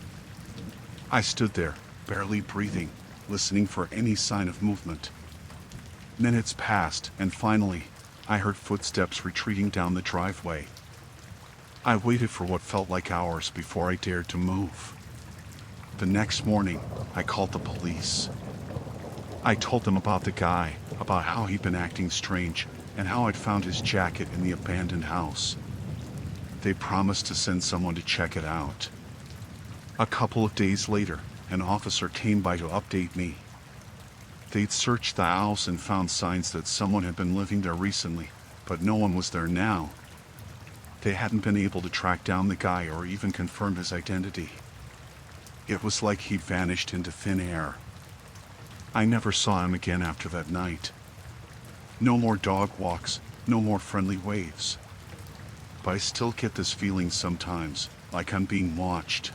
I stood there, barely breathing, listening for any sign of movement. Minutes passed, and finally, I heard footsteps retreating down the driveway. I waited for what felt like hours before I dared to move. The next morning, I called the police. I told them about the guy, about how he'd been acting strange, and how I'd found his jacket in the abandoned house. They promised to send someone to check it out. A couple of days later, an officer came by to update me. They'd searched the house and found signs that someone had been living there recently, but no one was there now. They hadn't been able to track down the guy or even confirm his identity. It was like he'd vanished into thin air. I never saw him again after that night. No more dog walks, no more friendly waves. But I still get this feeling sometimes, like I'm being watched.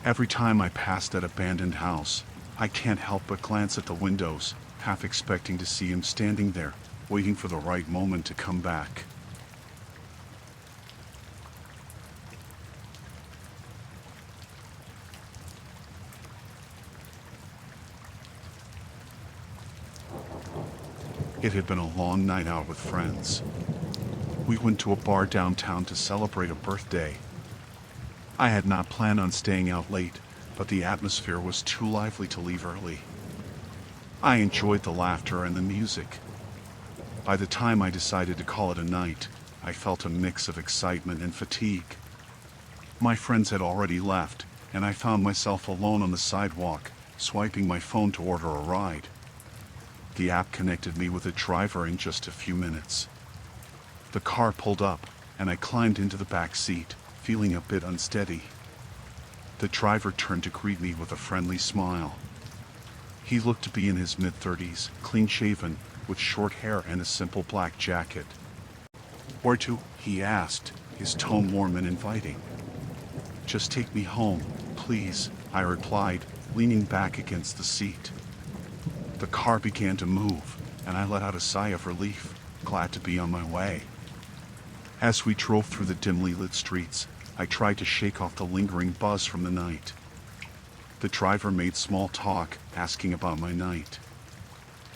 Every time I pass that abandoned house, I can't help but glance at the windows, half expecting to see him standing there, waiting for the right moment to come back. It had been a long night out with friends. We went to a bar downtown to celebrate a birthday. I had not planned on staying out late, but the atmosphere was too lively to leave early. I enjoyed the laughter and the music. By the time I decided to call it a night, I felt a mix of excitement and fatigue. My friends had already left, and I found myself alone on the sidewalk, swiping my phone to order a ride. The app connected me with a driver in just a few minutes. The car pulled up, and I climbed into the back seat, feeling a bit unsteady. The driver turned to greet me with a friendly smile. He looked to be in his mid-30s, clean-shaven, with short hair and a simple black jacket. "Where to?" he asked, his tone warm and inviting. "Just take me home, please," I replied, leaning back against the seat. The car began to move, and I let out a sigh of relief, glad to be on my way. As we drove through the dimly lit streets, I tried to shake off the lingering buzz from the night. The driver made small talk, asking about my night.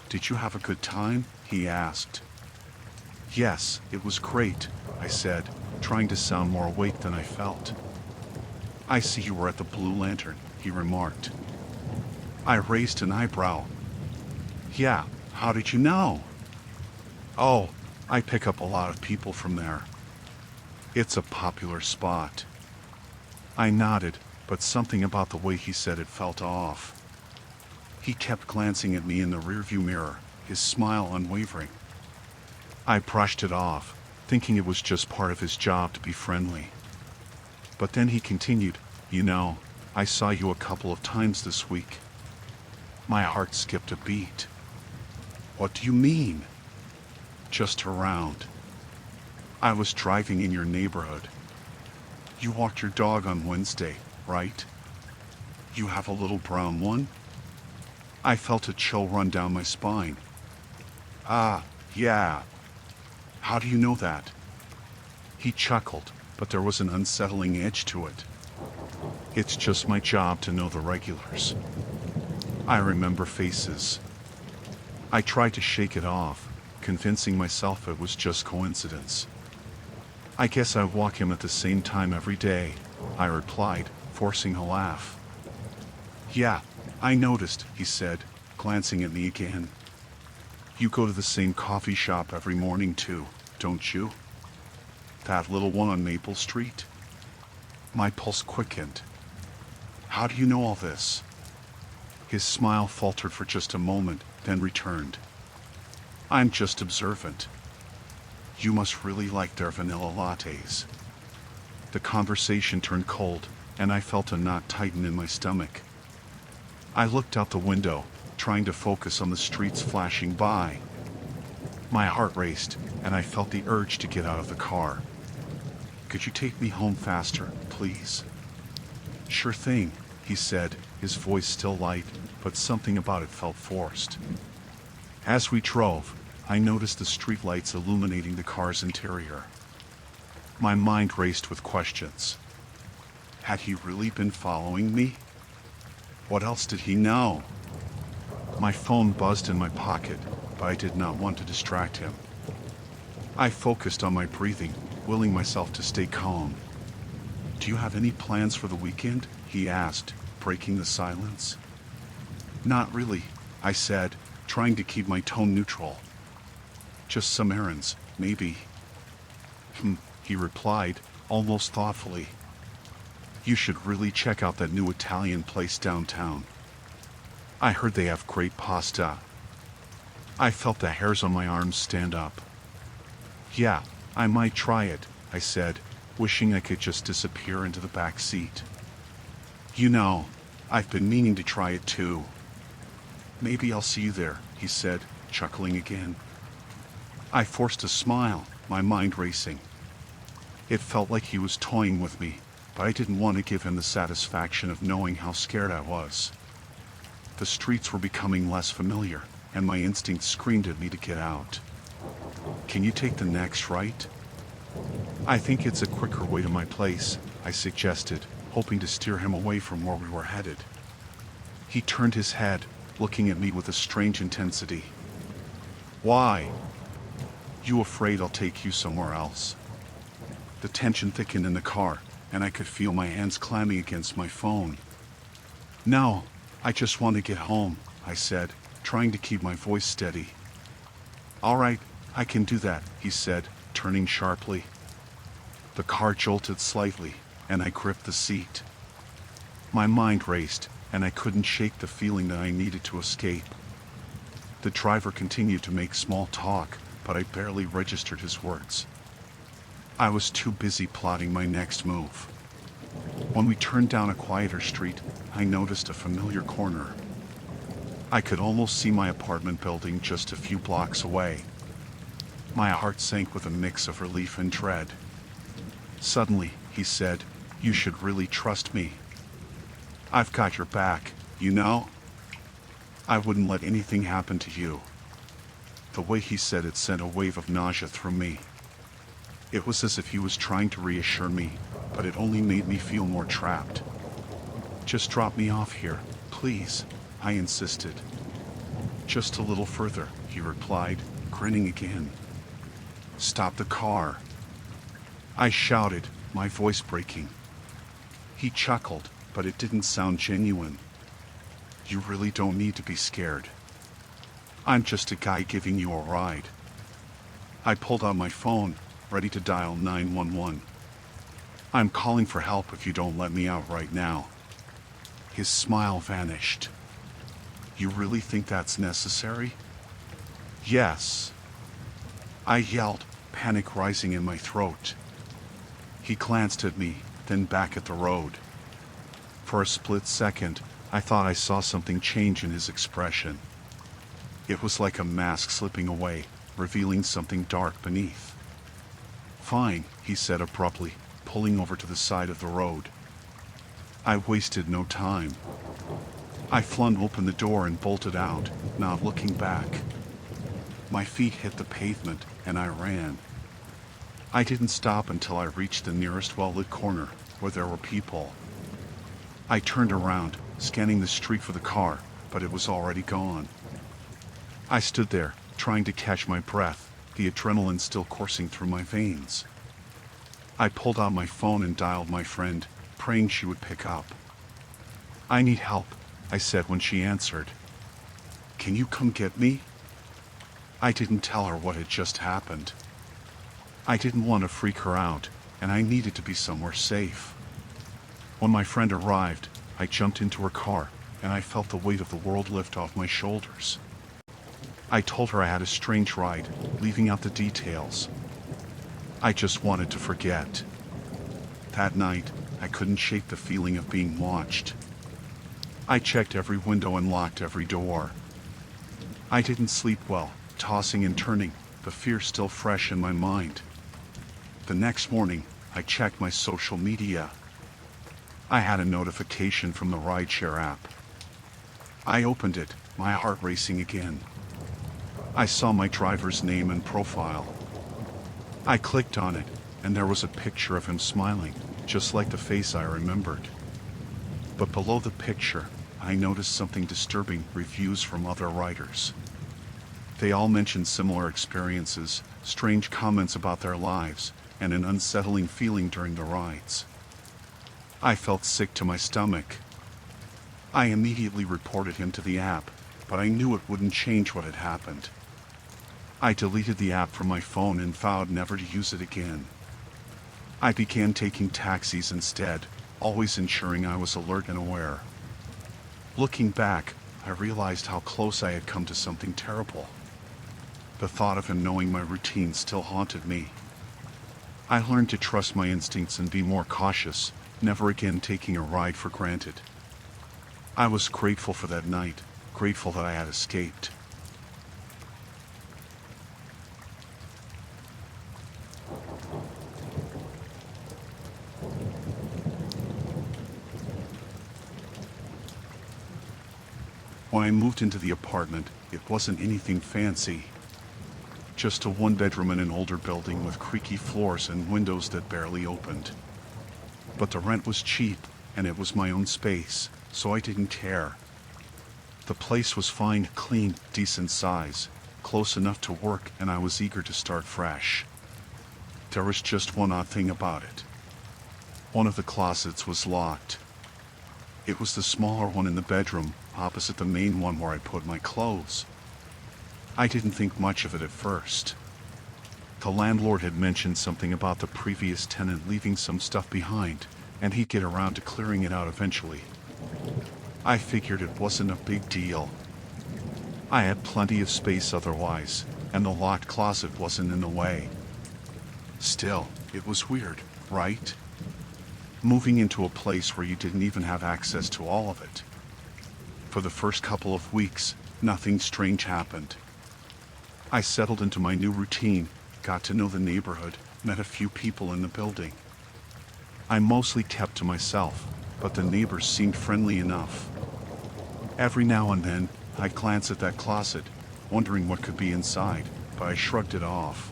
"Did you have a good time?" he asked. "Yes, it was great," I said, trying to sound more awake than I felt. "I see you were at the Blue Lantern," he remarked. I raised an eyebrow. "Yeah, how did you know?" "Oh, I pick up a lot of people from there. It's a popular spot." I nodded, but something about the way he said it felt off. He kept glancing at me in the rearview mirror, his smile unwavering. I brushed it off, thinking it was just part of his job to be friendly. But then he continued, "You know, I saw you a couple of times this week." My heart skipped a beat. "What do you mean?" "Just around. I was driving in your neighborhood. You walked your dog on Wednesday, right? You have a little brown one?" I felt a chill run down my spine. "Ah, yeah. How do you know that?" He chuckled, but there was an unsettling edge to it. "It's just my job to know the regulars. I remember faces." I tried to shake it off, convincing myself it was just coincidence. "I guess I walk him at the same time every day," I replied, forcing a laugh. "Yeah, I noticed," he said, glancing at me again. You go to the same coffee shop every morning too, don't you? That little one on Maple Street? My pulse quickened. How do you know all this? His smile faltered for just a moment, then returned. I'm just observant. You must really like their vanilla lattes. The conversation turned cold, and I felt a knot tighten in my stomach. I looked out the window, trying to focus on the streets flashing by. My heart raced, and I felt the urge to get out of the car. Could you take me home faster, please? Sure thing, he said, his voice still light, but something about it felt forced. As we drove, I noticed the streetlights illuminating the car's interior. My mind raced with questions. Had he really been following me? What else did he know? My phone buzzed in my pocket, but I did not want to distract him. I focused on my breathing, willing myself to stay calm. Do you have any plans for the weekend? He asked, breaking the silence. Not really, I said, trying to keep my tone neutral. Just some errands, maybe. He replied, almost thoughtfully. You should really check out that new Italian place downtown. I heard they have great pasta. I felt the hairs on my arms stand up. Yeah, I might try it, I said, wishing I could just disappear into the back seat. You know, I've been meaning to try it too. Maybe I'll see you there, he said, chuckling again. I forced a smile, my mind racing. It felt like he was toying with me, but I didn't want to give him the satisfaction of knowing how scared I was. The streets were becoming less familiar, and my instinct screamed at me to get out. Can you take the next right? I think it's a quicker way to my place, I suggested, hoping to steer him away from where we were headed. He turned his head, looking at me with a strange intensity. Why? You afraid I'll take you somewhere else? The tension thickened in the car, and I could feel my hands clamming against my phone. No, I just want to get home, I said, trying to keep my voice steady. All right, I can do that, he said, turning sharply. The car jolted slightly, and I gripped the seat. My mind raced, and I couldn't shake the feeling that I needed to escape. The driver continued to make small talk, but I barely registered his words. I was too busy plotting my next move. When we turned down a quieter street, I noticed a familiar corner. I could almost see my apartment building just a few blocks away. My heart sank with a mix of relief and dread. Suddenly, he said, you should really trust me. I've got your back, you know? I wouldn't let anything happen to you. The way he said it sent a wave of nausea through me. It was as if he was trying to reassure me, but it only made me feel more trapped. Just drop me off here, please, I insisted. Just a little further, he replied, grinning again. Stop the car. I shouted, my voice breaking. He chuckled, but it didn't sound genuine. You really don't need to be scared. I'm just a guy giving you a ride. I pulled out my phone, ready to dial 911. I'm calling for help if you don't let me out right now. His smile vanished. You really think that's necessary? Yes. I yelled, panic rising in my throat. He glanced at me, then back at the road. For a split second, I thought I saw something change in his expression. It was like a mask slipping away, revealing something dark beneath. Fine, he said abruptly, pulling over to the side of the road. I wasted no time. I flung open the door and bolted out, not looking back. My feet hit the pavement, and I ran. I didn't stop until I reached the nearest well-lit corner, where there were people. I turned around, scanning the street for the car, but it was already gone. I stood there, trying to catch my breath, the adrenaline still coursing through my veins. I pulled out my phone and dialed my friend, praying she would pick up. I need help, I said when she answered. Can you come get me? I didn't tell her what had just happened. I didn't want to freak her out, and I needed to be somewhere safe. When my friend arrived, I jumped into her car, and I felt the weight of the world lift off my shoulders. I told her I had a strange ride, leaving out the details. I just wanted to forget. That night, I couldn't shake the feeling of being watched. I checked every window and locked every door. I didn't sleep well, tossing and turning, the fear still fresh in my mind. The next morning, I checked my social media. I had a notification from the rideshare app. I opened it, my heart racing again. I saw my driver's name and profile. I clicked on it, and there was a picture of him smiling, just like the face I remembered. But below the picture, I noticed something disturbing: reviews from other riders. They all mentioned similar experiences, strange comments about their lives, and an unsettling feeling during the rides. I felt sick to my stomach. I immediately reported him to the app, but I knew it wouldn't change what had happened. I deleted the app from my phone and vowed never to use it again. I began taking taxis instead, always ensuring I was alert and aware. Looking back, I realized how close I had come to something terrible. The thought of him knowing my routine still haunted me. I learned to trust my instincts and be more cautious, never again taking a ride for granted. I was grateful for that night, grateful that I had escaped. When I moved into the apartment, it wasn't anything fancy. Just a one-bedroom in an older building with creaky floors and windows that barely opened. But the rent was cheap, and it was my own space, so I didn't care. The place was fine, clean, decent size, close enough to work, and I was eager to start fresh. There was just one odd thing about it. One of the closets was locked. It was the smaller one in the bedroom, opposite the main one where I put my clothes. I didn't think much of it at first. The landlord had mentioned something about the previous tenant leaving some stuff behind, and he'd get around to clearing it out eventually. I figured it wasn't a big deal. I had plenty of space otherwise, and the locked closet wasn't in the way. Still, it was weird, right? Moving into a place where you didn't even have access to all of it. For the first couple of weeks, nothing strange happened. I settled into my new routine, got to know the neighborhood, met a few people in the building. I mostly kept to myself, but the neighbors seemed friendly enough. Every now and then, I'd glance at that closet, wondering what could be inside, but I shrugged it off.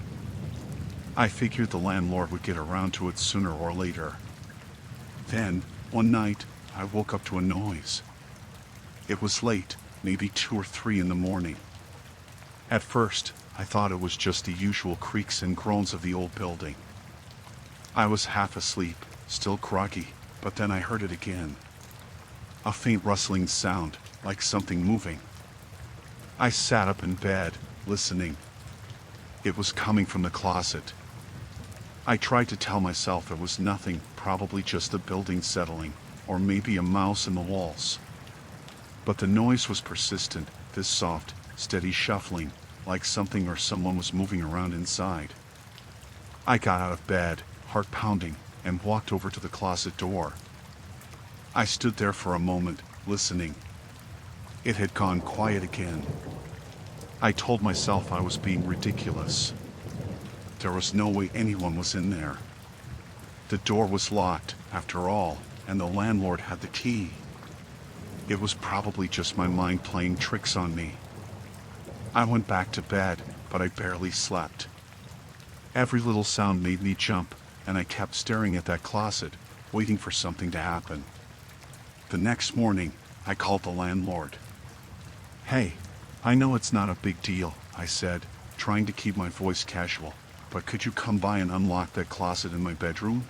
I figured the landlord would get around to it sooner or later. Then, one night, I woke up to a noise. It was late, maybe 2 or 3 in the morning. At first, I thought it was just the usual creaks and groans of the old building. I was half asleep, still groggy, but then I heard it again. A faint rustling sound, like something moving. I sat up in bed, listening. It was coming from the closet. I tried to tell myself it was nothing, probably just the building settling, or maybe a mouse in the walls. But the noise was persistent, this soft, steady shuffling, like something or someone was moving around inside. I got out of bed, heart pounding, and walked over to the closet door. I stood there for a moment, listening. It had gone quiet again. I told myself I was being ridiculous. There was no way anyone was in there. The door was locked, after all, and the landlord had the key. It was probably just my mind playing tricks on me. I went back to bed, but I barely slept. Every little sound made me jump, and I kept staring at that closet, waiting for something to happen. The next morning, I called the landlord. "Hey, I know it's not a big deal," I said, trying to keep my voice casual, "but could you come by and unlock that closet in my bedroom?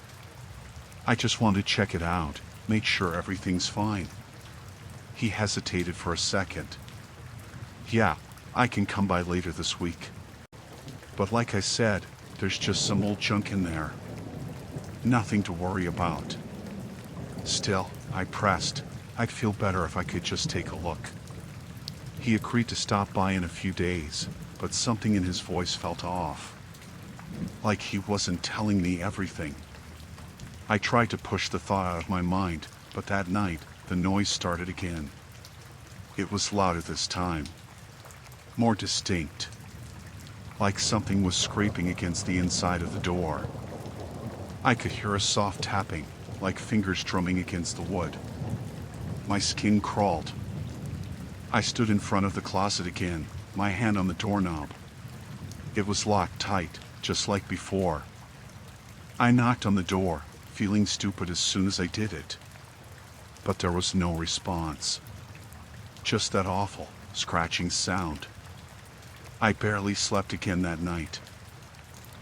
I just want to check it out, make sure everything's fine." He hesitated for a second. Yeah, I can come by later this week. But like I said, there's just some old junk in there. Nothing to worry about. Still, I pressed. I'd feel better if I could just take a look. He agreed to stop by in a few days, but something in his voice felt off. Like he wasn't telling me everything. I tried to push the thought out of my mind, but that night, the noise started again. It was louder this time. More distinct. Like something was scraping against the inside of the door. I could hear a soft tapping, like fingers drumming against the wood. My skin crawled. I stood in front of the closet again, my hand on the doorknob. It was locked tight, just like before. I knocked on the door, feeling stupid as soon as I did it. But there was no response. Just that awful, scratching sound. I barely slept again that night.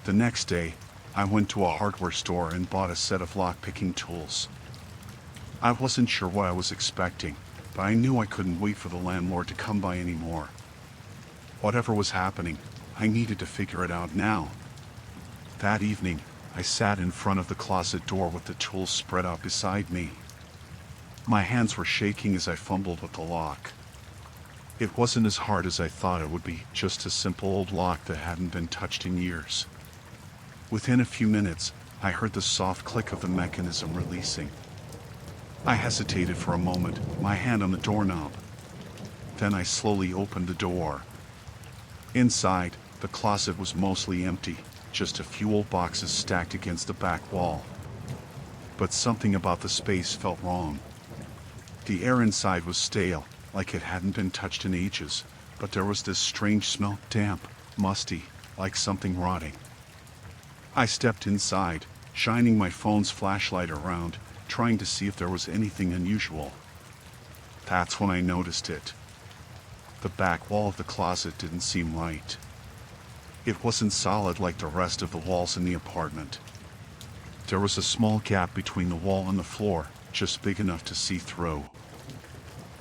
The next day, I went to a hardware store and bought a set of lock-picking tools. I wasn't sure what I was expecting, but I knew I couldn't wait for the landlord to come by anymore. Whatever was happening, I needed to figure it out now. That evening, I sat in front of the closet door with the tools spread out beside me. My hands were shaking as I fumbled with the lock. It wasn't as hard as I thought it would be, just a simple old lock that hadn't been touched in years. Within a few minutes, I heard the soft click of the mechanism releasing. I hesitated for a moment, my hand on the doorknob. Then I slowly opened the door. Inside, the closet was mostly empty, just a few old boxes stacked against the back wall. But something about the space felt wrong. The air inside was stale, like it hadn't been touched in ages, but there was this strange smell, damp, musty, like something rotting. I stepped inside, shining my phone's flashlight around, trying to see if there was anything unusual. That's when I noticed it. The back wall of the closet didn't seem right. It wasn't solid like the rest of the walls in the apartment. There was a small gap between the wall and the floor, just big enough to see through.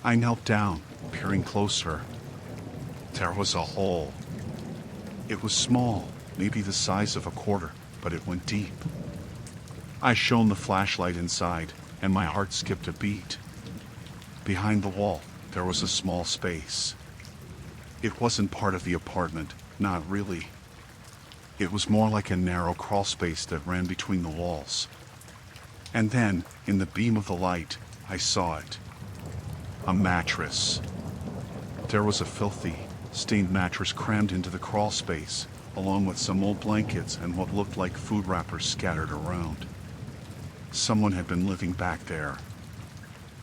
I knelt down, peering closer. There was a hole. It was small, maybe the size of a quarter, but it went deep. I shone the flashlight inside, and my heart skipped a beat. Behind the wall, there was a small space. It wasn't part of the apartment, not really. It was more like a narrow crawl space that ran between the walls. And then, in the beam of the light, I saw it. A mattress. There was a filthy, stained mattress crammed into the crawl space, along with some old blankets and what looked like food wrappers scattered around. Someone had been living back there.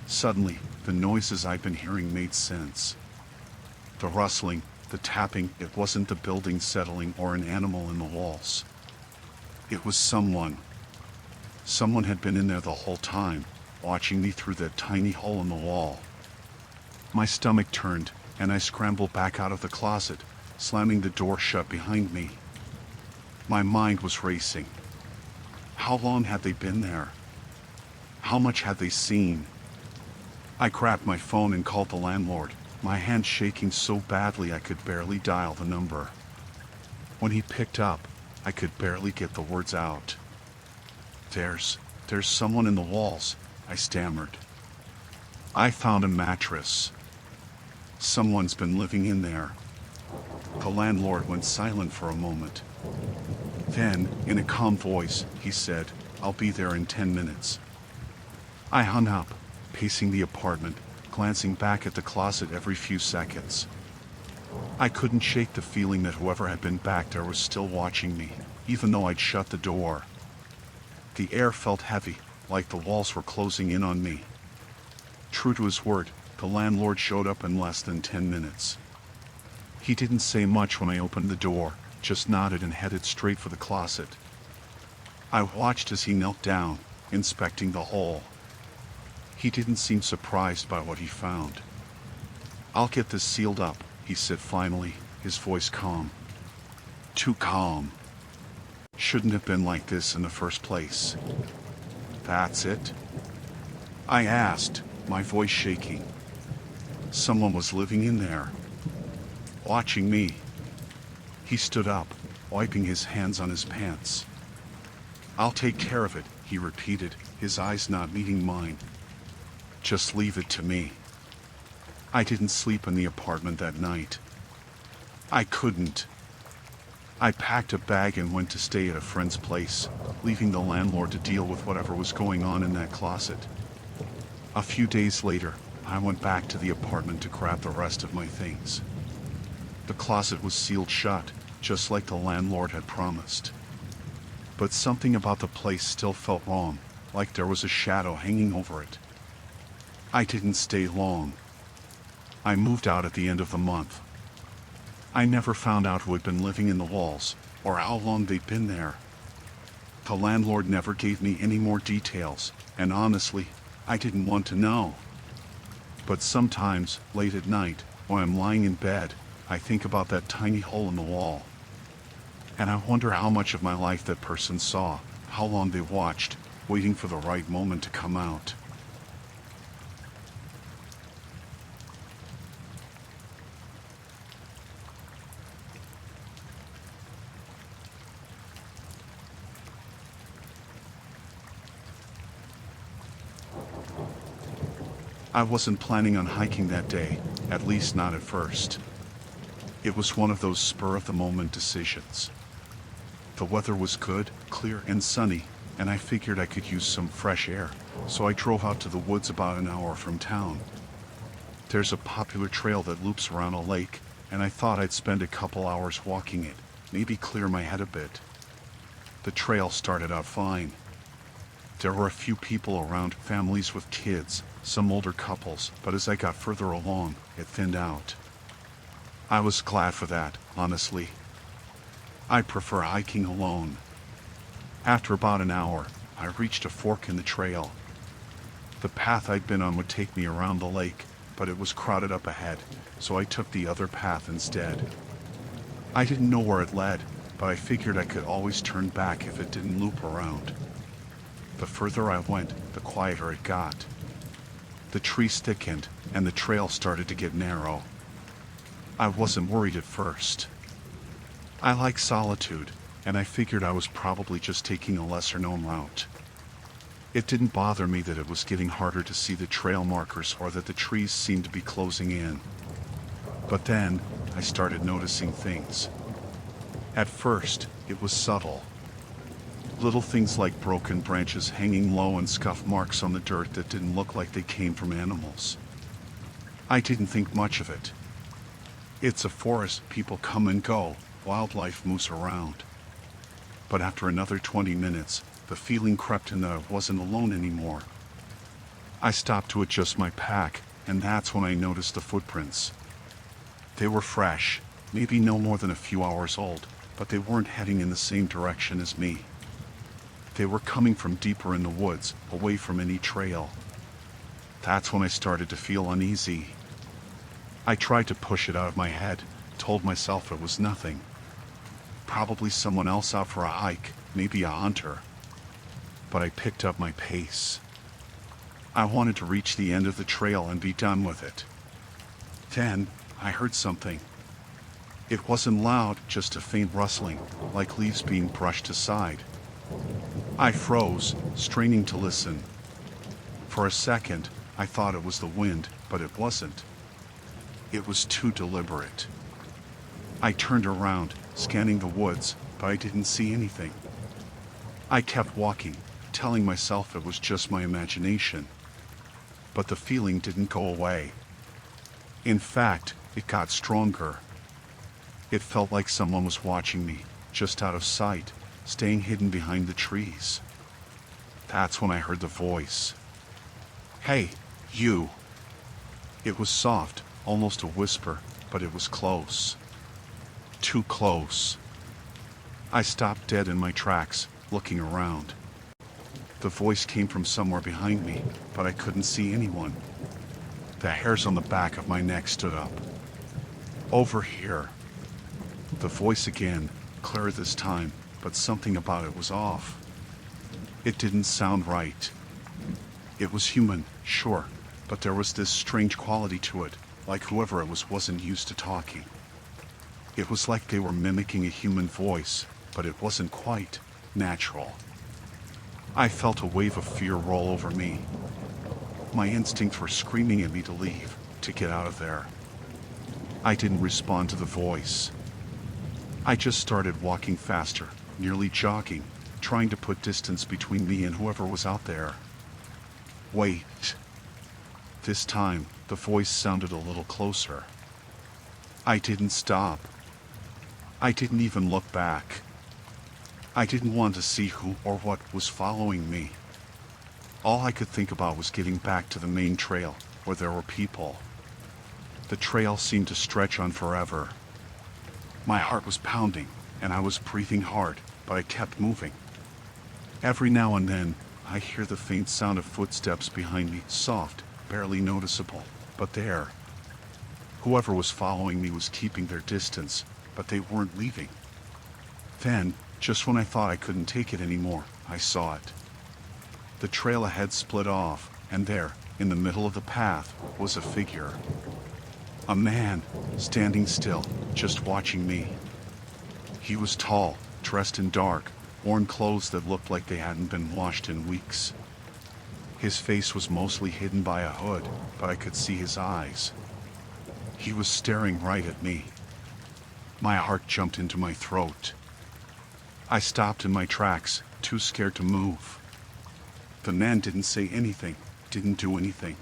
Suddenly, the noises I'd been hearing made sense. The rustling, the tapping, it wasn't the building settling or an animal in the walls. It was someone. Someone had been in there the whole time, watching me through that tiny hole in the wall. My stomach turned, and I scrambled back out of the closet, slamming the door shut behind me. My mind was racing. How long had they been there? How much had they seen? I grabbed my phone and called the landlord, my hand shaking so badly I could barely dial the number. When he picked up, I could barely get the words out. There's someone in the walls, I stammered. I found a mattress. Someone's been living in there. The landlord went silent for a moment. Then, in a calm voice, he said, "I'll be there in 10 minutes. I hung up, pacing the apartment, glancing back at the closet every few seconds. I couldn't shake the feeling that whoever had been back there was still watching me, even though I'd shut the door. The air felt heavy, like the walls were closing in on me. True to his word, the landlord showed up in less than 10 minutes. He didn't say much when I opened the door, just nodded and headed straight for the closet. I watched as he knelt down, inspecting the hole. He didn't seem surprised by what he found. "I'll get this sealed up," he said finally, his voice calm. Too calm. Shouldn't have been like this in the first place. "That's it?" I asked, my voice shaking. Someone was living in there. watching me. He stood up, wiping his hands on his pants. "I'll take care of it," he repeated, his eyes not meeting mine. "Just leave it to me." I didn't sleep in the apartment that night. I couldn't. I packed a bag and went to stay at a friend's place, leaving the landlord to deal with whatever was going on in that closet. A few days later, I went back to the apartment to grab the rest of my things. The closet was sealed shut, just like the landlord had promised. But something about the place still felt wrong, like there was a shadow hanging over it. I didn't stay long. I moved out at the end of the month. I never found out who had been living in the walls, or how long they'd been there. The landlord never gave me any more details, and honestly, I didn't want to know. But sometimes, late at night, when I'm lying in bed, I think about that tiny hole in the wall. And I wonder how much of my life that person saw, how long they watched, waiting for the right moment to come out. I wasn't planning on hiking that day, at least not at first. It was one of those spur-of-the-moment decisions. The weather was good, clear and sunny, and I figured I could use some fresh air, so I drove out to the woods about an hour from town. There's a popular trail that loops around a lake, and I thought I'd spend a couple hours walking it, maybe clear my head a bit. The trail started out fine. There were a few people around, families with kids, some older couples, but as I got further along, it thinned out. I was glad for that, honestly. I prefer hiking alone. After about an hour, I reached a fork in the trail. The path I'd been on would take me around the lake, but it was crowded up ahead, so I took the other path instead. I didn't know where it led, but I figured I could always turn back if it didn't loop around. The further I went, the quieter it got. The trees thickened, and the trail started to get narrow. I wasn't worried at first. I like solitude, and I figured I was probably just taking a lesser-known route. It didn't bother me that it was getting harder to see the trail markers or that the trees seemed to be closing in. But then, I started noticing things. At first, it was subtle. Little things like broken branches hanging low and scuff marks on the dirt that didn't look like they came from animals. I didn't think much of it. It's a forest, people come and go, wildlife moves around. But after another 20 minutes, the feeling crept in that I wasn't alone anymore. I stopped to adjust my pack, and that's when I noticed the footprints. They were fresh, maybe no more than a few hours old, but they weren't heading in the same direction as me. They were coming from deeper in the woods, away from any trail. That's when I started to feel uneasy. I tried to push it out of my head, told myself it was nothing. Probably someone else out for a hike, maybe a hunter. But I picked up my pace. I wanted to reach the end of the trail and be done with it. Then, I heard something. It wasn't loud, just a faint rustling, like leaves being brushed aside. I froze, straining to listen. For a second, I thought it was the wind, but it wasn't. It was too deliberate. I turned around, scanning the woods, but I didn't see anything. I kept walking, telling myself it was just my imagination. But the feeling didn't go away. In fact, it got stronger. It felt like someone was watching me, just out of sight, staying hidden behind the trees. That's when I heard the voice. "Hey, you." It was soft, almost a whisper, but it was close. Too close. I stopped dead in my tracks, looking around. The voice came from somewhere behind me, but I couldn't see anyone. The hairs on the back of my neck stood up. "Over here." The voice again, clearer this time, but something about it was off. It didn't sound right. It was human, sure, but there was this strange quality to it, like whoever it was wasn't used to talking. It was like they were mimicking a human voice, but it wasn't quite natural. I felt a wave of fear roll over me. My instincts were screaming at me to leave, to get out of there. I didn't respond to the voice. I just started walking faster, nearly jogging, trying to put distance between me and whoever was out there. Wait. This time, the voice sounded a little closer. I didn't stop. I didn't even look back. I didn't want to see who or what was following me. All I could think about was getting back to the main trail, where there were people. The trail seemed to stretch on forever. My heart was pounding, and I was breathing hard, but I kept moving. Every now and then, I hear the faint sound of footsteps behind me, soft, barely noticeable, but there. Whoever was following me was keeping their distance, but they weren't leaving. Then, just when I thought I couldn't take it anymore, I saw it. The trail ahead split off, and there, in the middle of the path, was a figure. A man, standing still, just watching me. He was tall, dressed in dark, worn clothes that looked like they hadn't been washed in weeks. His face was mostly hidden by a hood, but I could see his eyes. He was staring right at me. My heart jumped into my throat. I stopped in my tracks, too scared to move. The man didn't say anything, didn't do anything.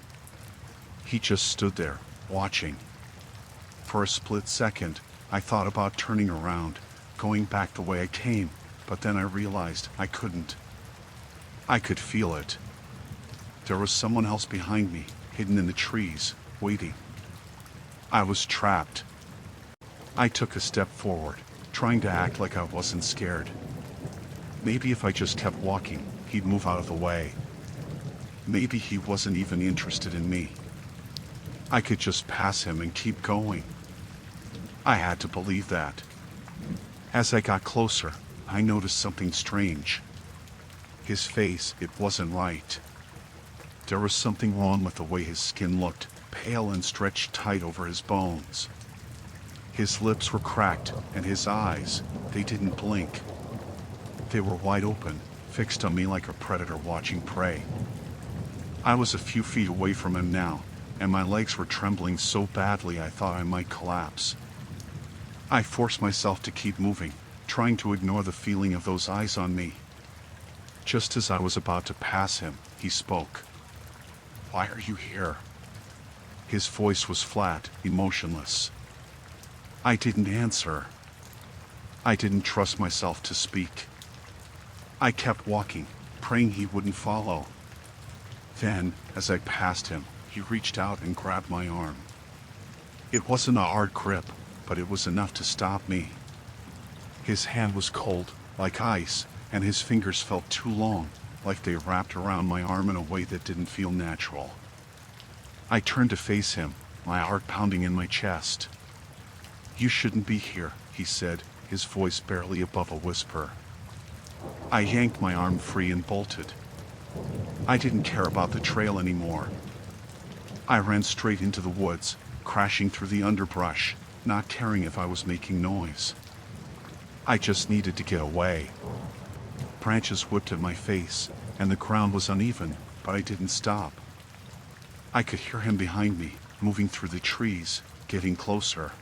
He just stood there, watching. For a split second, I thought about turning around, going back the way I came, but then I realized I couldn't. I could feel it. There was someone else behind me, hidden in the trees, waiting. I was trapped. I took a step forward, trying to act like I wasn't scared. Maybe if I just kept walking, he'd move out of the way. Maybe he wasn't even interested in me. I could just pass him and keep going. I had to believe that. As I got closer, I noticed something strange. His face, it wasn't right. There was something wrong with the way his skin looked, pale and stretched tight over his bones. His lips were cracked, and his eyes, they didn't blink. They were wide open, fixed on me like a predator watching prey. I was a few feet away from him now, and my legs were trembling so badly I thought I might collapse. I forced myself to keep moving, trying to ignore the feeling of those eyes on me. Just as I was about to pass him, he spoke. "Why are you here?" His voice was flat, emotionless. I didn't answer. I didn't trust myself to speak. I kept walking, praying he wouldn't follow. Then, as I passed him, he reached out and grabbed my arm. It wasn't a hard grip, but it was enough to stop me. His hand was cold, like ice, and his fingers felt too long, like they wrapped around my arm in a way that didn't feel natural. I turned to face him, my heart pounding in my chest. "You shouldn't be here," he said, his voice barely above a whisper. I yanked my arm free and bolted. I didn't care about the trail anymore. I ran straight into the woods, crashing through the underbrush, not caring if I was making noise. I just needed to get away. Branches whipped at my face, and the ground was uneven, but I didn't stop. I could hear him behind me, moving through the trees, getting closer.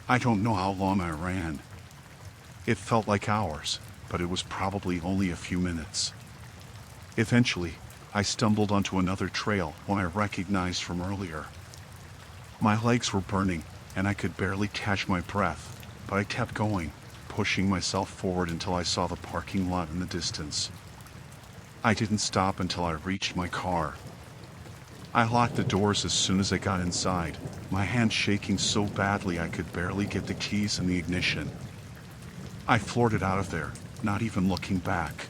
I don't know how long I ran. It felt like hours, but it was probably only a few minutes. Eventually, I stumbled onto another trail one I recognized from earlier. My legs were burning, and I could barely catch my breath, but I kept going, pushing myself forward until I saw the parking lot in the distance. I didn't stop until I reached my car. I locked the doors as soon as I got inside, my hand shaking so badly I could barely get the keys in the ignition. I floored it out of there, not even looking back.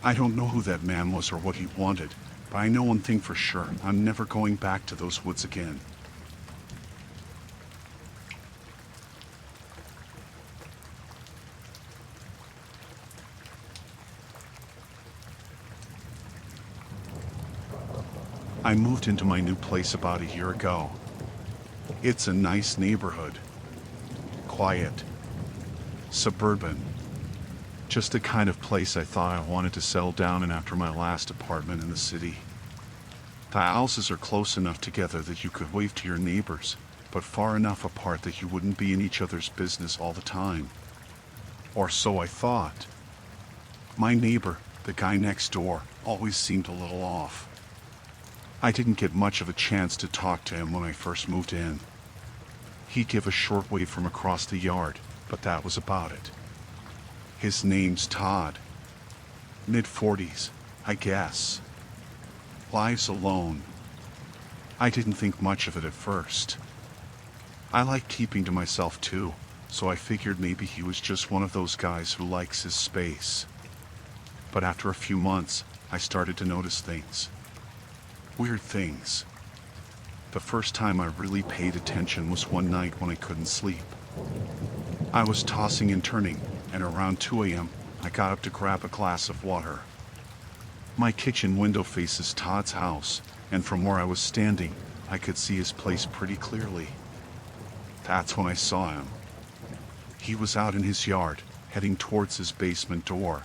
I don't know who that man was or what he wanted, but I know one thing for sure: I'm never going back to those woods again. I moved into my new place about a year ago. It's a nice neighborhood. quiet, suburban. Just the kind of place I thought I wanted to settle down in after my last apartment in the city. The houses are close enough together that you could wave to your neighbors, but far enough apart that you wouldn't be in each other's business all the time. Or so I thought. My neighbor, the guy next door, always seemed a little off. I didn't get much of a chance to talk to him when I first moved in. He'd give a short wave from across the yard, but that was about it. His name's Todd. Mid-40s, I guess. Lives alone. I didn't think much of it at first. I like keeping to myself too, so I figured maybe he was just one of those guys who likes his space. But after a few months, I started to notice things. Weird things. The first time I really paid attention was one night when I couldn't sleep. I was tossing and turning, and around 2 a.m., I got up to grab a glass of water. My kitchen window faces Todd's house, and from where I was standing, I could see his place pretty clearly. That's when I saw him. He was out in his yard, heading towards his basement door.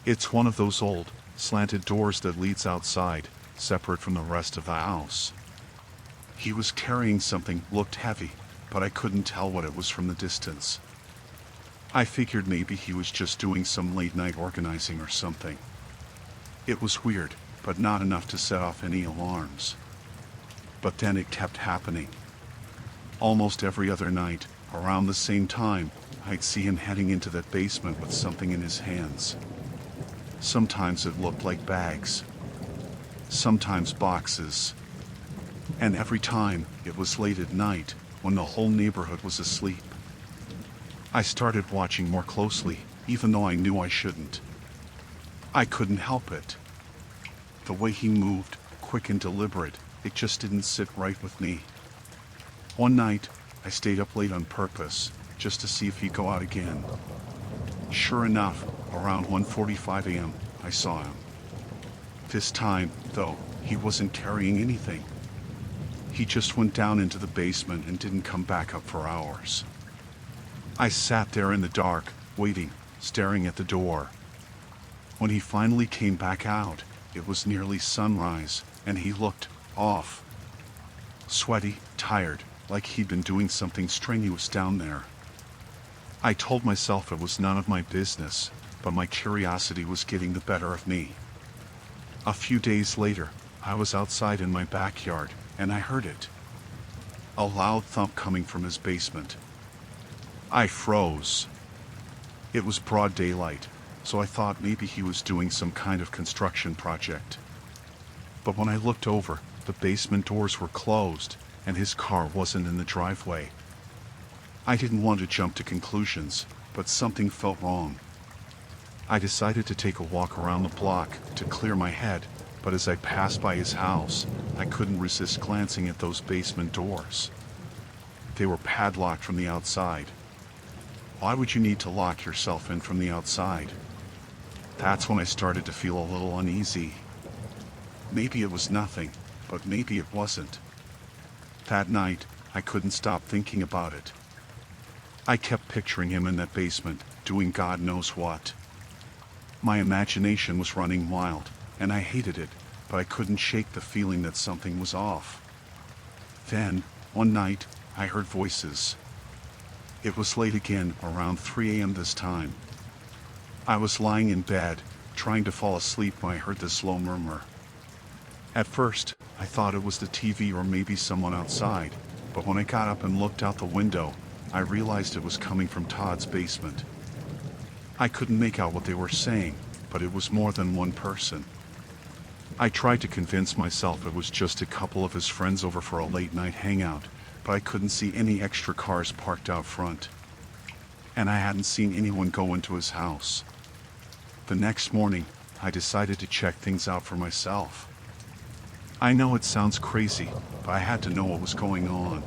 It's one of those old, slanted doors that leads outside, separate from the rest of the house. He was carrying something, looked heavy, but I couldn't tell what it was from the distance. I figured maybe he was just doing some late-night organizing or something. It was weird, but not enough to set off any alarms. But then it kept happening. Almost every other night, around the same time, I'd see him heading into that basement with something in his hands. Sometimes it looked like bags. Sometimes boxes. And every time, it was late at night, when the whole neighborhood was asleep. I started watching more closely, even though I knew I shouldn't. I couldn't help it. The way he moved, quick and deliberate, it just didn't sit right with me. One night, I stayed up late on purpose, just to see if he'd go out again. Sure enough, around 1:45 a.m., I saw him. This time, though, he wasn't carrying anything. He just went down into the basement and didn't come back up for hours. I sat there in the dark, waiting, staring at the door. When he finally came back out, it was nearly sunrise, and he looked off. Sweaty, tired, like he'd been doing something strenuous down there. I told myself it was none of my business, but my curiosity was getting the better of me. A few days later, I was outside in my backyard, and I heard it. A loud thump coming from his basement. I froze. It was broad daylight, so I thought maybe he was doing some kind of construction project. But when I looked over, the basement doors were closed, and his car wasn't in the driveway. I didn't want to jump to conclusions, but something felt wrong. I decided to take a walk around the block to clear my head, but as I passed by his house, I couldn't resist glancing at those basement doors. They were padlocked from the outside. Why would you need to lock yourself in from the outside? That's when I started to feel a little uneasy. Maybe it was nothing, but maybe it wasn't. That night, I couldn't stop thinking about it. I kept picturing him in that basement, doing God knows what. My imagination was running wild, and I hated it, but I couldn't shake the feeling that something was off. Then, one night, I heard voices. It was late again, around 3 a.m. this time. I was lying in bed, trying to fall asleep when I heard this low murmur. At first, I thought it was the TV or maybe someone outside, but when I got up and looked out the window, I realized it was coming from Todd's basement. I couldn't make out what they were saying, but it was more than one person. I tried to convince myself it was just a couple of his friends over for a late-night hangout, but I couldn't see any extra cars parked out front. And I hadn't seen anyone go into his house. The next morning, I decided to check things out for myself. I know it sounds crazy, but I had to know what was going on.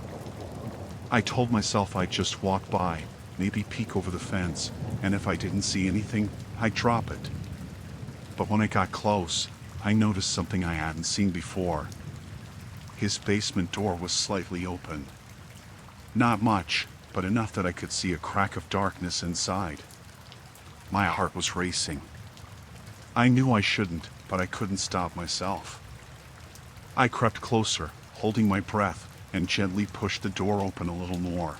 I told myself I'd just walk by, maybe peek over the fence, and if I didn't see anything, I'd drop it. But when I got close, I noticed something I hadn't seen before. His basement door was slightly open. Not much, but enough that I could see a crack of darkness inside. My heart was racing. I knew I shouldn't, but I couldn't stop myself. I crept closer, holding my breath, and gently pushed the door open a little more.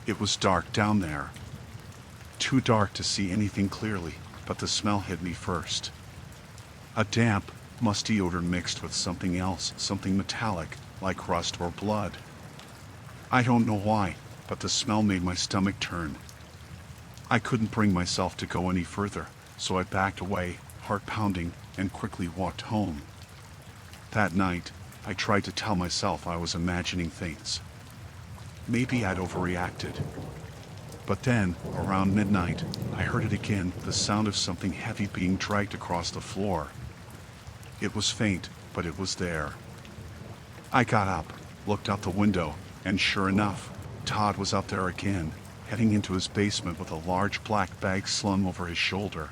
It was dark down there. Too dark to see anything clearly, but the smell hit me first. A damp, musty odor mixed with something else, something metallic, like rust or blood. I don't know why, but the smell made my stomach turn. I couldn't bring myself to go any further, so I backed away, heart pounding, and quickly walked home. That night, I tried to tell myself I was imagining things. Maybe I'd overreacted. But then, around midnight, I heard it again, the sound of something heavy being dragged across the floor. It was faint, but it was there. I got up, looked out the window, and sure enough, Todd was out there again, heading into his basement with a large black bag slung over his shoulder.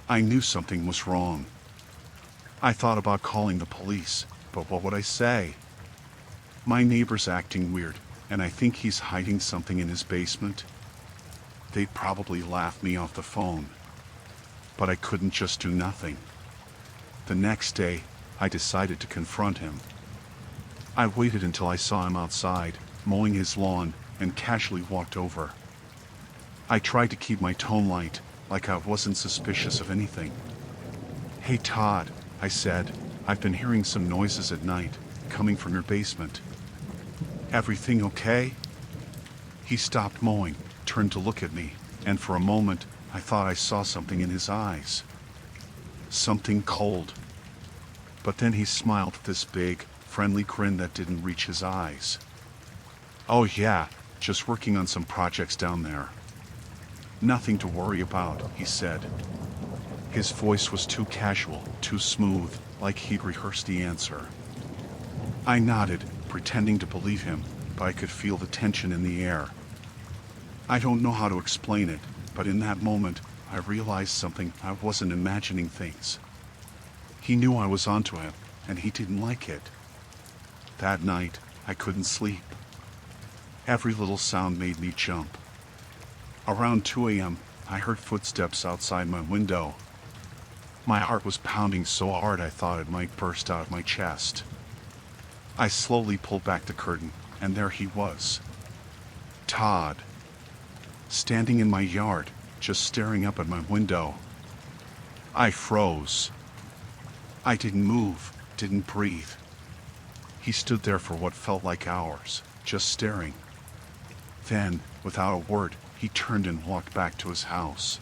I knew something was wrong. I thought about calling the police, but what would I say? My neighbor's acting weird, and I think he's hiding something in his basement. They'd probably laugh me off the phone. But I couldn't just do nothing. The next day, I decided to confront him. I waited until I saw him outside, mowing his lawn, and casually walked over. I tried to keep my tone light, like I wasn't suspicious of anything. "Hey Todd," I said, "I've been hearing some noises at night, coming from your basement. Everything okay?" He stopped mowing, turned to look at me, and for a moment, I thought I saw something in his eyes. Something cold. But then he smiled with this big, friendly grin that didn't reach his eyes. "Oh yeah, just working on some projects down there. Nothing to worry about," he said. His voice was too casual, too smooth, like he'd rehearsed the answer. I nodded, pretending to believe him, but I could feel the tension in the air. I don't know how to explain it, but in that moment, I realized something. I wasn't imagining things. He knew I was onto him, and he didn't like it. That night, I couldn't sleep. Every little sound made me jump. Around 2 a.m., I heard footsteps outside my window. My heart was pounding so hard I thought it might burst out of my chest. I slowly pulled back the curtain, and there he was. Todd. Standing in my yard, just staring up at my window. I froze. I didn't move, didn't breathe. He stood there for what felt like hours, just staring. Then, without a word, he turned and walked back to his house.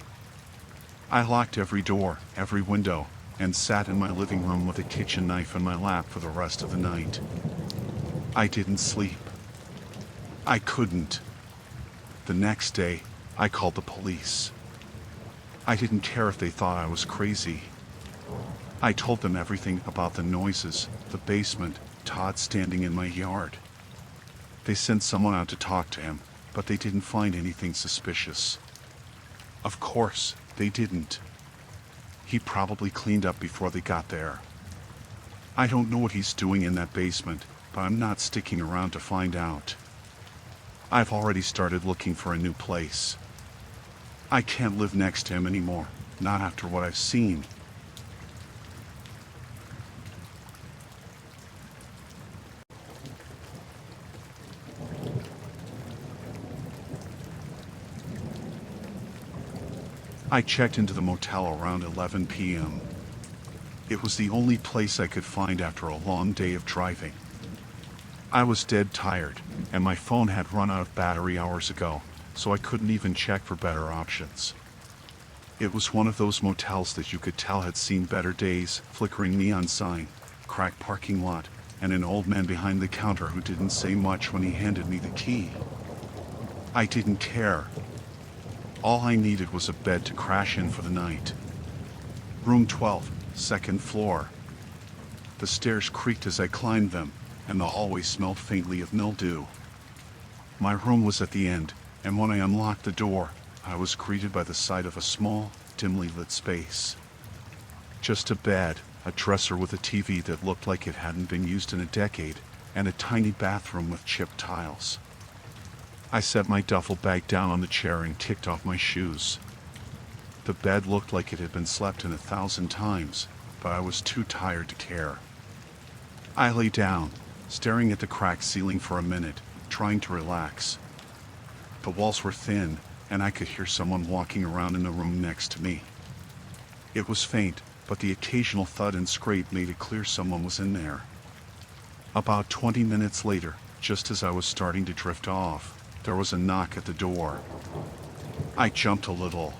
I locked every door, every window, and sat in my living room with a kitchen knife in my lap for the rest of the night. I didn't sleep. I couldn't. The next day, I called the police. I didn't care if they thought I was crazy. I told them everything about the noises, the basement, Todd standing in my yard. They sent someone out to talk to him, but they didn't find anything suspicious. Of course, they didn't. He probably cleaned up before they got there. I don't know what he's doing in that basement, but I'm not sticking around to find out. I've already started looking for a new place. I can't live next to him anymore, not after what I've seen. I checked into the motel around 11 p.m. It was the only place I could find after a long day of driving. I was dead tired, and my phone had run out of battery hours ago, so I couldn't even check for better options. It was one of those motels that you could tell had seen better days, flickering neon sign, cracked parking lot, and an old man behind the counter who didn't say much when he handed me the key. I didn't care. All I needed was a bed to crash in for the night. Room 12, second floor. The stairs creaked as I climbed them, and the hallway smelled faintly of mildew. My room was at the end, and when I unlocked the door, I was greeted by the sight of a small, dimly lit space. Just a bed, a dresser with a TV that looked like it hadn't been used in a decade, and a tiny bathroom with chipped tiles. I set my duffel bag down on the chair and kicked off my shoes. The bed looked like it had been slept in 1,000 times, but I was too tired to care. I lay down, staring at the cracked ceiling for a minute, trying to relax. The walls were thin, and I could hear someone walking around in the room next to me. It was faint, but the occasional thud and scrape made it clear someone was in there. About 20 minutes later, just as I was starting to drift off, there was a knock at the door. I jumped a little.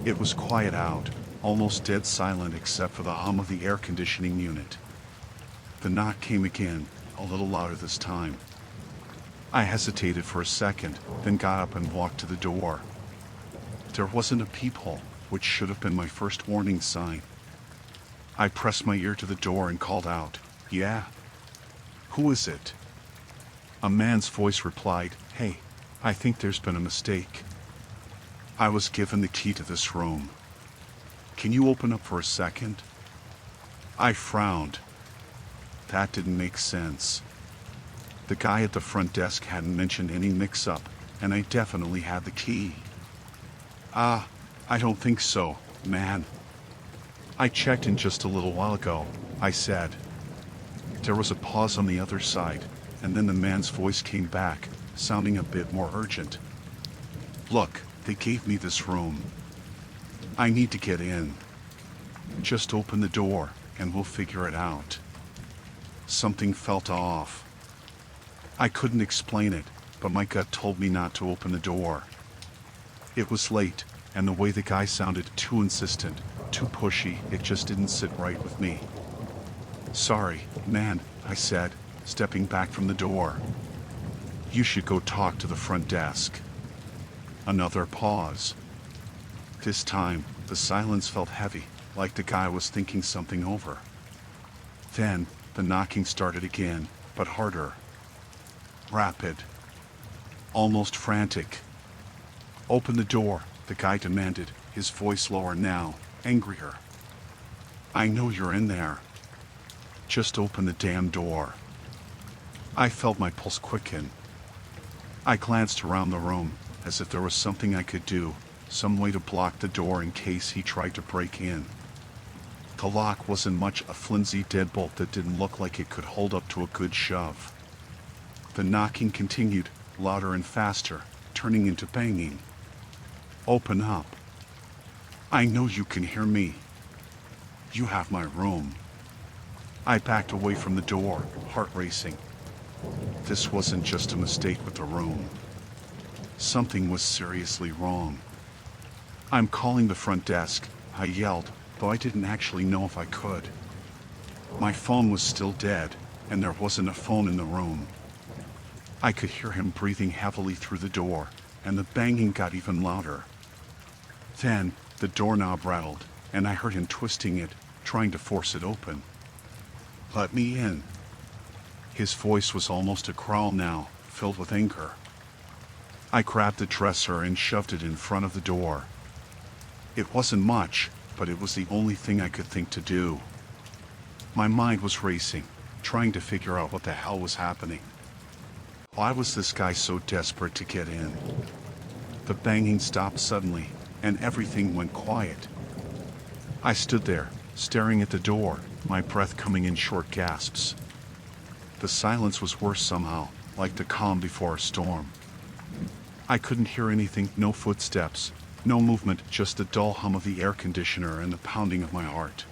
It was quiet out, almost dead silent except for the hum of the air conditioning unit. The knock came again, a little louder this time. I hesitated for a second, then got up and walked to the door. There wasn't a peephole, which should have been my first warning sign. I pressed my ear to the door and called out, "Yeah? Who is it?" A man's voice replied, "Hey, I think there's been a mistake. I was given the key to this room. Can you open up for a second?" I frowned. That didn't make sense. The guy at the front desk hadn't mentioned any mix-up, and I definitely had the key. I don't think so, man. I checked in just a little while ago," I said. There was a pause on the other side, and then the man's voice came back, sounding a bit more urgent. "Look, they gave me this room. I need to get in. Just open the door, and we'll figure it out." Something felt off. I couldn't explain it, but my gut told me not to open the door. It was late, and the way the guy sounded too insistent, too pushy, it just didn't sit right with me. "Sorry, man," I said, stepping back from the door. "You should go talk to the front desk." Another pause. This time, the silence felt heavy, like the guy was thinking something over. Then, the knocking started again, but harder. Rapid. Almost frantic. "Open the door," the guy demanded, his voice lower now, angrier. "I know you're in there. Just open the damn door." I felt my pulse quicken. I glanced around the room, as if there was something I could do, some way to block the door in case he tried to break in. The lock wasn't much, a flimsy deadbolt that didn't look like it could hold up to a good shove. The knocking continued, louder and faster, turning into banging. "Open up. I know you can hear me. You have my room." I backed away from the door, heart racing. This wasn't just a mistake with the room. Something was seriously wrong. "I'm calling the front desk," I yelled, though I didn't actually know if I could. My phone was still dead, and there wasn't a phone in the room. I could hear him breathing heavily through the door, and the banging got even louder. Then, the doorknob rattled, and I heard him twisting it, trying to force it open. "Let me in." His voice was almost a growl now, filled with anger. I grabbed the dresser and shoved it in front of the door. It wasn't much, but it was the only thing I could think to do. My mind was racing, trying to figure out what the hell was happening. Why was this guy so desperate to get in? The banging stopped suddenly, and everything went quiet. I stood there, staring at the door, my breath coming in short gasps. The silence was worse somehow, like the calm before a storm. I couldn't hear anything, no footsteps, no movement, just the dull hum of the air conditioner and the pounding of my heart.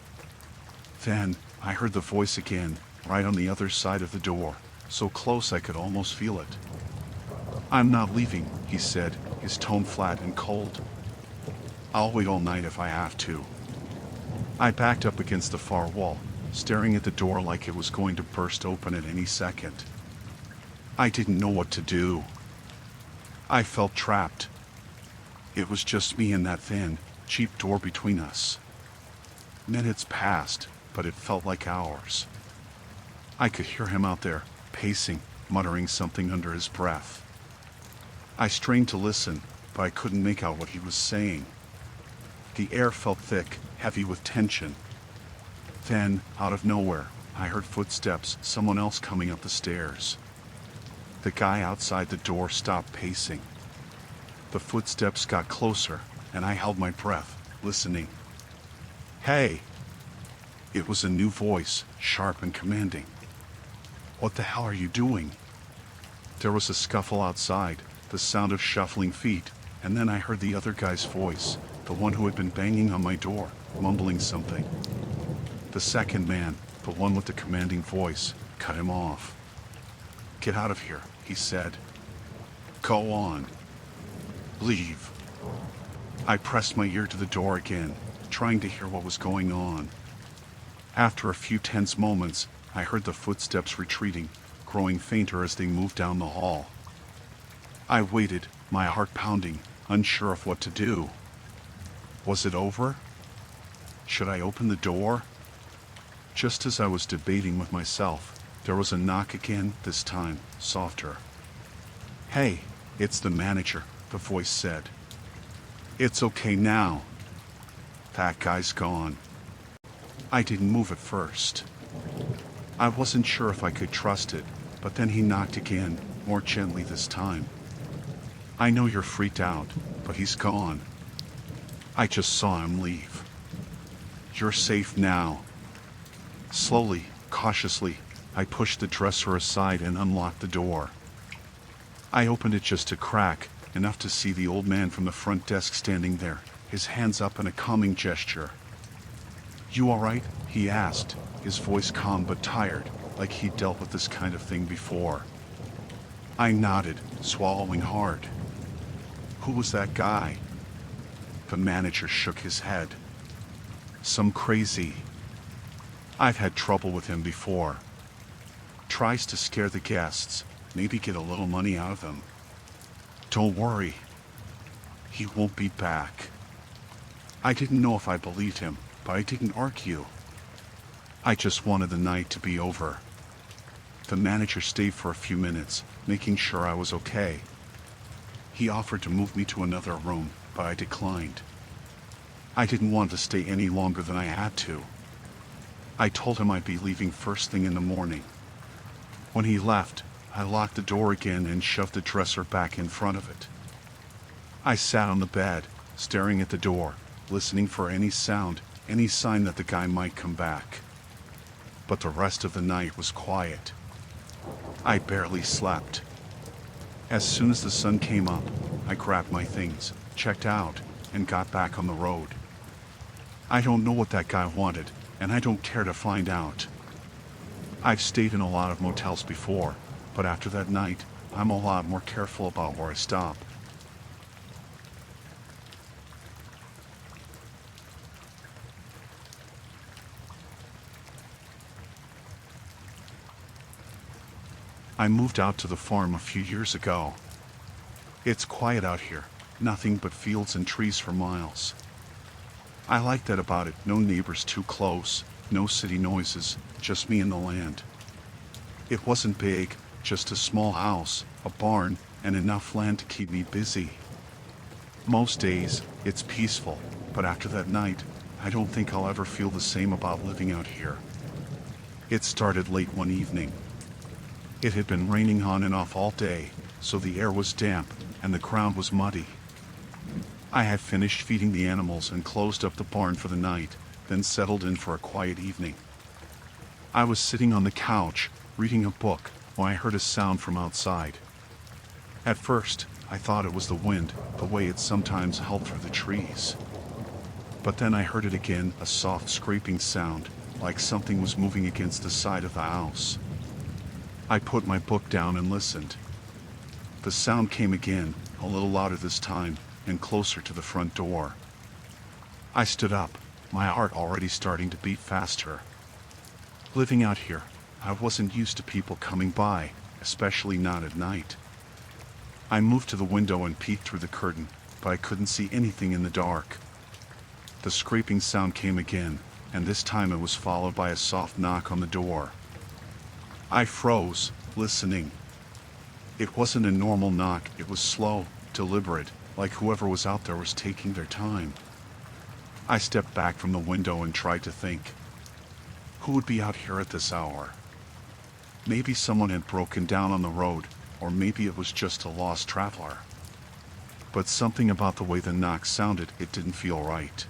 Then, I heard the voice again, right on the other side of the door, so close I could almost feel it. "I'm not leaving," he said, his tone flat and cold. "I'll wait all night if I have to." I backed up against the far wall, staring at the door like it was going to burst open at any second. I didn't know what to do. I felt trapped. It was just me and that thin, cheap door between us. Minutes passed, but it felt like hours. I could hear him out there, pacing, muttering something under his breath. I strained to listen, but I couldn't make out what he was saying. The air felt thick, heavy with tension. Then, out of nowhere, I heard footsteps, someone else coming up the stairs. The guy outside the door stopped pacing. The footsteps got closer, and I held my breath, listening. "Hey!" It was a new voice, sharp and commanding. "What the hell are you doing?" There was a scuffle outside, the sound of shuffling feet, and then I heard the other guy's voice, the one who had been banging on my door, mumbling something. The second man, the one with the commanding voice, cut him off. "Get out of here," he said. "Go on. Leave." I pressed my ear to the door again, trying to hear what was going on. After a few tense moments, I heard the footsteps retreating, growing fainter as they moved down the hall. I waited, my heart pounding, unsure of what to do. Was it over? Should I open the door? Just as I was debating with myself, there was a knock again, this time softer. "Hey, it's the manager," the voice said. "It's okay now. That guy's gone." I didn't move at first. I wasn't sure if I could trust it, but then he knocked again, more gently this time. "I know you're freaked out, but he's gone. I just saw him leave. You're safe now." Slowly, cautiously, I pushed the dresser aside and unlocked the door. I opened it just a crack, enough to see the old man from the front desk standing there, his hands up in a calming gesture. "You all right?" he asked, his voice calm but tired, like he'd dealt with this kind of thing before. I nodded, swallowing hard. "Who was that guy?" The manager shook his head. "Some crazy. I've had trouble with him before. Tries to scare the guests, maybe get a little money out of them. Don't worry. He won't be back." I didn't know if I believed him, but I didn't argue. I just wanted the night to be over. The manager stayed for a few minutes, making sure I was okay. He offered to move me to another room, but I declined. I didn't want to stay any longer than I had to. I told him I'd be leaving first thing in the morning. When he left, I locked the door again and shoved the dresser back in front of it. I sat on the bed, staring at the door, listening for any sound, any sign that the guy might come back. But the rest of the night was quiet. I barely slept. As soon as the sun came up, I grabbed my things, checked out, and got back on the road. I don't know what that guy wanted, and I don't care to find out. I've stayed in a lot of motels before, but after that night, I'm a lot more careful about where I stop. I moved out to the farm a few years ago. It's quiet out here, nothing but fields and trees for miles. I like that about it, no neighbors too close, no city noises, just me and the land. It wasn't big, just a small house, a barn, and enough land to keep me busy. Most days, it's peaceful, but after that night, I don't think I'll ever feel the same about living out here. It started late one evening. It had been raining on and off all day, so the air was damp and the ground was muddy. I had finished feeding the animals and closed up the barn for the night, then settled in for a quiet evening. I was sitting on the couch, reading a book, when I heard a sound from outside. At first, I thought it was the wind, the way it sometimes howled through the trees. But then I heard it again, a soft scraping sound, like something was moving against the side of the house. I put my book down and listened. The sound came again, a little louder this time, and closer to the front door. I stood up, my heart already starting to beat faster. Living out here, I wasn't used to people coming by, especially not at night. I moved to the window and peeked through the curtain, but I couldn't see anything in the dark. The scraping sound came again, and this time it was followed by a soft knock on the door. I froze, listening. It wasn't a normal knock, it was slow, deliberate, like whoever was out there was taking their time. I stepped back from the window and tried to think. Who would be out here at this hour? Maybe someone had broken down on the road, or maybe it was just a lost traveler. But something about the way the knock sounded, it didn't feel right.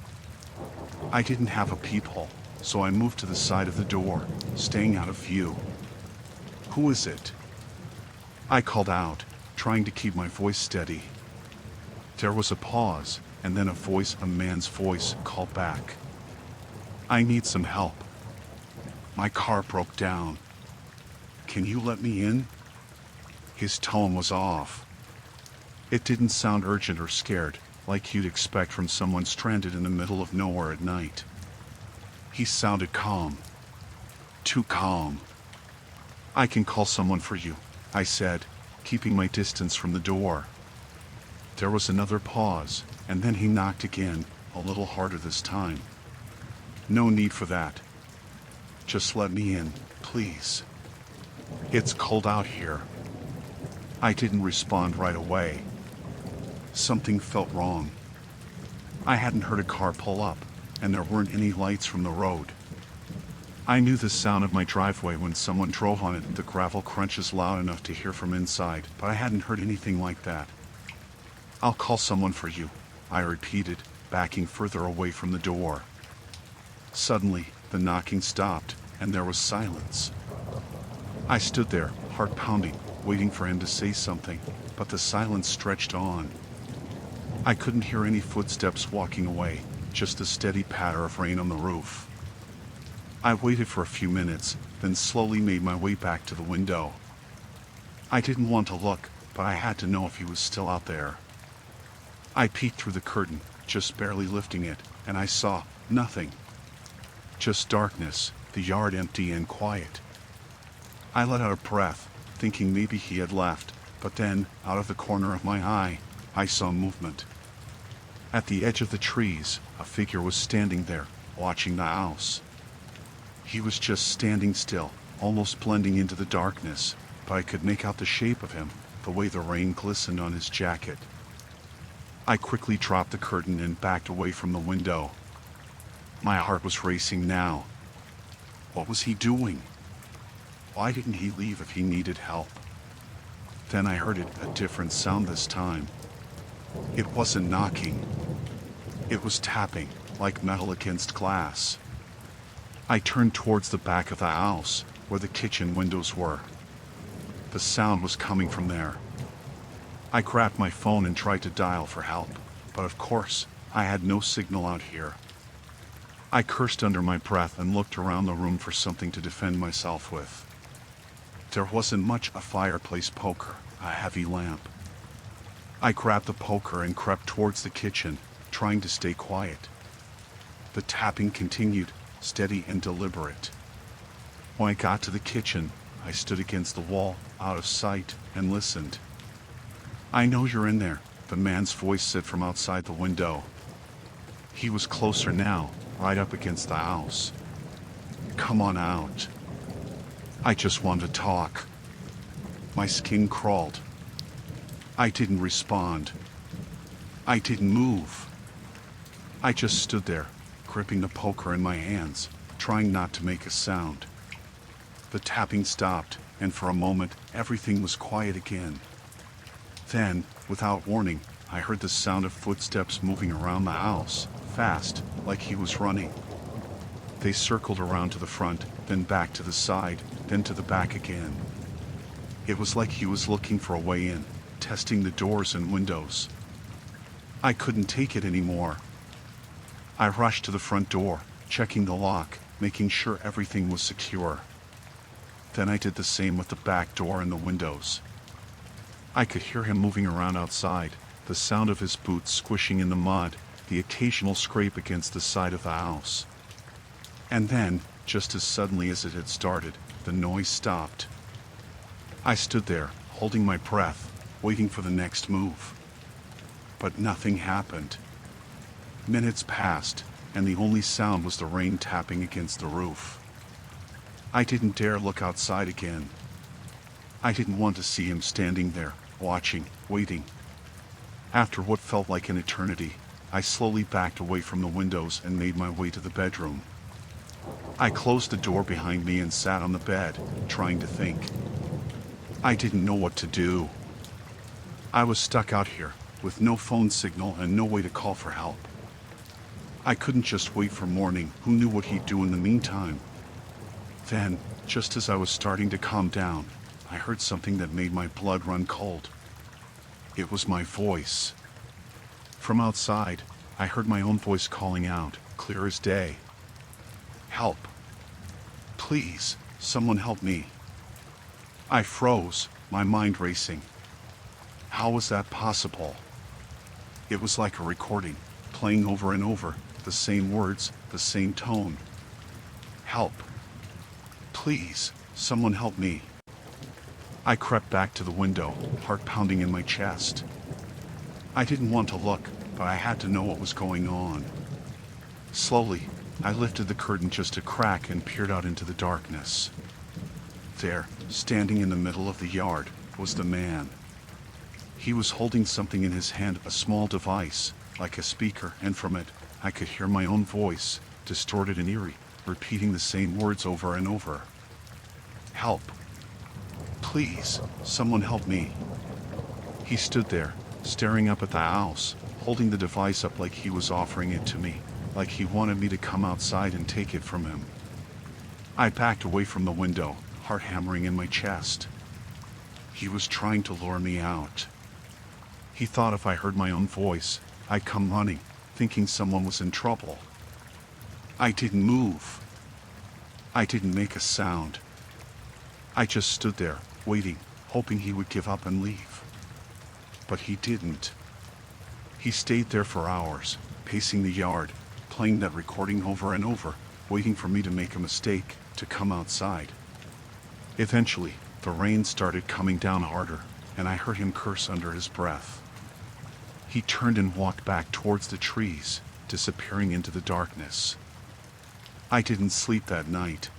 I didn't have a peephole, so I moved to the side of the door, staying out of view. "Who is it?" I called out, trying to keep my voice steady. There was a pause, and then a man's voice, called back. "I need some help. My car broke down. Can you let me in?" His tone was off. It didn't sound urgent or scared, like you'd expect from someone stranded in the middle of nowhere at night. He sounded calm. Too calm. "I can call someone for you," I said, keeping my distance from the door. There was another pause, and then he knocked again, a little harder this time. "No need for that. Just let me in, please. It's cold out here." I didn't respond right away. Something felt wrong. I hadn't heard a car pull up, and there weren't any lights from the road. I knew the sound of my driveway when someone drove on it. The gravel crunches loud enough to hear from inside, but I hadn't heard anything like that. "I'll call someone for you," I repeated, backing further away from the door. Suddenly, the knocking stopped, and there was silence. I stood there, heart pounding, waiting for him to say something, but the silence stretched on. I couldn't hear any footsteps walking away, just a steady patter of rain on the roof. I waited for a few minutes, then slowly made my way back to the window. I didn't want to look, but I had to know if he was still out there. I peeked through the curtain, just barely lifting it, and I saw nothing. Just darkness, the yard empty and quiet. I let out a breath, thinking maybe he had left, but then, out of the corner of my eye, I saw movement. At the edge of the trees, a figure was standing there, watching the house. He was just standing still, almost blending into the darkness, but I could make out the shape of him, the way the rain glistened on his jacket. I quickly dropped the curtain and backed away from the window. My heart was racing now. What was he doing? Why didn't he leave if he needed help? Then I heard it, a different sound this time. It wasn't knocking. It was tapping, like metal against glass. I turned towards the back of the house, where the kitchen windows were. The sound was coming from there. I grabbed my phone and tried to dial for help, but of course, I had no signal out here. I cursed under my breath and looked around the room for something to defend myself with. There wasn't much: a fireplace poker, a heavy lamp. I grabbed the poker and crept towards the kitchen, trying to stay quiet. The tapping continued, steady and deliberate. When I got to the kitchen, I stood against the wall, out of sight, and listened. "I know you're in there," the man's voice said from outside the window. He was closer now, right up against the house. "Come on out. I just want to talk." My skin crawled. I didn't respond. I didn't move. I just stood there, gripping the poker in my hands, trying not to make a sound. The tapping stopped, and for a moment, everything was quiet again. Then, without warning, I heard the sound of footsteps moving around the house, fast, like he was running. They circled around to the front, then back to the side, then to the back again. It was like he was looking for a way in, testing the doors and windows. I couldn't take it anymore. I rushed to the front door, checking the lock, making sure everything was secure. Then I did the same with the back door and the windows. I could hear him moving around outside, the sound of his boots squishing in the mud, the occasional scrape against the side of the house. And then, just as suddenly as it had started, the noise stopped. I stood there, holding my breath, waiting for the next move. But nothing happened. Minutes passed, and the only sound was the rain tapping against the roof. I didn't dare look outside again. I didn't want to see him standing there, watching, waiting. After what felt like an eternity, I slowly backed away from the windows and made my way to the bedroom. I closed the door behind me and sat on the bed, trying to think. I didn't know what to do. I was stuck out here, with no phone signal and no way to call for help. I couldn't just wait for morning. Who knew what he'd do in the meantime? Then, just as I was starting to calm down, I heard something that made my blood run cold. It was my voice. From outside, I heard my own voice calling out, clear as day. Help. Please, someone help me. I froze, my mind racing. How was that possible? It was like a recording, playing over and over, the same words, the same tone. Help. Please, someone help me. I crept back to the window, heart pounding in my chest. I didn't want to look, but I had to know what was going on. Slowly, I lifted the curtain just a crack and peered out into the darkness. There, standing in the middle of the yard, was the man. He was holding something in his hand, a small device, like a speaker, and from it, I could hear my own voice, distorted and eerie, repeating the same words over and over. Help. Please, someone help me. He stood there, staring up at the house, holding the device up like he was offering it to me, like he wanted me to come outside and take it from him. I backed away from the window, heart hammering in my chest. He was trying to lure me out. He thought if I heard my own voice, I'd come running, thinking someone was in trouble. I didn't move. I didn't make a sound. I just stood there, waiting, hoping he would give up and leave. But he didn't. He stayed there for hours, pacing the yard, playing that recording over and over, waiting for me to make a mistake, to come outside. Eventually, the rain started coming down harder, and I heard him curse under his breath. He turned and walked back towards the trees, disappearing into the darkness. I didn't sleep that night.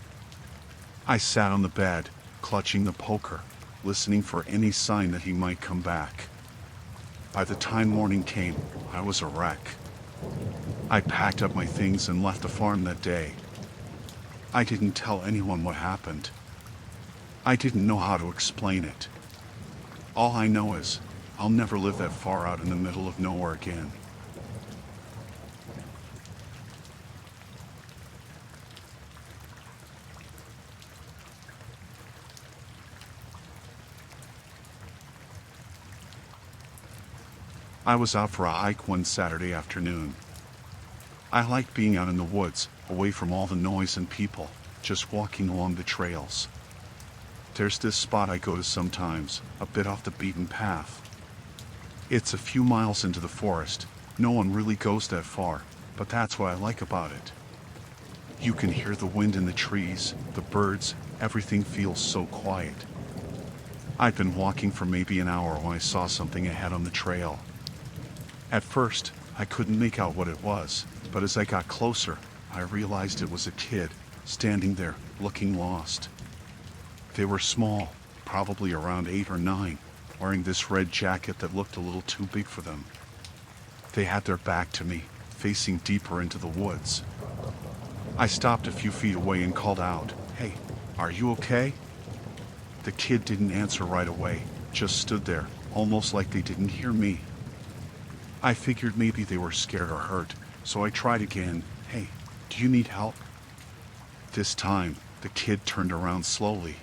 I sat on the bed, clutching the poker, listening for any sign that he might come back. By the time morning came, I was a wreck. I packed up my things and left the farm that day. I didn't tell anyone what happened. I didn't know how to explain it. All I know is, I'll never live that far out in the middle of nowhere again. I was out for a hike one Saturday afternoon. I liked being out in the woods, away from all the noise and people, just walking along the trails. There's this spot I go to sometimes, a bit off the beaten path. It's a few miles into the forest. No one really goes that far, but that's what I like about it. You can hear the wind in the trees, the birds, everything feels so quiet. I'd been walking for maybe an hour when I saw something ahead on the trail. At first, I couldn't make out what it was, but as I got closer, I realized it was a kid, standing there, looking lost. They were small, probably around 8 or 9, wearing this red jacket that looked a little too big for them. They had their back to me, facing deeper into the woods. I stopped a few feet away and called out, "Hey, are you okay?" The kid didn't answer right away, just stood there, almost like they didn't hear me. I figured maybe they were scared or hurt, so I tried again, "Hey, do you need help?" This time, the kid turned around slowly.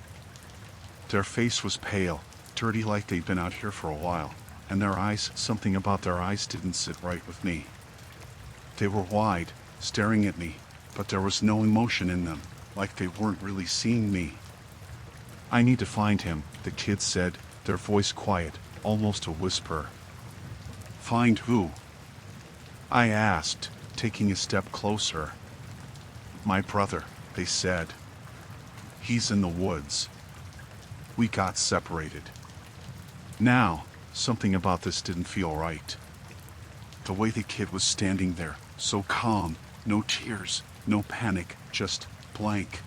Their face was pale, dirty like they'd been out here for a while, and their eyes, something about their eyes didn't sit right with me. They were wide, staring at me, but there was no emotion in them, like they weren't really seeing me. "I need to find him," the kid said, their voice quiet, almost a whisper. "Find who?" I asked, taking a step closer. "My brother," they said. "He's in the woods. We got separated." Now, something about this didn't feel right. The way the kid was standing there, so calm, no tears, no panic, just blank.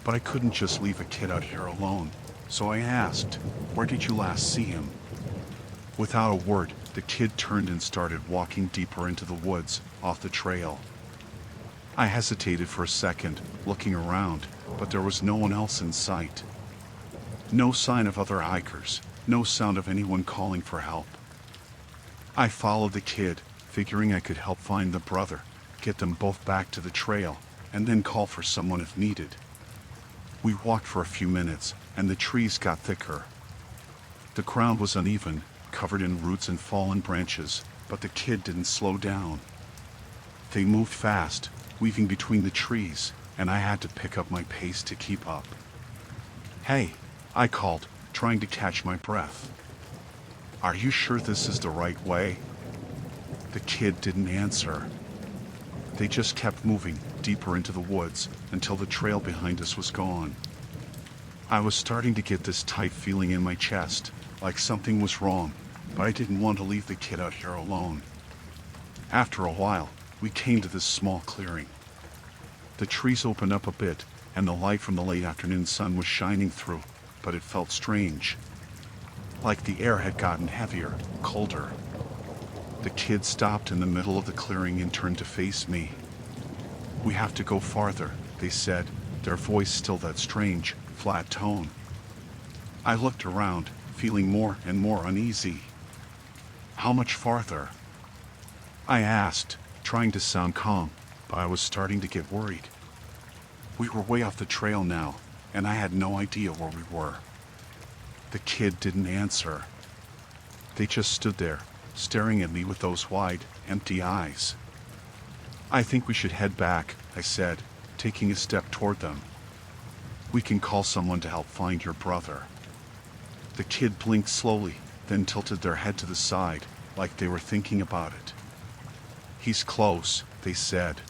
But I couldn't just leave a kid out here alone, so I asked, "Where did you last see him?" Without a word, the kid turned and started walking deeper into the woods, off the trail. I hesitated for a second, looking around, but there was no one else in sight. No sign of other hikers, no sound of anyone calling for help. I followed the kid, figuring I could help find the brother, get them both back to the trail, and then call for someone if needed. We walked for a few minutes, and the trees got thicker. The ground was uneven, covered in roots and fallen branches, but the kid didn't slow down. They moved fast, weaving between the trees, and I had to pick up my pace to keep up. "Hey," I called, trying to catch my breath. "Are you sure this is the right way?" The kid didn't answer. They just kept moving deeper into the woods until the trail behind us was gone. I was starting to get this tight feeling in my chest, like something was wrong, but I didn't want to leave the kid out here alone. After a while, we came to this small clearing. The trees opened up a bit, and the light from the late afternoon sun was shining through, but it felt strange. Like the air had gotten heavier, colder. The kid stopped in the middle of the clearing and turned to face me. "We have to go farther," they said, their voice still that strange, flat tone. I looked around, feeling more and more uneasy. "How much farther?" I asked, trying to sound calm, but I was starting to get worried. We were way off the trail now, and I had no idea where we were. The kid didn't answer. They just stood there, staring at me with those wide, empty eyes. "I think we should head back," I said, taking a step toward them. "We can call someone to help find your brother." The kid blinked slowly, then tilted their head to the side, like they were thinking about it. "He's close," they said.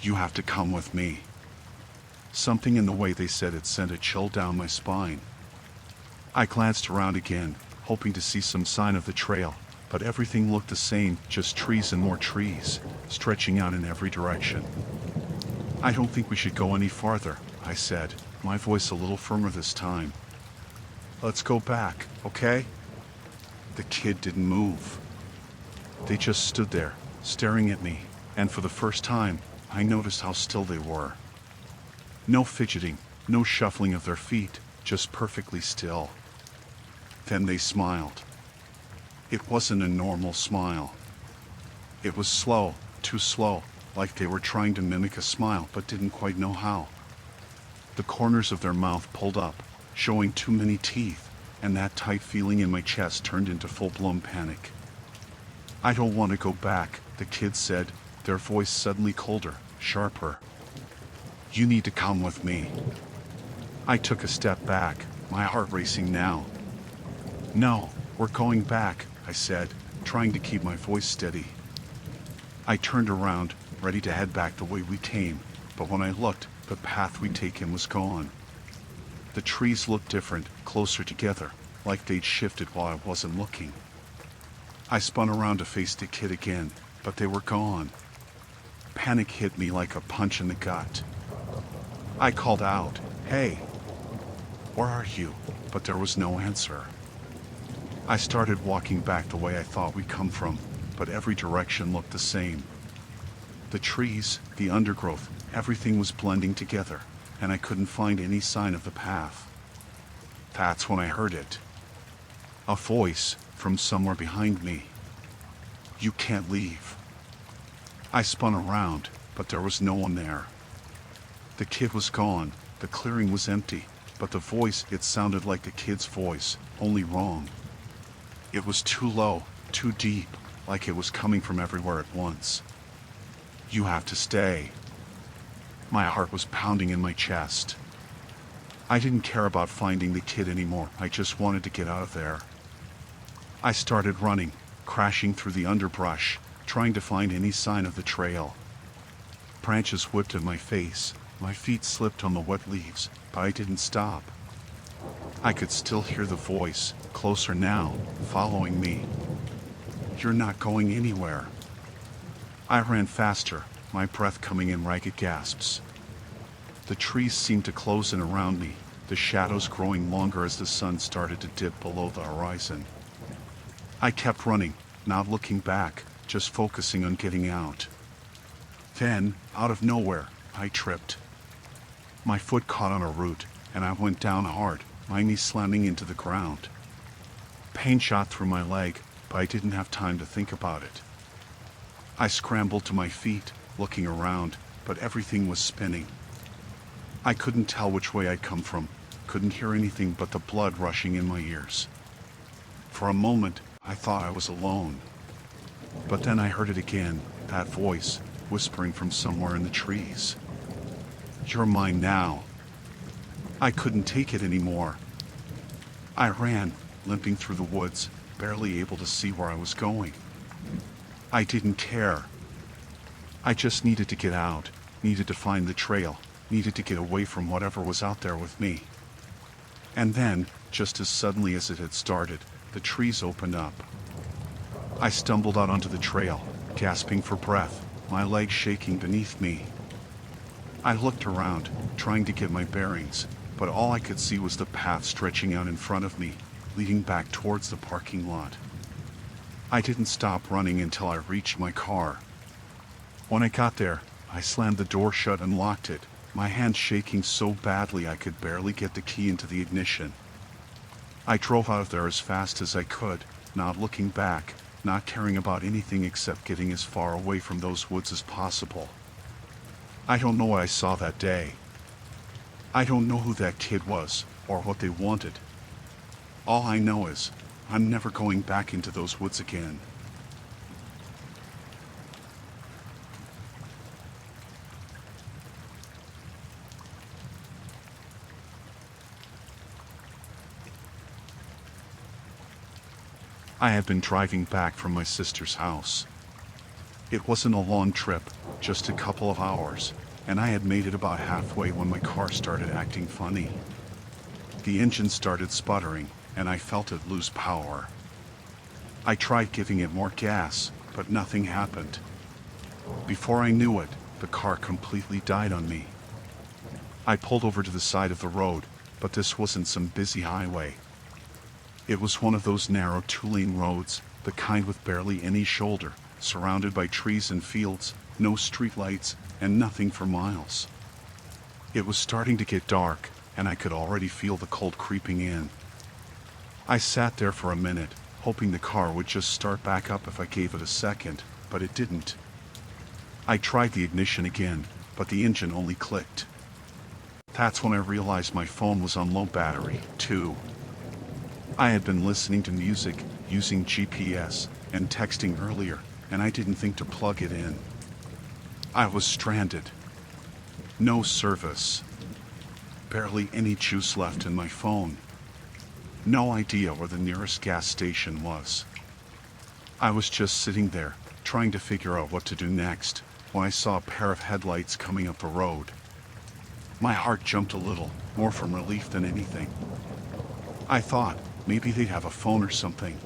"You have to come with me." Something in the way they said it sent a chill down my spine. I glanced around again, hoping to see some sign of the trail, but everything looked the same, just trees and more trees, stretching out in every direction. "I don't think we should go any farther," I said, my voice a little firmer this time. "Let's go back, okay?" The kid didn't move. They just stood there, staring at me, and for the first time, I noticed how still they were. No fidgeting, no shuffling of their feet, just perfectly still. Then they smiled. It wasn't a normal smile. It was slow, too slow, like they were trying to mimic a smile but didn't quite know how. The corners of their mouth pulled up, showing too many teeth, and that tight feeling in my chest turned into full-blown panic. "I don't want to go back," the kid said, their voice suddenly colder, sharper. "You need to come with me." I took a step back, my heart racing now. "No, we're going back," I said, trying to keep my voice steady. I turned around, ready to head back the way we came, but when I looked, the path we'd taken was gone. The trees looked different, closer together, like they'd shifted while I wasn't looking. I spun around to face the kid again, but they were gone. Panic hit me like a punch in the gut. I called out, "Hey, where are you?" But there was no answer. I started walking back the way I thought we'd come from, but every direction looked the same. The trees, the undergrowth, everything was blending together, and I couldn't find any sign of the path. That's when I heard it. A voice from somewhere behind me. "You can't leave." I spun around, but there was no one there. The kid was gone, the clearing was empty, but the voice, it sounded like the kid's voice, only wrong. It was too low, too deep, like it was coming from everywhere at once. "You have to stay." My heart was pounding in my chest. I didn't care about finding the kid anymore, I just wanted to get out of there. I started running, crashing through the underbrush, trying to find any sign of the trail. Branches whipped in my face, my feet slipped on the wet leaves, but I didn't stop. I could still hear the voice, closer now, following me. "You're not going anywhere." I ran faster, my breath coming in ragged gasps. The trees seemed to close in around me, the shadows growing longer as the sun started to dip below the horizon. I kept running, not looking back, just focusing on getting out. Then, out of nowhere, I tripped. My foot caught on a root, and I went down hard, my knee slamming into the ground. Pain shot through my leg, but I didn't have time to think about it. I scrambled to my feet, looking around, but everything was spinning. I couldn't tell which way I'd come from, couldn't hear anything but the blood rushing in my ears. For a moment, I thought I was alone. But then I heard it again, that voice, whispering from somewhere in the trees. "You're mine now." I couldn't take it anymore. I ran, limping through the woods, barely able to see where I was going. I didn't care. I just needed to get out, needed to find the trail, needed to get away from whatever was out there with me. And then, just as suddenly as it had started, the trees opened up. I stumbled out onto the trail, gasping for breath, my legs shaking beneath me. I looked around, trying to get my bearings, but all I could see was the path stretching out in front of me, leading back towards the parking lot. I didn't stop running until I reached my car. When I got there, I slammed the door shut and locked it, my hands shaking so badly I could barely get the key into the ignition. I drove out of there as fast as I could, not looking back, not caring about anything except getting as far away from those woods as possible. I don't know what I saw that day. I don't know who that kid was, or what they wanted. All I know is, I'm never going back into those woods again. I had been driving back from my sister's house. It wasn't a long trip, just a couple of hours, and I had made it about halfway when my car started acting funny. The engine started sputtering, and I felt it lose power. I tried giving it more gas, but nothing happened. Before I knew it, the car completely died on me. I pulled over to the side of the road, but this wasn't some busy highway. It was one of those narrow two-lane roads, the kind with barely any shoulder, surrounded by trees and fields, no streetlights, and nothing for miles. It was starting to get dark, and I could already feel the cold creeping in. I sat there for a minute, hoping the car would just start back up if I gave it a second, but it didn't. I tried the ignition again, but the engine only clicked. That's when I realized my phone was on low battery, too. I had been listening to music, using GPS, and texting earlier, and I didn't think to plug it in. I was stranded. No service. Barely any juice left in my phone. No idea where the nearest gas station was. I was just sitting there, trying to figure out what to do next, when I saw a pair of headlights coming up the road. My heart jumped a little, more from relief than anything. I thought, maybe they'd have a phone or something.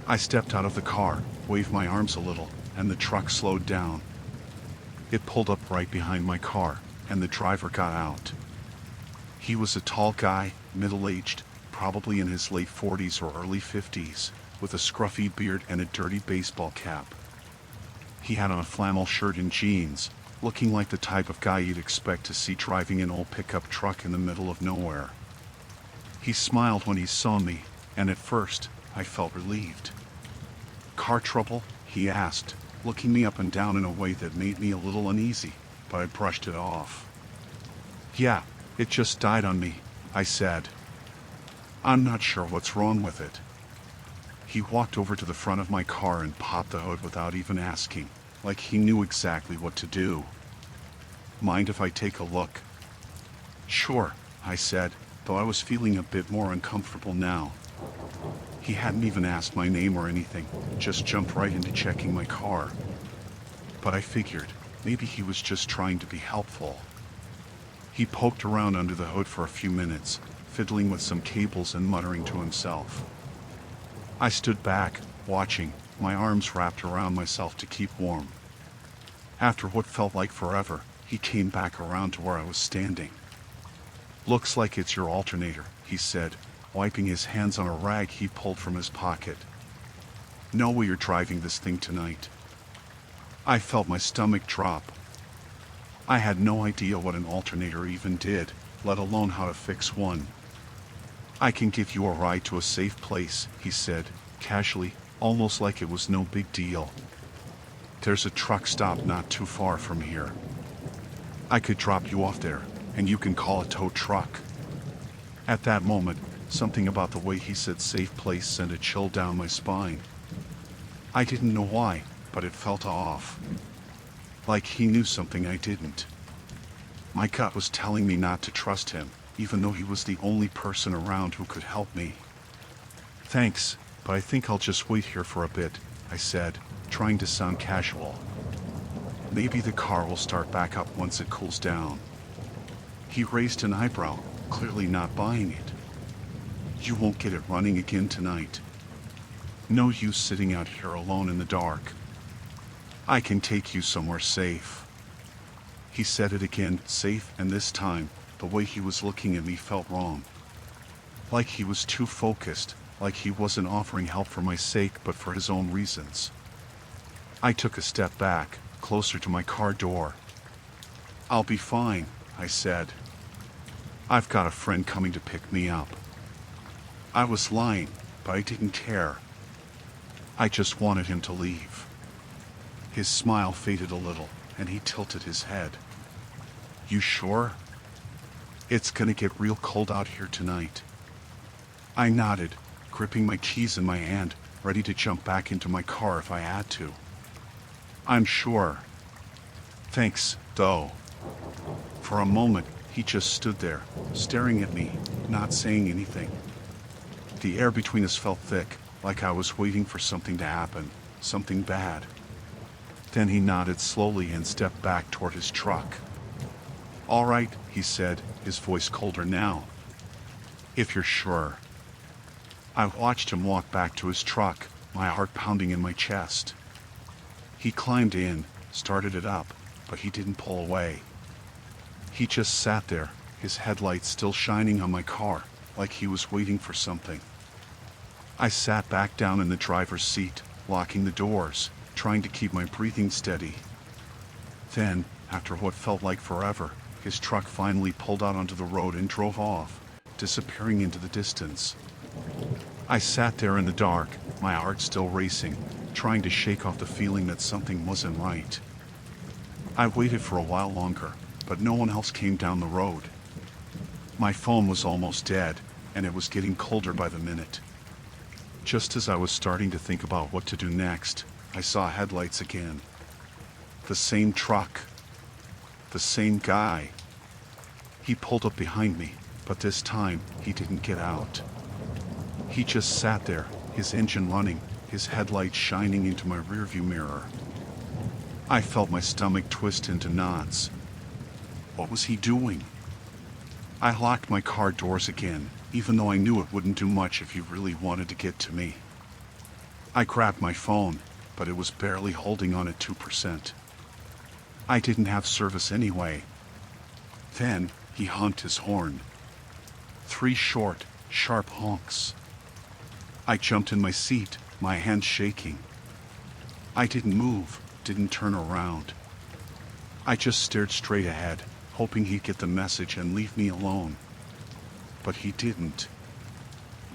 I stepped out of the car, waved my arms a little, and the truck slowed down. It pulled up right behind my car, and the driver got out. He was a tall guy, middle-aged, probably in his late 40s or early 50s, with a scruffy beard and a dirty baseball cap. He had on a flannel shirt and jeans, looking like the type of guy you'd expect to see driving an old pickup truck in the middle of nowhere. He smiled when he saw me, and at first, I felt relieved. "Car trouble?" he asked, looking me up and down in a way that made me a little uneasy, but I brushed it off. "Yeah, it just died on me," I said. "I'm not sure what's wrong with it." He walked over to the front of my car and popped the hood without even asking, like he knew exactly what to do. "Mind if I take a look?" "Sure," I said, though I was feeling a bit more uncomfortable now. He hadn't even asked my name or anything, just jumped right into checking my car. But I figured, maybe he was just trying to be helpful. He poked around under the hood for a few minutes, fiddling with some cables and muttering to himself. I stood back, watching, my arms wrapped around myself to keep warm. After what felt like forever, he came back around to where I was standing. "Looks like it's your alternator," he said, wiping his hands on a rag he pulled from his pocket. "Know where you're driving this thing tonight?" I felt my stomach drop. I had no idea what an alternator even did, let alone how to fix one. "I can give you a ride to a safe place," he said, casually, almost like it was no big deal. "There's a truck stop not too far from here. I could drop you off there, and you can call a tow truck." At that moment, something about the way he said safe place sent a chill down my spine. I didn't know why, but it felt off. Like he knew something I didn't. My gut was telling me not to trust him, even though he was the only person around who could help me. "Thanks, but I think I'll just wait here for a bit," I said, trying to sound casual. "Maybe the car will start back up once it cools down." He raised an eyebrow, clearly not buying it. "You won't get it running again tonight. No use sitting out here alone in the dark. I can take you somewhere safe." He said it again, safe, and this time, the way he was looking at me felt wrong. Like he was too focused, like he wasn't offering help for my sake but for his own reasons. I took a step back, closer to my car door. "I'll be fine," I said. "I've got a friend coming to pick me up." I was lying, but I didn't care. I just wanted him to leave. His smile faded a little, and he tilted his head. "You sure? It's gonna get real cold out here tonight." I nodded, gripping my keys in my hand, ready to jump back into my car if I had to. "I'm sure. Thanks, though." For a moment, he just stood there, staring at me, not saying anything. The air between us felt thick, like I was waiting for something to happen, something bad. Then he nodded slowly and stepped back toward his truck. "All right," he said, his voice colder now. "If you're sure." I watched him walk back to his truck, my heart pounding in my chest. He climbed in, started it up, but he didn't pull away. He just sat there, his headlights still shining on my car, like he was waiting for something. I sat back down in the driver's seat, locking the doors, trying to keep my breathing steady. Then, after what felt like forever, his truck finally pulled out onto the road and drove off, disappearing into the distance. I sat there in the dark, my heart still racing, trying to shake off the feeling that something wasn't right. I waited for a while longer, but no one else came down the road. My phone was almost dead, and it was getting colder by the minute. Just as I was starting to think about what to do next, I saw headlights again. The same truck. The same guy. He pulled up behind me, but this time, he didn't get out. He just sat there, his engine running, his headlights shining into my rearview mirror. I felt my stomach twist into knots. What was he doing? I locked my car doors again, even though I knew it wouldn't do much if he really wanted to get to me. I grabbed my phone, but it was barely holding on at 2%. I didn't have service anyway. Then, he honked his horn. 3 short, sharp honks. I jumped in my seat, my hands shaking. I didn't move, didn't turn around. I just stared straight ahead, hoping he'd get the message and leave me alone. But he didn't.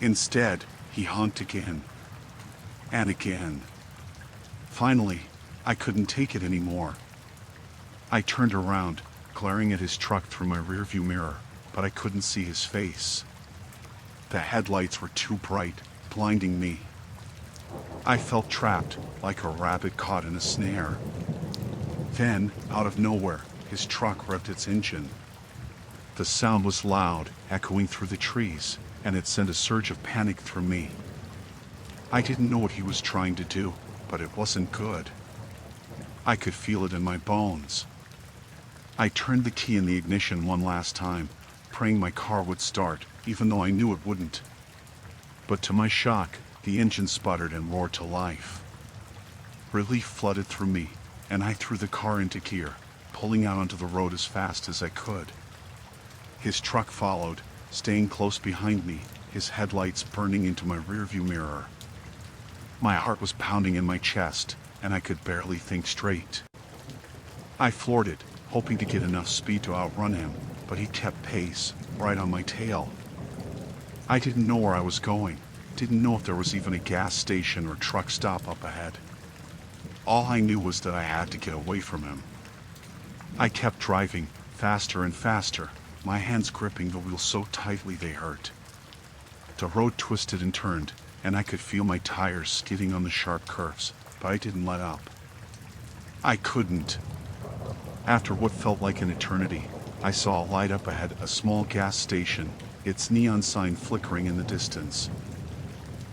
Instead, he honked again. And again. Finally, I couldn't take it anymore. I turned around, glaring at his truck through my rearview mirror, but I couldn't see his face. The headlights were too bright, blinding me. I felt trapped, like a rabbit caught in a snare. Then, out of nowhere, his truck revved its engine. The sound was loud, echoing through the trees, and it sent a surge of panic through me. I didn't know what he was trying to do, but it wasn't good. I could feel it in my bones. I turned the key in the ignition one last time, praying my car would start, even though I knew it wouldn't. But to my shock, the engine sputtered and roared to life. Relief flooded through me, and I threw the car into gear, pulling out onto the road as fast as I could. His truck followed, staying close behind me, his headlights burning into my rearview mirror. My heart was pounding in my chest, and I could barely think straight. I floored it, hoping to get enough speed to outrun him, but he kept pace, right on my tail. I didn't know where I was going, didn't know if there was even a gas station or truck stop up ahead. All I knew was that I had to get away from him. I kept driving, faster and faster, my hands gripping the wheel so tightly they hurt. The road twisted and turned, and I could feel my tires skidding on the sharp curves, but I didn't let up. I couldn't. After what felt like an eternity, I saw a light up ahead, a small gas station, its neon sign flickering in the distance.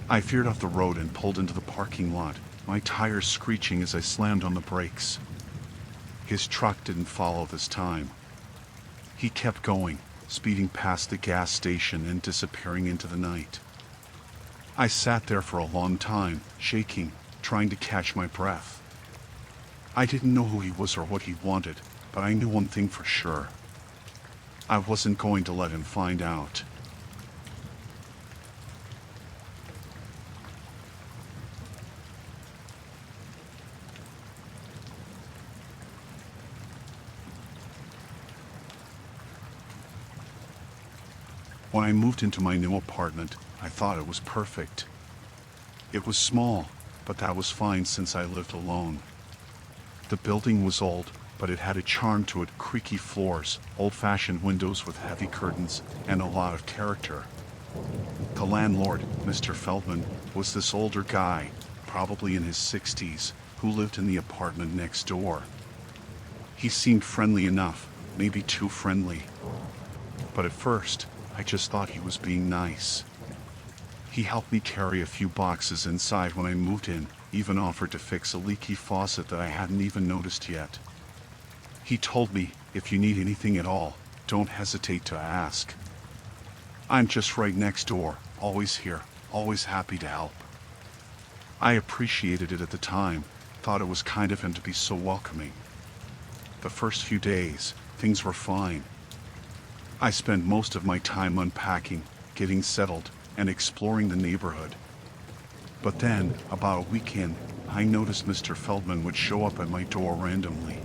I veered off the road and pulled into the parking lot, my tires screeching as I slammed on the brakes. His truck didn't follow this time. He kept going, speeding past the gas station and disappearing into the night. I sat there for a long time, shaking, trying to catch my breath. I didn't know who he was or what he wanted, but I knew one thing for sure. I wasn't going to let him find out. When I moved into my new apartment, I thought it was perfect. It was small, but that was fine since I lived alone. The building was old, but it had a charm to it, creaky floors, old-fashioned windows with heavy curtains, and a lot of character. The landlord, Mr. Feldman, was this older guy, probably in his 60s, who lived in the apartment next door. He seemed friendly enough, maybe too friendly. But at first, I just thought he was being nice. He helped me carry a few boxes inside when I moved in, even offered to fix a leaky faucet that I hadn't even noticed yet. He told me, if you need anything at all, don't hesitate to ask. I'm just right next door, always here, always happy to help. I appreciated it at the time, thought it was kind of him to be so welcoming. The first few days, things were fine. I spent most of my time unpacking, getting settled, and exploring the neighborhood. But then, about a week in, I noticed Mr. Feldman would show up at my door randomly.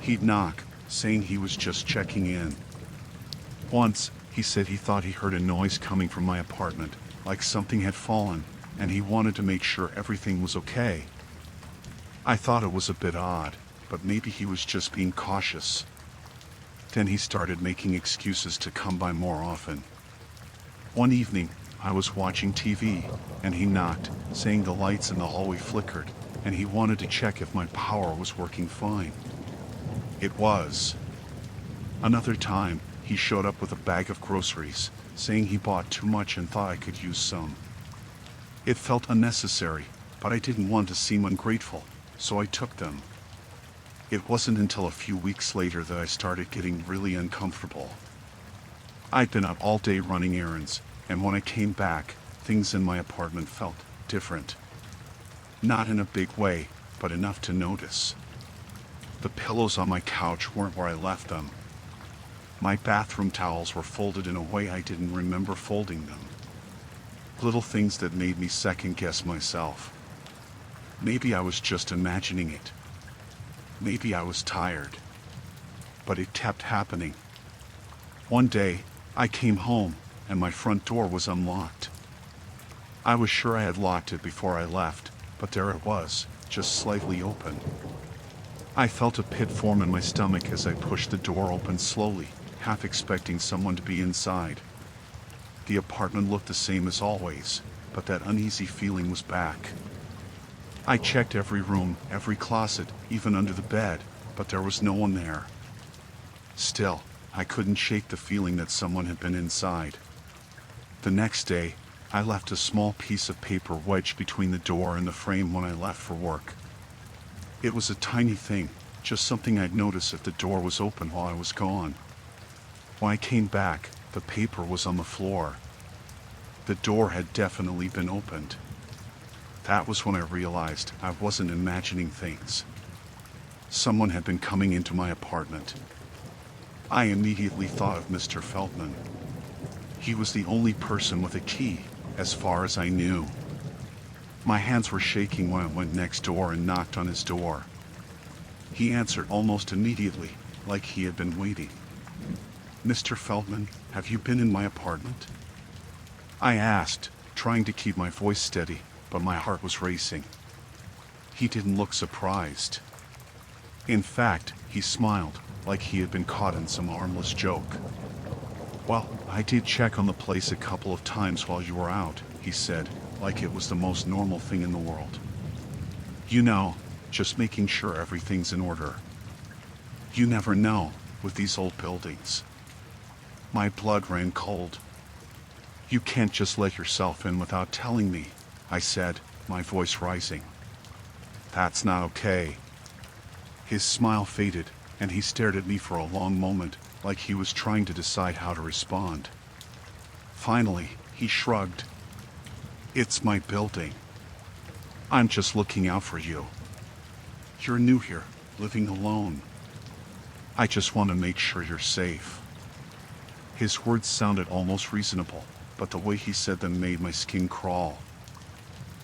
He'd knock, saying he was just checking in. Once, he said he thought he heard a noise coming from my apartment, like something had fallen, and he wanted to make sure everything was okay. I thought it was a bit odd, but maybe he was just being cautious. Then he started making excuses to come by more often. One evening, I was watching TV, and he knocked, saying the lights in the hallway flickered, and he wanted to check if my power was working fine. It was. Another time, he showed up with a bag of groceries, saying he bought too much and thought I could use some. It felt unnecessary, but I didn't want to seem ungrateful, so I took them. It wasn't until a few weeks later that I started getting really uncomfortable. I'd been out all day running errands, and when I came back, things in my apartment felt different. Not in a big way, but enough to notice. The pillows on my couch weren't where I left them. My bathroom towels were folded in a way I didn't remember folding them. Little things that made me second-guess myself. Maybe I was just imagining it. Maybe I was tired. But it kept happening. One day, I came home, and my front door was unlocked. I was sure I had locked it before I left, but there it was, just slightly open. I felt a pit form in my stomach as I pushed the door open slowly, half expecting someone to be inside. The apartment looked the same as always, but that uneasy feeling was back. I checked every room, every closet, even under the bed, but there was no one there. Still, I couldn't shake the feeling that someone had been inside. The next day, I left a small piece of paper wedged between the door and the frame when I left for work. It was a tiny thing, just something I'd notice if the door was open while I was gone. When I came back, the paper was on the floor. The door had definitely been opened. That was when I realized I wasn't imagining things. Someone had been coming into my apartment. I immediately thought of Mr. Feldman. He was the only person with a key, as far as I knew. My hands were shaking when I went next door and knocked on his door. He answered almost immediately, like he had been waiting. "Mr. Feldman, have you been in my apartment?" I asked, trying to keep my voice steady, but my heart was racing. He didn't look surprised. In fact, he smiled, like he had been caught in some harmless joke. "Well, I did check on the place a couple of times while you were out," he said, like it was the most normal thing in the world. "You know, just making sure everything's in order. You never know, with these old buildings." My blood ran cold. "You can't just let yourself in without telling me," I said, my voice rising. "That's not okay." His smile faded, and he stared at me for a long moment, like he was trying to decide how to respond. Finally, he shrugged. "It's my building. I'm just looking out for you. You're new here, living alone. I just want to make sure you're safe." His words sounded almost reasonable, but the way he said them made my skin crawl.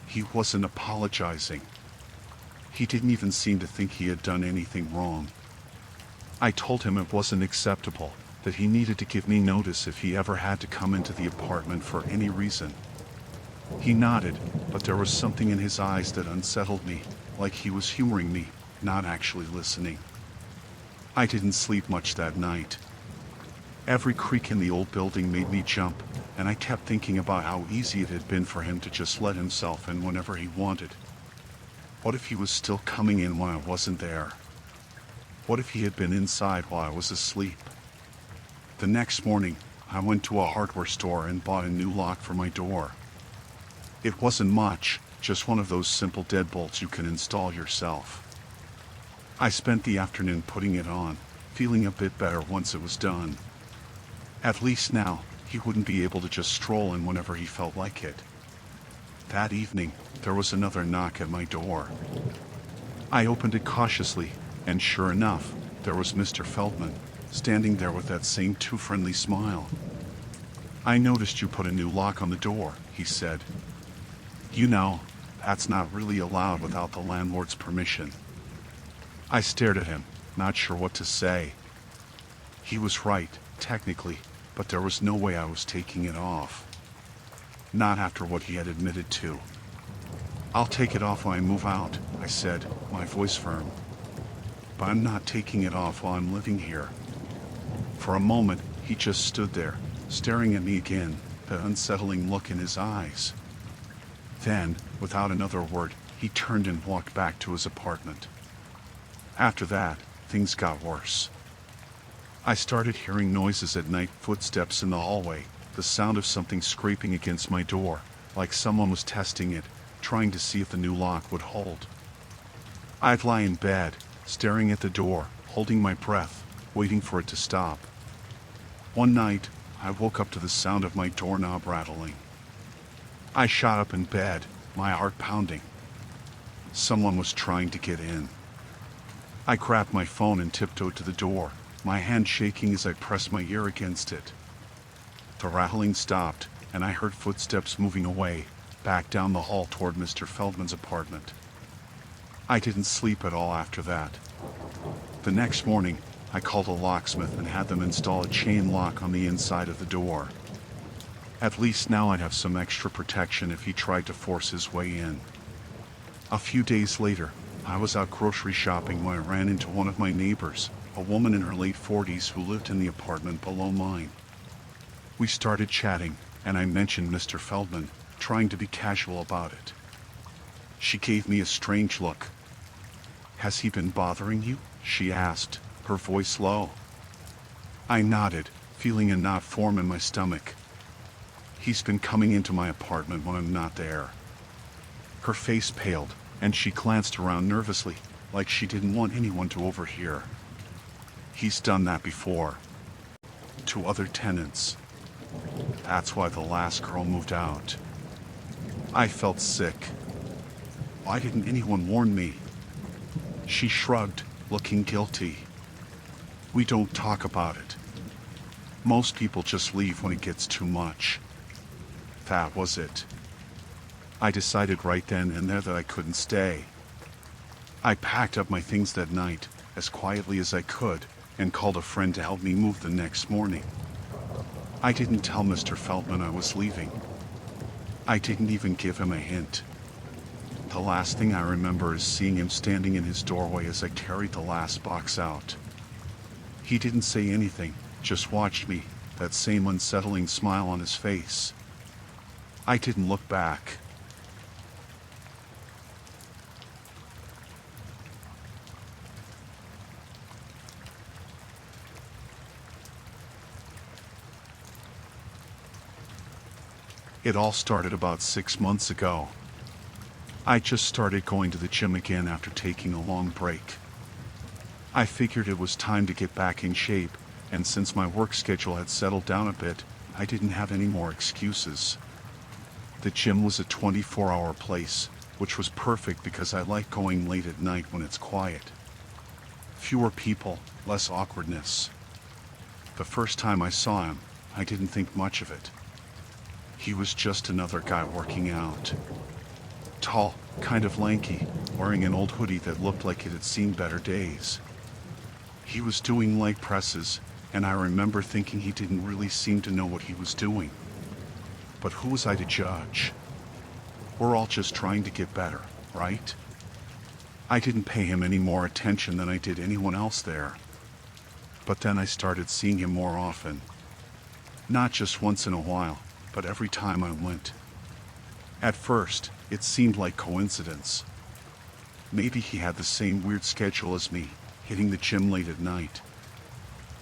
He wasn't apologizing. He didn't even seem to think he had done anything wrong. I told him it wasn't acceptable, that he needed to give me notice if he ever had to come into the apartment for any reason. He nodded, but there was something in his eyes that unsettled me, like he was humoring me, not actually listening. I didn't sleep much that night. Every creak in the old building made me jump, and I kept thinking about how easy it had been for him to just let himself in whenever he wanted. What if he was still coming in when I wasn't there? What if he had been inside while I was asleep? The next morning, I went to a hardware store and bought a new lock for my door. It wasn't much, just one of those simple deadbolts you can install yourself. I spent the afternoon putting it on, feeling a bit better once it was done. At least now, he wouldn't be able to just stroll in whenever he felt like it. That evening, there was another knock at my door. I opened it cautiously, and sure enough, there was Mr. Feldman, standing there with that same too friendly smile. "I noticed you put a new lock on the door," he said. "You know, that's not really allowed without the landlord's permission." I stared at him, not sure what to say. He was right, technically, but there was no way I was taking it off. Not after what he had admitted to. "I'll take it off when I move out," I said, my voice firm. "But I'm not taking it off while I'm living here." For a moment, he just stood there, staring at me again, that unsettling look in his eyes. Then, without another word, he turned and walked back to his apartment. After that, things got worse. I started hearing noises at night, footsteps in the hallway, the sound of something scraping against my door, like someone was testing it, trying to see if the new lock would hold. I'd lie in bed, staring at the door, holding my breath, waiting for it to stop. One night, I woke up to the sound of my doorknob rattling. I shot up in bed, my heart pounding. Someone was trying to get in. I grabbed my phone and tiptoed to the door, my hand shaking as I pressed my ear against it. The rattling stopped, and I heard footsteps moving away, back down the hall toward Mr. Feldman's apartment. I didn't sleep at all after that. The next morning, I called a locksmith and had them install a chain lock on the inside of the door. At least now I'd have some extra protection if he tried to force his way in. A few days later, I was out grocery shopping when I ran into one of my neighbors, a woman in her late 40s who lived in the apartment below mine. We started chatting, and I mentioned Mr. Feldman, trying to be casual about it. She gave me a strange look. "Has he been bothering you?" she asked, her voice low. I nodded, feeling a knot form in my stomach. "He's been coming into my apartment when I'm not there." Her face paled, and she glanced around nervously, like she didn't want anyone to overhear. "He's done that before. To other tenants. That's why the last girl moved out." I felt sick. Why didn't anyone warn me? She shrugged, looking guilty. "We don't talk about it. Most people just leave when it gets too much." That was it. I decided right then and there that I couldn't stay. I packed up my things that night, as quietly as I could, and called a friend to help me move the next morning. I didn't tell Mr. Feldman I was leaving. I didn't even give him a hint. The last thing I remember is seeing him standing in his doorway as I carried the last box out. He didn't say anything, just watched me, that same unsettling smile on his face. I didn't look back. It all started about 6 months ago. I just started going to the gym again after taking a long break. I figured it was time to get back in shape, and since my work schedule had settled down a bit, I didn't have any more excuses. The gym was a 24-hour place, which was perfect because I like going late at night when it's quiet. Fewer people, less awkwardness. The first time I saw him, I didn't think much of it. He was just another guy working out. Tall, kind of lanky, wearing an old hoodie that looked like it had seen better days. He was doing leg presses, and I remember thinking he didn't really seem to know what he was doing. But who was I to judge? We're all just trying to get better, right? I didn't pay him any more attention than I did anyone else there. But then I started seeing him more often. Not just once in a while, but every time I went. At first, it seemed like coincidence. Maybe he had the same weird schedule as me, hitting the gym late at night.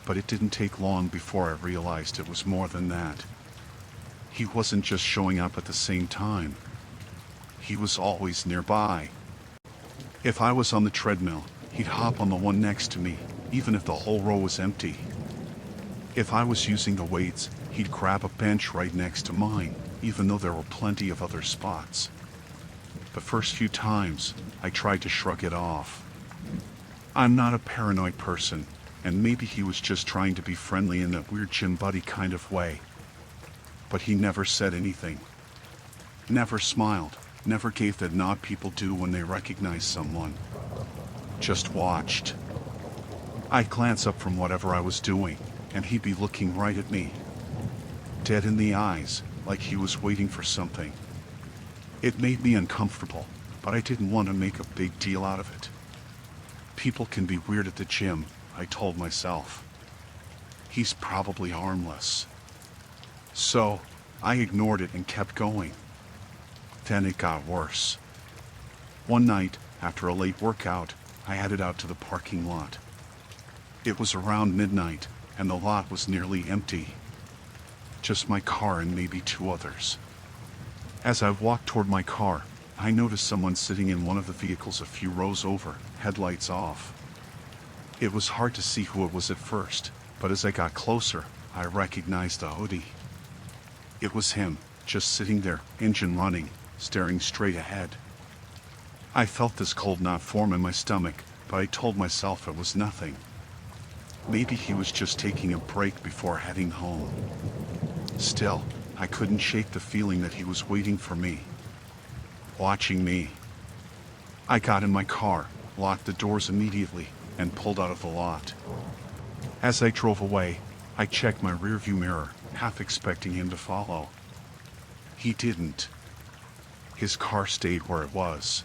But it didn't take long before I realized it was more than that. He wasn't just showing up at the same time. He was always nearby. If I was on the treadmill, he'd hop on the one next to me, even if the whole row was empty. If I was using the weights, he'd grab a bench right next to mine, even though there were plenty of other spots. The first few times, I tried to shrug it off. I'm not a paranoid person, and maybe he was just trying to be friendly in that weird gym buddy kind of way. But he never said anything. Never smiled, never gave that nod people do when they recognize someone. Just watched. I'd glance up from whatever I was doing, and he'd be looking right at me. Dead in the eyes, like he was waiting for something. It made me uncomfortable, but I didn't want to make a big deal out of it. People can be weird at the gym, I told myself. He's probably harmless. So, I ignored it and kept going. Then it got worse. One night, after a late workout, I headed out to the parking lot. It was around midnight, and the lot was nearly empty. Just my car and maybe 2 others. As I walked toward my car, I noticed someone sitting in one of the vehicles a few rows over, headlights off. It was hard to see who it was at first, but as I got closer, I recognized the hoodie. It was him, just sitting there, engine running, staring straight ahead. I felt this cold knot form in my stomach, but I told myself it was nothing. Maybe he was just taking a break before heading home. Still, I couldn't shake the feeling that he was waiting for me. Watching me. I got in my car, locked the doors immediately, and pulled out of the lot. As I drove away, I checked my rearview mirror, half expecting him to follow. He didn't. His car stayed where it was.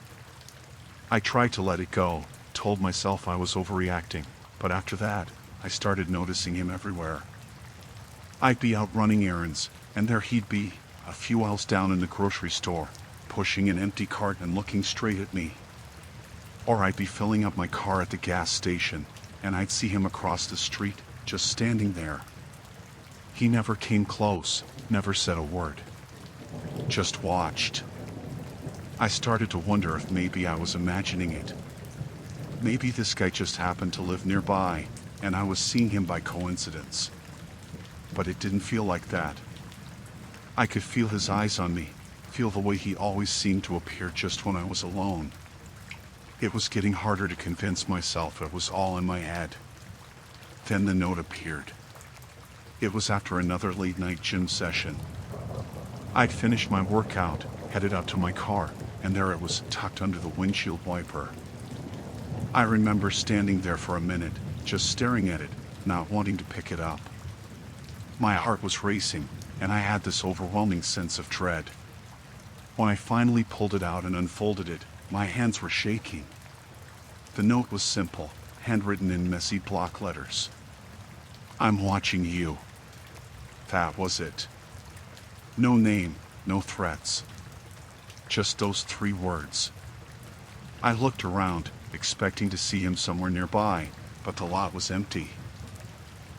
I tried to let it go, told myself I was overreacting, but after that, I started noticing him everywhere. I'd be out running errands, and there he'd be, a few aisles down in the grocery store, pushing an empty cart and looking straight at me. Or I'd be filling up my car at the gas station, and I'd see him across the street, just standing there. He never came close, never said a word. Just watched. I started to wonder if maybe I was imagining it. Maybe this guy just happened to live nearby, and I was seeing him by coincidence. But it didn't feel like that. I could feel his eyes on me, feel the way he always seemed to appear just when I was alone. It was getting harder to convince myself it was all in my head. Then the note appeared. It was after another late-night gym session. I'd finished my workout, headed out to my car, and there it was, tucked under the windshield wiper. I remember standing there for a minute, just staring at it, not wanting to pick it up. My heart was racing, and I had this overwhelming sense of dread. When I finally pulled it out and unfolded it, my hands were shaking. The note was simple, handwritten in messy block letters. I'm watching you. That was it. No name, no threats. Just those 3 words. I looked around, expecting to see him somewhere nearby, but the lot was empty.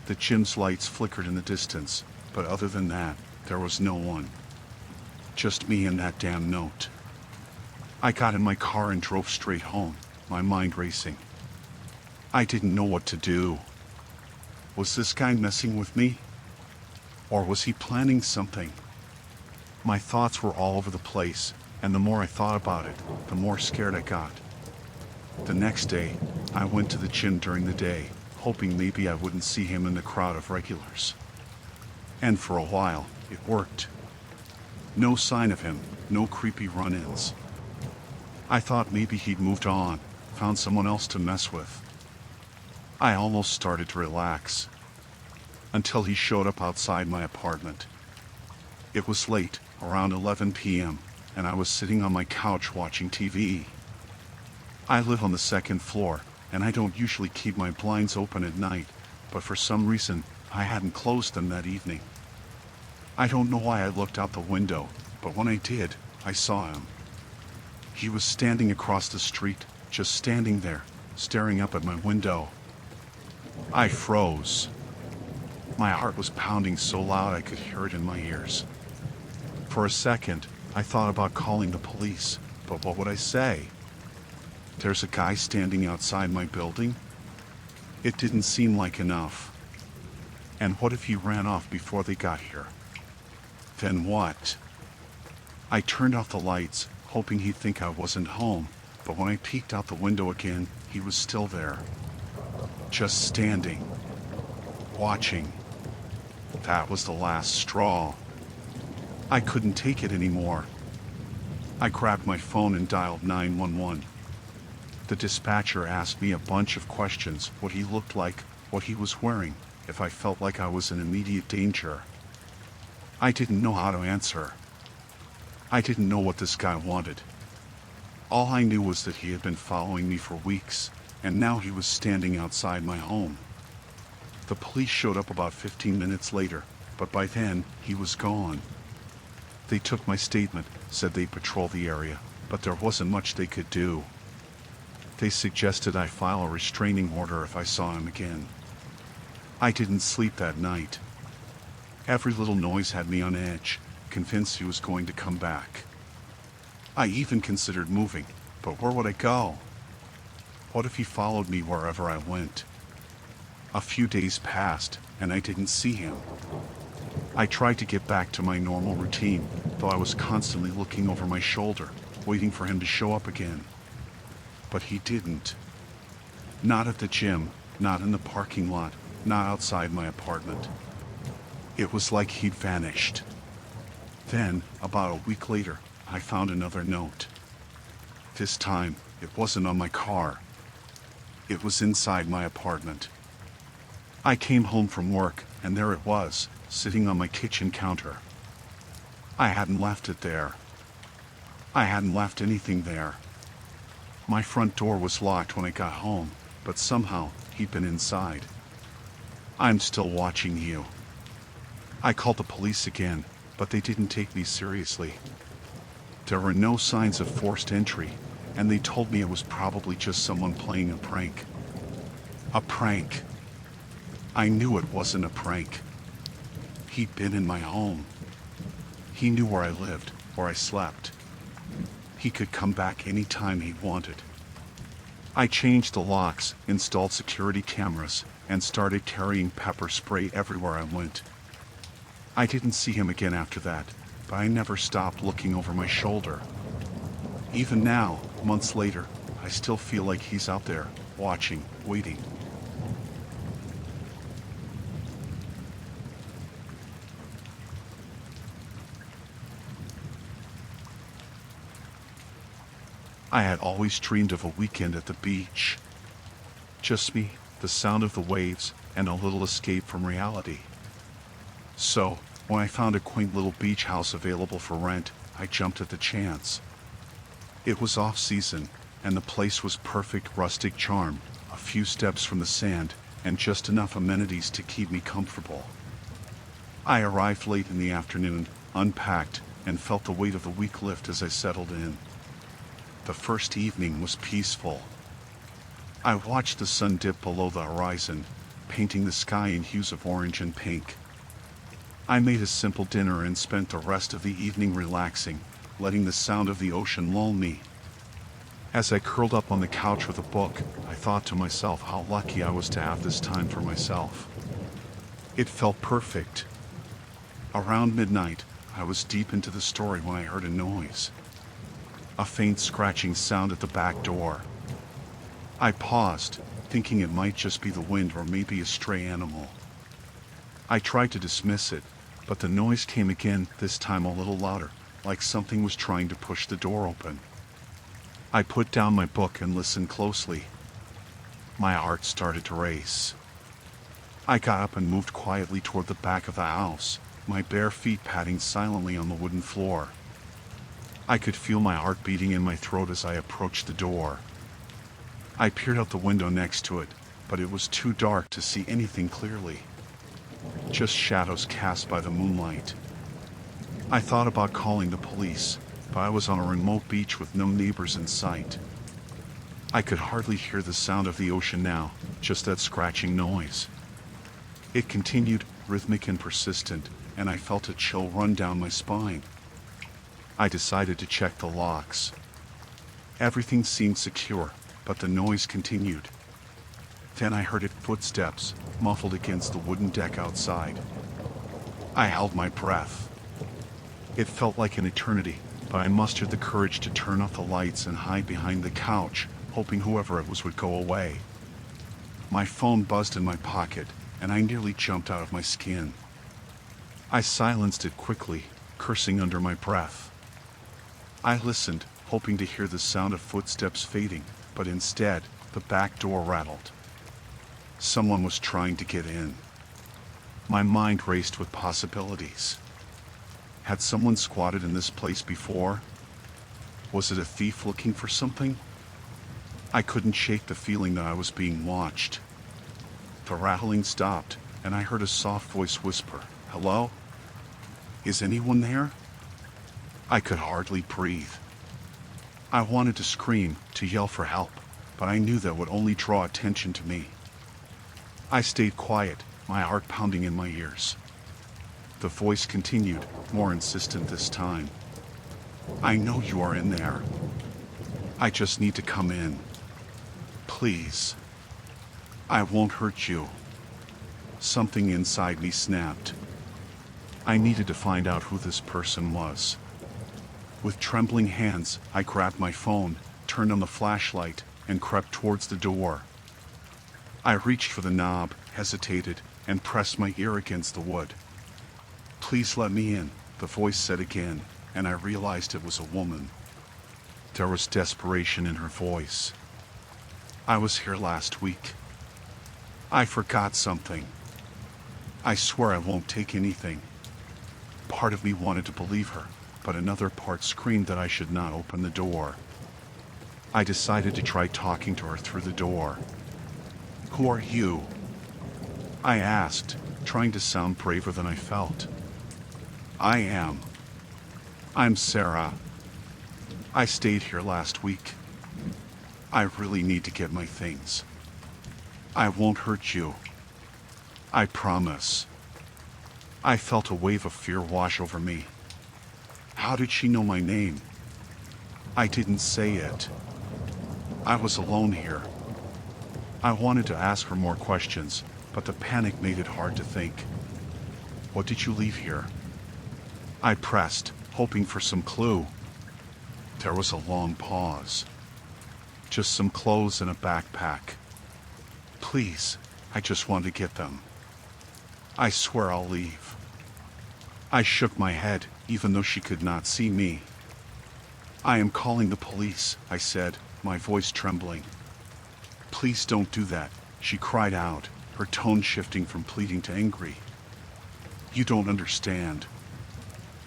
The gym's lights flickered in the distance, but other than that, there was no one. Just me and that damn note. I got in my car and drove straight home, my mind racing. I didn't know what to do. Was this guy messing with me? Or was he planning something? My thoughts were all over the place, and the more I thought about it, the more scared I got. The next day, I went to the gym during the day, hoping maybe I wouldn't see him in the crowd of regulars. And for a while, it worked. No sign of him, no creepy run-ins. I thought maybe he'd moved on, found someone else to mess with. I almost started to relax. Until he showed up outside my apartment. It was late, around 11 p.m., and I was sitting on my couch watching TV. I live on the 2nd floor, and I don't usually keep my blinds open at night, but for some reason, I hadn't closed them that evening. I don't know why I looked out the window, but when I did, I saw him. He was standing across the street, just standing there, staring up at my window. I froze. My heart was pounding so loud I could hear it in my ears. For a second, I thought about calling the police, but what would I say? There's a guy standing outside my building? It didn't seem like enough. And what if he ran off before they got here? Then what? I turned off the lights, hoping he'd think I wasn't home, but when I peeked out the window again, he was still there. Just standing. Watching. That was the last straw. I couldn't take it anymore. I grabbed my phone and dialed 911. The dispatcher asked me a bunch of questions, what he looked like, what he was wearing, if I felt like I was in immediate danger. I didn't know how to answer. I didn't know what this guy wanted. All I knew was that he had been following me for weeks, and now he was standing outside my home. The police showed up about 15 minutes later, but by then, he was gone. They took my statement, said they'd patrol the area, but there wasn't much they could do. They suggested I file a restraining order if I saw him again. I didn't sleep that night. Every little noise had me on edge, convinced he was going to come back. I even considered moving, but where would I go? What if he followed me wherever I went? A few days passed, and I didn't see him. I tried to get back to my normal routine, though I was constantly looking over my shoulder, waiting for him to show up again. But he didn't. Not at the gym, not in the parking lot, not outside my apartment. It was like he'd vanished. Then, about a week later, I found another note. This time, it wasn't on my car. It was inside my apartment. I came home from work, and there it was, sitting on my kitchen counter. I hadn't left it there. I hadn't left anything there. My front door was locked when I got home, but somehow he'd been inside. I'm still watching you. I called the police again, but they didn't take me seriously. There were no signs of forced entry, and they told me it was probably just someone playing a prank. A prank. I knew it wasn't a prank. He'd been in my home. He knew where I lived, where I slept. He could come back any time he wanted. I changed the locks, installed security cameras, and started carrying pepper spray everywhere I went. I didn't see him again after that, but I never stopped looking over my shoulder. Even now, months later, I still feel like he's out there, watching, waiting. I had always dreamed of a weekend at the beach. Just me, the sound of the waves, and a little escape from reality. So, when I found a quaint little beach house available for rent, I jumped at the chance. It was off-season, and the place was perfect rustic charm, a few steps from the sand, and just enough amenities to keep me comfortable. I arrived late in the afternoon, unpacked, and felt the weight of the week lift as I settled in. The first evening was peaceful. I watched the sun dip below the horizon, painting the sky in hues of orange and pink. I made a simple dinner and spent the rest of the evening relaxing, letting the sound of the ocean lull me. As I curled up on the couch with a book, I thought to myself how lucky I was to have this time for myself. It felt perfect. Around midnight, I was deep into the story when I heard a noise. A faint scratching sound at the back door. I paused, thinking it might just be the wind or maybe a stray animal. I tried to dismiss it, but the noise came again, this time a little louder, like something was trying to push the door open. I put down my book and listened closely. My heart started to race. I got up and moved quietly toward the back of the house, my bare feet padding silently on the wooden floor. I could feel my heart beating in my throat as I approached the door. I peered out the window next to it, but it was too dark to see anything clearly. Just shadows cast by the moonlight. I thought about calling the police, but I was on a remote beach with no neighbors in sight. I could hardly hear the sound of the ocean now, just that scratching noise. It continued, rhythmic and persistent, and I felt a chill run down my spine. I decided to check the locks. Everything seemed secure, but the noise continued. Then I heard footsteps, muffled against the wooden deck outside. I held my breath. It felt like an eternity, but I mustered the courage to turn off the lights and hide behind the couch, hoping whoever it was would go away. My phone buzzed in my pocket, and I nearly jumped out of my skin. I silenced it quickly, cursing under my breath. I listened, hoping to hear the sound of footsteps fading, but instead, the back door rattled. Someone was trying to get in. My mind raced with possibilities. Had someone squatted in this place before? Was it a thief looking for something? I couldn't shake the feeling that I was being watched. The rattling stopped, and I heard a soft voice whisper, "Hello? Is anyone there?" I could hardly breathe. I wanted to scream, to yell for help, but I knew that would only draw attention to me. I stayed quiet, my heart pounding in my ears. The voice continued, more insistent this time. "I know you are in there. I just need to come in. Please. I won't hurt you." Something inside me snapped. I needed to find out who this person was. With trembling hands, I grabbed my phone, turned on the flashlight, and crept towards the door. I reached for the knob, hesitated, and pressed my ear against the wood. "Please let me in," the voice said again, and I realized it was a woman. There was desperation in her voice. "I was here last week. I forgot something. I swear I won't take anything." Part of me wanted to believe her, but another part screamed that I should not open the door. I decided to try talking to her through the door. "Who are you?" I asked, trying to sound braver than I felt. I'm Sarah. I stayed here last week. I really need to get my things. I won't hurt you. I promise." I felt a wave of fear wash over me. How did she know my name? I didn't say it. I was alone here. I wanted to ask her more questions, but the panic made it hard to think. "What did you leave here?" I pressed, hoping for some clue. There was a long pause. "Just some clothes and a backpack. Please, I just want to get them. I swear I'll leave." I shook my head, even though she could not see me. "I am calling the police," I said, my voice trembling. "Please don't do that," she cried out, her tone shifting from pleading to angry. "You don't understand.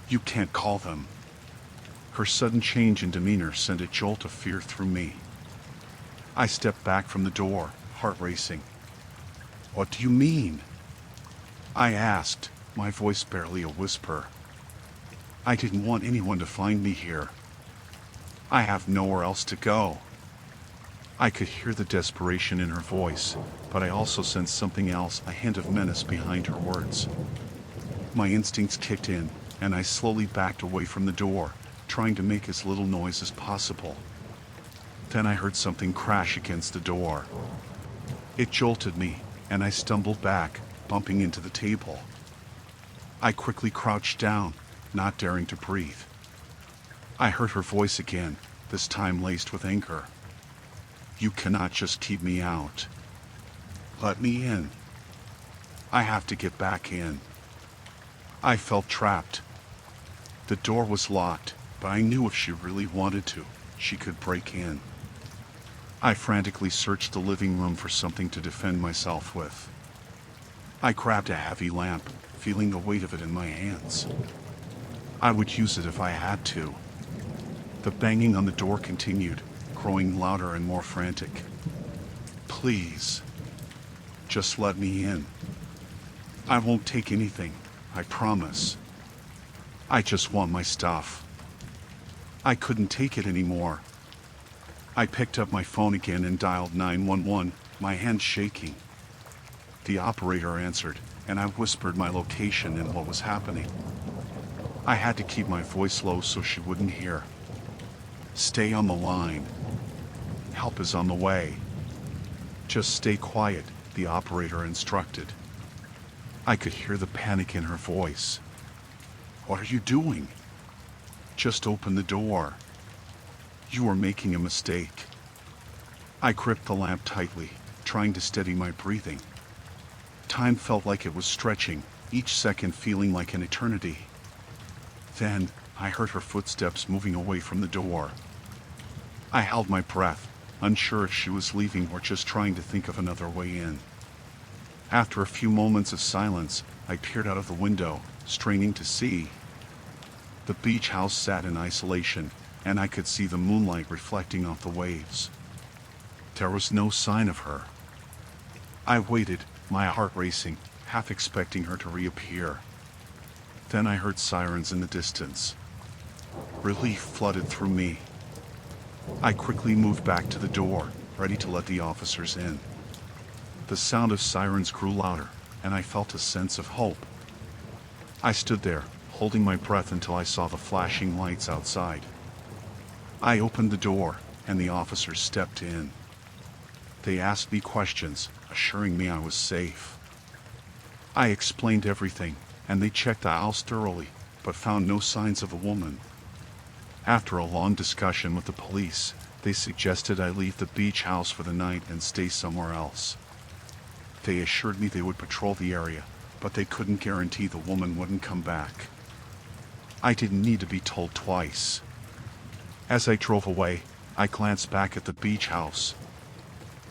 You can't call them. Her sudden change in demeanor sent a jolt of fear through me. I stepped back from the door, heart racing. "What do you mean?" I asked, my voice barely a whisper. "I didn't want anyone to find me here. I have nowhere else to go." I could hear the desperation in her voice, but I also sensed something else, a hint of menace behind her words. My instincts kicked in, and I slowly backed away from the door, trying to make as little noise as possible. Then I heard something crash against the door. It jolted me, and I stumbled back, bumping into the table. I quickly crouched down, not daring to breathe. I heard her voice again, this time laced with anger. "You cannot just keep me out. Let me in. I have to get back in." I felt trapped. The door was locked, but I knew if she really wanted to, she could break in. I frantically searched the living room for something to defend myself with. I grabbed a heavy lamp, feeling the weight of it in my hands. I would use it if I had to. The banging on the door continued, growing louder and more frantic. "Please, just let me in. I won't take anything, I promise. I just want my stuff." I couldn't take it anymore. I picked up my phone again and dialed 911, my hands shaking. The operator answered, and I whispered my location and what was happening. I had to keep my voice low so she wouldn't hear. "Stay on the line. Help is on the way. Just stay quiet," the operator instructed. I could hear the panic in her voice. "What are you doing? Just open the door. You are making a mistake." I gripped the lamp tightly, trying to steady my breathing. Time felt like it was stretching, each second feeling like an eternity. Then, I heard her footsteps moving away from the door. I held my breath, unsure if she was leaving or just trying to think of another way in. After a few moments of silence, I peered out of the window, straining to see. The beach house sat in isolation, and I could see the moonlight reflecting off the waves. There was no sign of her. I waited, my heart racing, half expecting her to reappear. Then I heard sirens in the distance. Relief flooded through me. I quickly moved back to the door, ready to let the officers in. The sound of sirens grew louder, and I felt a sense of hope. I stood there, holding my breath until I saw the flashing lights outside. I opened the door, and the officers stepped in. They asked me questions, assuring me I was safe. I explained everything, and they checked the house thoroughly, but found no signs of a woman. After a long discussion with the police, they suggested I leave the beach house for the night and stay somewhere else. They assured me they would patrol the area, but they couldn't guarantee the woman wouldn't come back. I didn't need to be told twice. As I drove away, I glanced back at the beach house.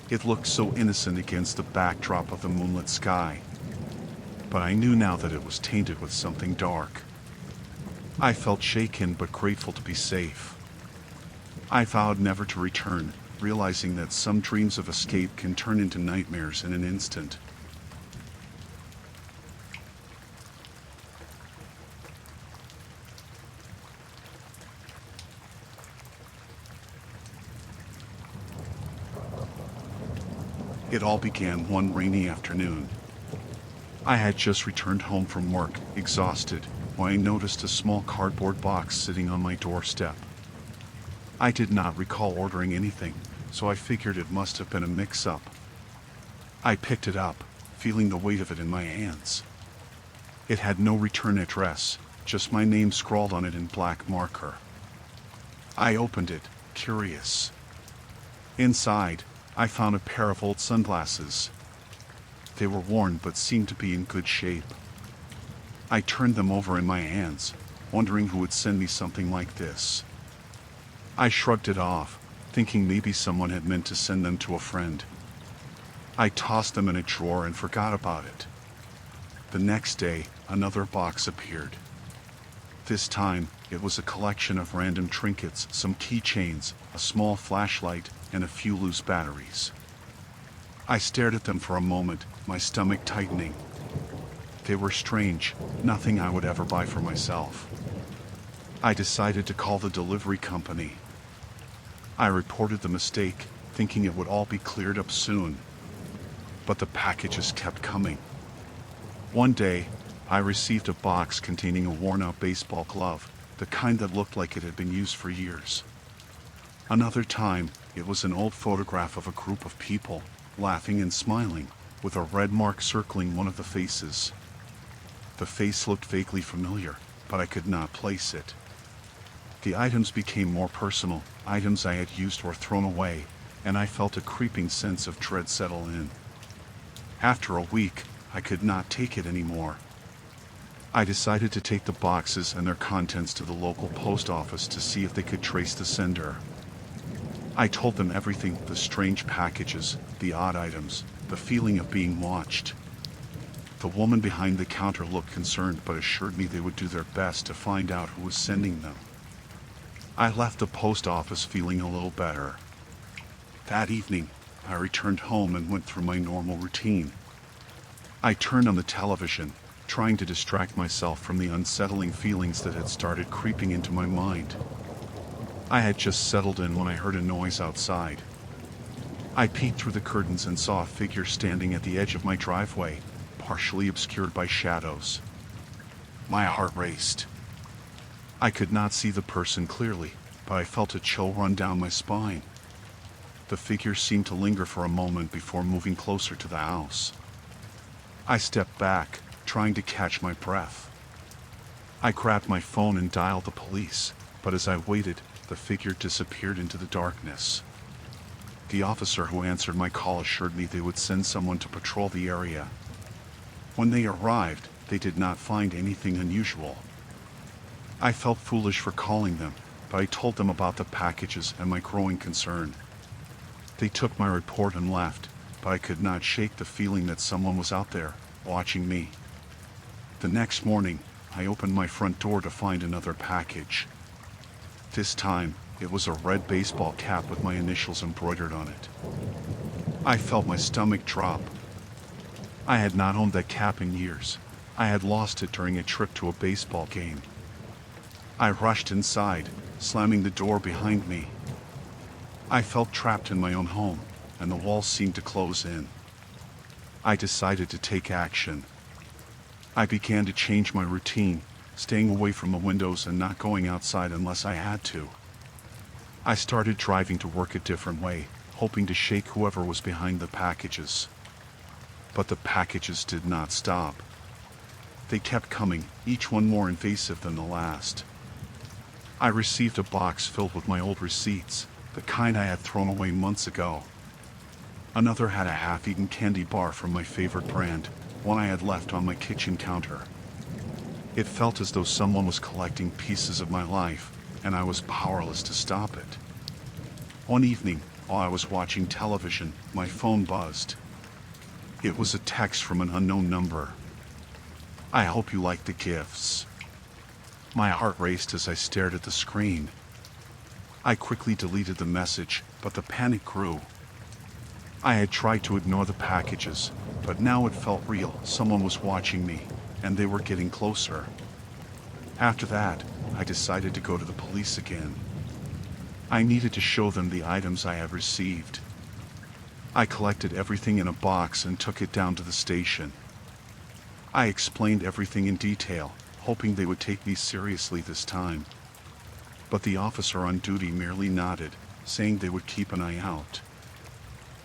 It looked so innocent against the backdrop of the moonlit sky. But I knew now that it was tainted with something dark. I felt shaken but grateful to be safe. I vowed never to return, realizing that some dreams of escape can turn into nightmares in an instant. It all began one rainy afternoon. I had just returned home from work, exhausted, when I noticed a small cardboard box sitting on my doorstep. I did not recall ordering anything, so I figured it must have been a mix-up. I picked it up, feeling the weight of it in my hands. It had no return address, just my name scrawled on it in black marker. I opened it, curious. Inside, I found a pair of old sunglasses. They were worn but seemed to be in good shape. I turned them over in my hands, wondering who would send me something like this. I shrugged it off, thinking maybe someone had meant to send them to a friend. I tossed them in a drawer and forgot about it. The next day, another box appeared. This time, it was a collection of random trinkets, some keychains, a small flashlight, and a few loose batteries. I stared at them for a moment, my stomach tightening. They were strange, nothing I would ever buy for myself. I decided to call the delivery company. I reported the mistake, thinking it would all be cleared up soon. But the packages kept coming. One day, I received a box containing a worn-out baseball glove, the kind that looked like it had been used for years. Another time, it was an old photograph of a group of people, laughing and smiling, with a red mark circling one of the faces. The face looked vaguely familiar, but I could not place it. The items became more personal, items I had used or thrown away, and I felt a creeping sense of dread settle in. After a week, I could not take it anymore. I decided to take the boxes and their contents to the local post office to see if they could trace the sender. I told them everything, the strange packages, the odd items, the feeling of being watched. The woman behind the counter looked concerned but assured me they would do their best to find out who was sending them. I left the post office feeling a little better. That evening, I returned home and went through my normal routine. I turned on the television, trying to distract myself from the unsettling feelings that had started creeping into my mind. I had just settled in when I heard a noise outside. I peeked through the curtains and saw a figure standing at the edge of my driveway, partially obscured by shadows. My heart raced. I could not see the person clearly, but I felt a chill run down my spine. The figure seemed to linger for a moment before moving closer to the house. I stepped back, trying to catch my breath. I grabbed my phone and dialed the police, but as I waited, the figure disappeared into the darkness. The officer who answered my call assured me they would send someone to patrol the area. When they arrived, they did not find anything unusual. I felt foolish for calling them, but I told them about the packages and my growing concern. They took my report and left, but I could not shake the feeling that someone was out there, watching me. The next morning, I opened my front door to find another package. This time, it was a red baseball cap with my initials embroidered on it. I felt my stomach drop. I had not owned that cap in years. I had lost it during a trip to a baseball game. I rushed inside, slamming the door behind me. I felt trapped in my own home, and the walls seemed to close in. I decided to take action. I began to change my routine, staying away from the windows and not going outside unless I had to. I started driving to work a different way, hoping to shake whoever was behind the packages. But the packages did not stop. They kept coming, each one more invasive than the last. I received a box filled with my old receipts, the kind I had thrown away months ago. Another had a half-eaten candy bar from my favorite brand, one I had left on my kitchen counter. It felt as though someone was collecting pieces of my life, and I was powerless to stop it. One evening, while I was watching television, my phone buzzed. It was a text from an unknown number. "I hope you like the gifts." My heart raced as I stared at the screen. I quickly deleted the message, but the panic grew. I had tried to ignore the packages, but now it felt real. Someone was watching me, and they were getting closer. After that, I decided to go to the police again. I needed to show them the items I had received. I collected everything in a box and took it down to the station. I explained everything in detail, hoping they would take me seriously this time. But the officer on duty merely nodded, saying they would keep an eye out.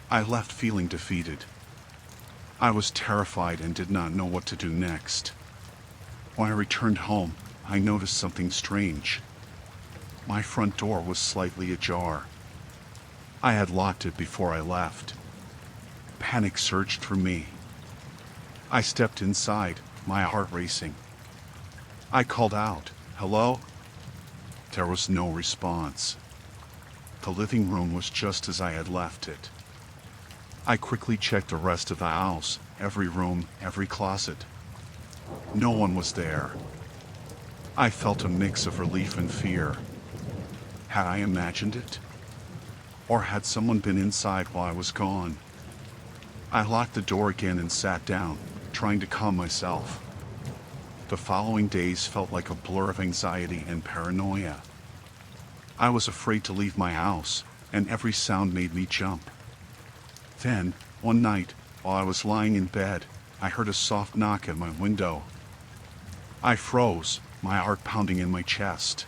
I left feeling defeated. I was terrified and did not know what to do next. When I returned home, I noticed something strange. My front door was slightly ajar. I had locked it before I left. Panic surged through me. I stepped inside, my heart racing. I called out, "Hello?" There was no response. The living room was just as I had left it. I quickly checked the rest of the house, every room, every closet. No one was there. I felt a mix of relief and fear. Had I imagined it? Or had someone been inside while I was gone? I locked the door again and sat down, trying to calm myself. The following days felt like a blur of anxiety and paranoia. I was afraid to leave my house, and every sound made me jump. Then, one night, while I was lying in bed, I heard a soft knock at my window. I froze, my heart pounding in my chest.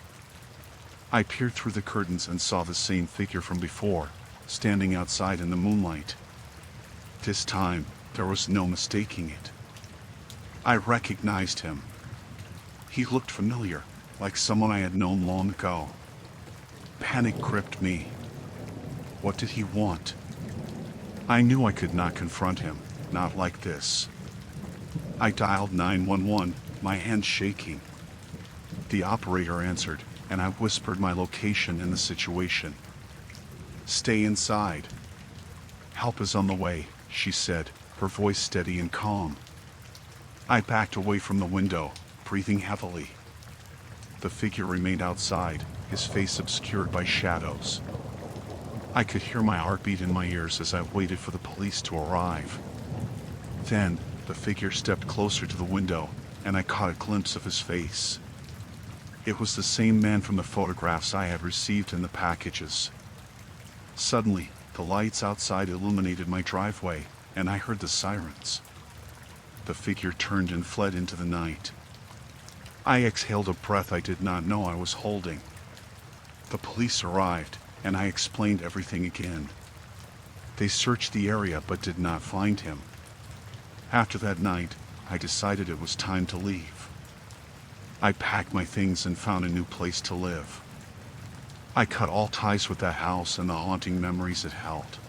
I peered through the curtains and saw the same figure from before, standing outside in the moonlight. This time, there was no mistaking it. I recognized him. He looked familiar, like someone I had known long ago. Panic gripped me. What did he want? I knew I could not confront him, not like this. I dialed 911, my hands shaking. The operator answered, and I whispered my location and the situation. "Stay inside. Help is on the way," she said, her voice steady and calm. I backed away from the window, breathing heavily. The figure remained outside, his face obscured by shadows. I could hear my heartbeat in my ears as I waited for the police to arrive. Then, the figure stepped closer to the window, and I caught a glimpse of his face. It was the same man from the photographs I had received in the packages. Suddenly, the lights outside illuminated my driveway, and I heard the sirens. The figure turned and fled into the night. I exhaled a breath I did not know I was holding. The police arrived, and I explained everything again. They searched the area but did not find him. After that night, I decided it was time to leave. I packed my things and found a new place to live. I cut all ties with that house and the haunting memories it held.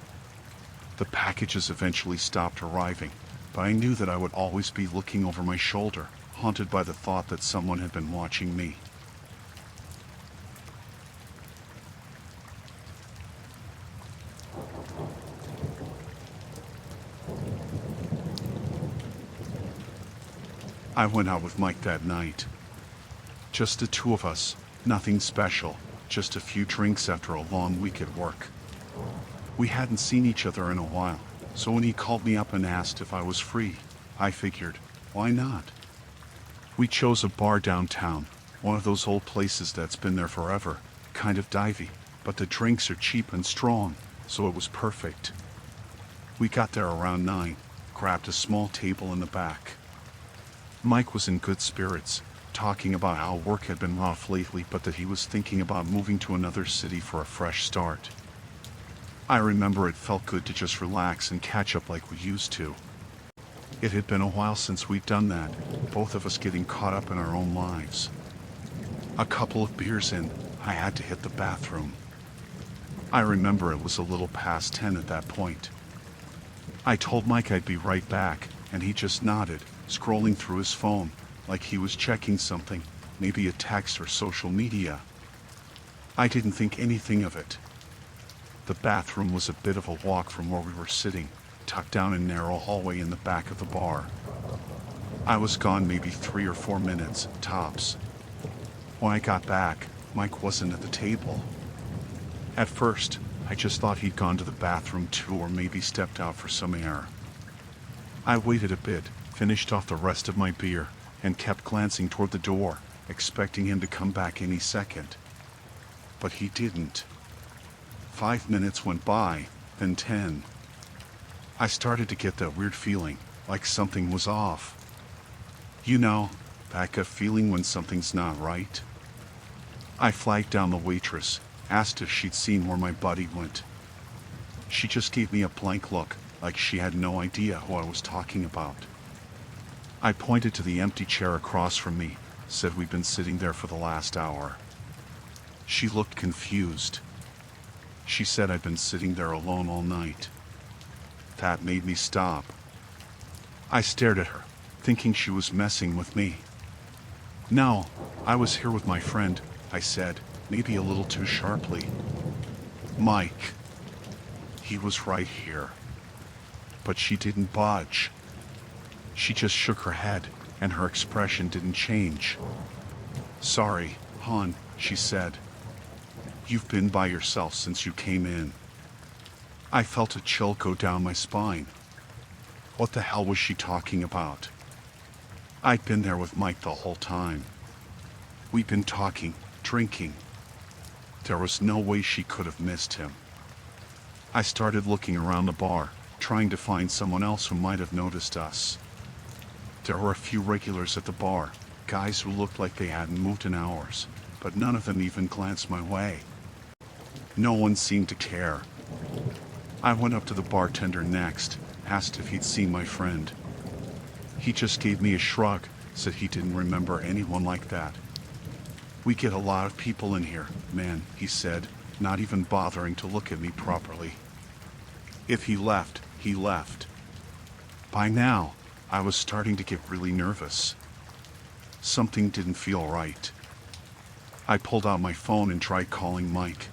The packages eventually stopped arriving, but I knew that I would always be looking over my shoulder, haunted by the thought that someone had been watching me. I went out with Mike that night. Just the two of us, nothing special, just a few drinks after a long week at work. We hadn't seen each other in a while, so when he called me up and asked if I was free, I figured, why not? We chose a bar downtown, one of those old places that's been there forever, kind of divey, but the drinks are cheap and strong, so it was perfect. We got there around 9, grabbed a small table in the back. Mike was in good spirits, talking about how work had been rough lately but that he was thinking about moving to another city for a fresh start. I remember it felt good to just relax and catch up like we used to. It had been a while since we'd done that, both of us getting caught up in our own lives. A couple of beers in, I had to hit the bathroom. I remember it was a little past 10 at that point. I told Mike I'd be right back, and he just nodded, scrolling through his phone, like he was checking something, maybe a text or social media. I didn't think anything of it. The bathroom was a bit of a walk from where we were sitting, tucked down a narrow hallway in the back of the bar. I was gone maybe 3 or 4 minutes, tops. When I got back, Mike wasn't at the table. At first, I just thought he'd gone to the bathroom too, or maybe stepped out for some air. I waited a bit, finished off the rest of my beer, and kept glancing toward the door, expecting him to come back any second. But he didn't. 5 minutes went by, then 10. I started to get that weird feeling, like something was off. You know, that gut feeling when something's not right. I flagged down the waitress, asked if she'd seen where my buddy went. She just gave me a blank look, like she had no idea who I was talking about. I pointed to the empty chair across from me, said we'd been sitting there for the last hour. She looked confused. She said I'd been sitting there alone all night. That made me stop. I stared at her, thinking she was messing with me. "No, I was here with my friend," I said, maybe a little too sharply. "Mike. He was right here." But she didn't budge. She just shook her head, and her expression didn't change. "Sorry, hon," she said. "You've been by yourself since you came in." I felt a chill go down my spine. What the hell was she talking about? I'd been there with Mike the whole time. We'd been talking, drinking. There was no way she could have missed him. I started looking around the bar, trying to find someone else who might have noticed us. There were a few regulars at the bar, guys who looked like they hadn't moved in hours, but none of them even glanced my way. No one seemed to care. I went up to the bartender next, asked if he'd seen my friend. He just gave me a shrug, said he didn't remember anyone like that. "We get a lot of people in here, man," he said, not even bothering to look at me properly. If he left, he left. By now, I was starting to get really nervous. Something didn't feel right. I pulled out my phone and tried calling Mike.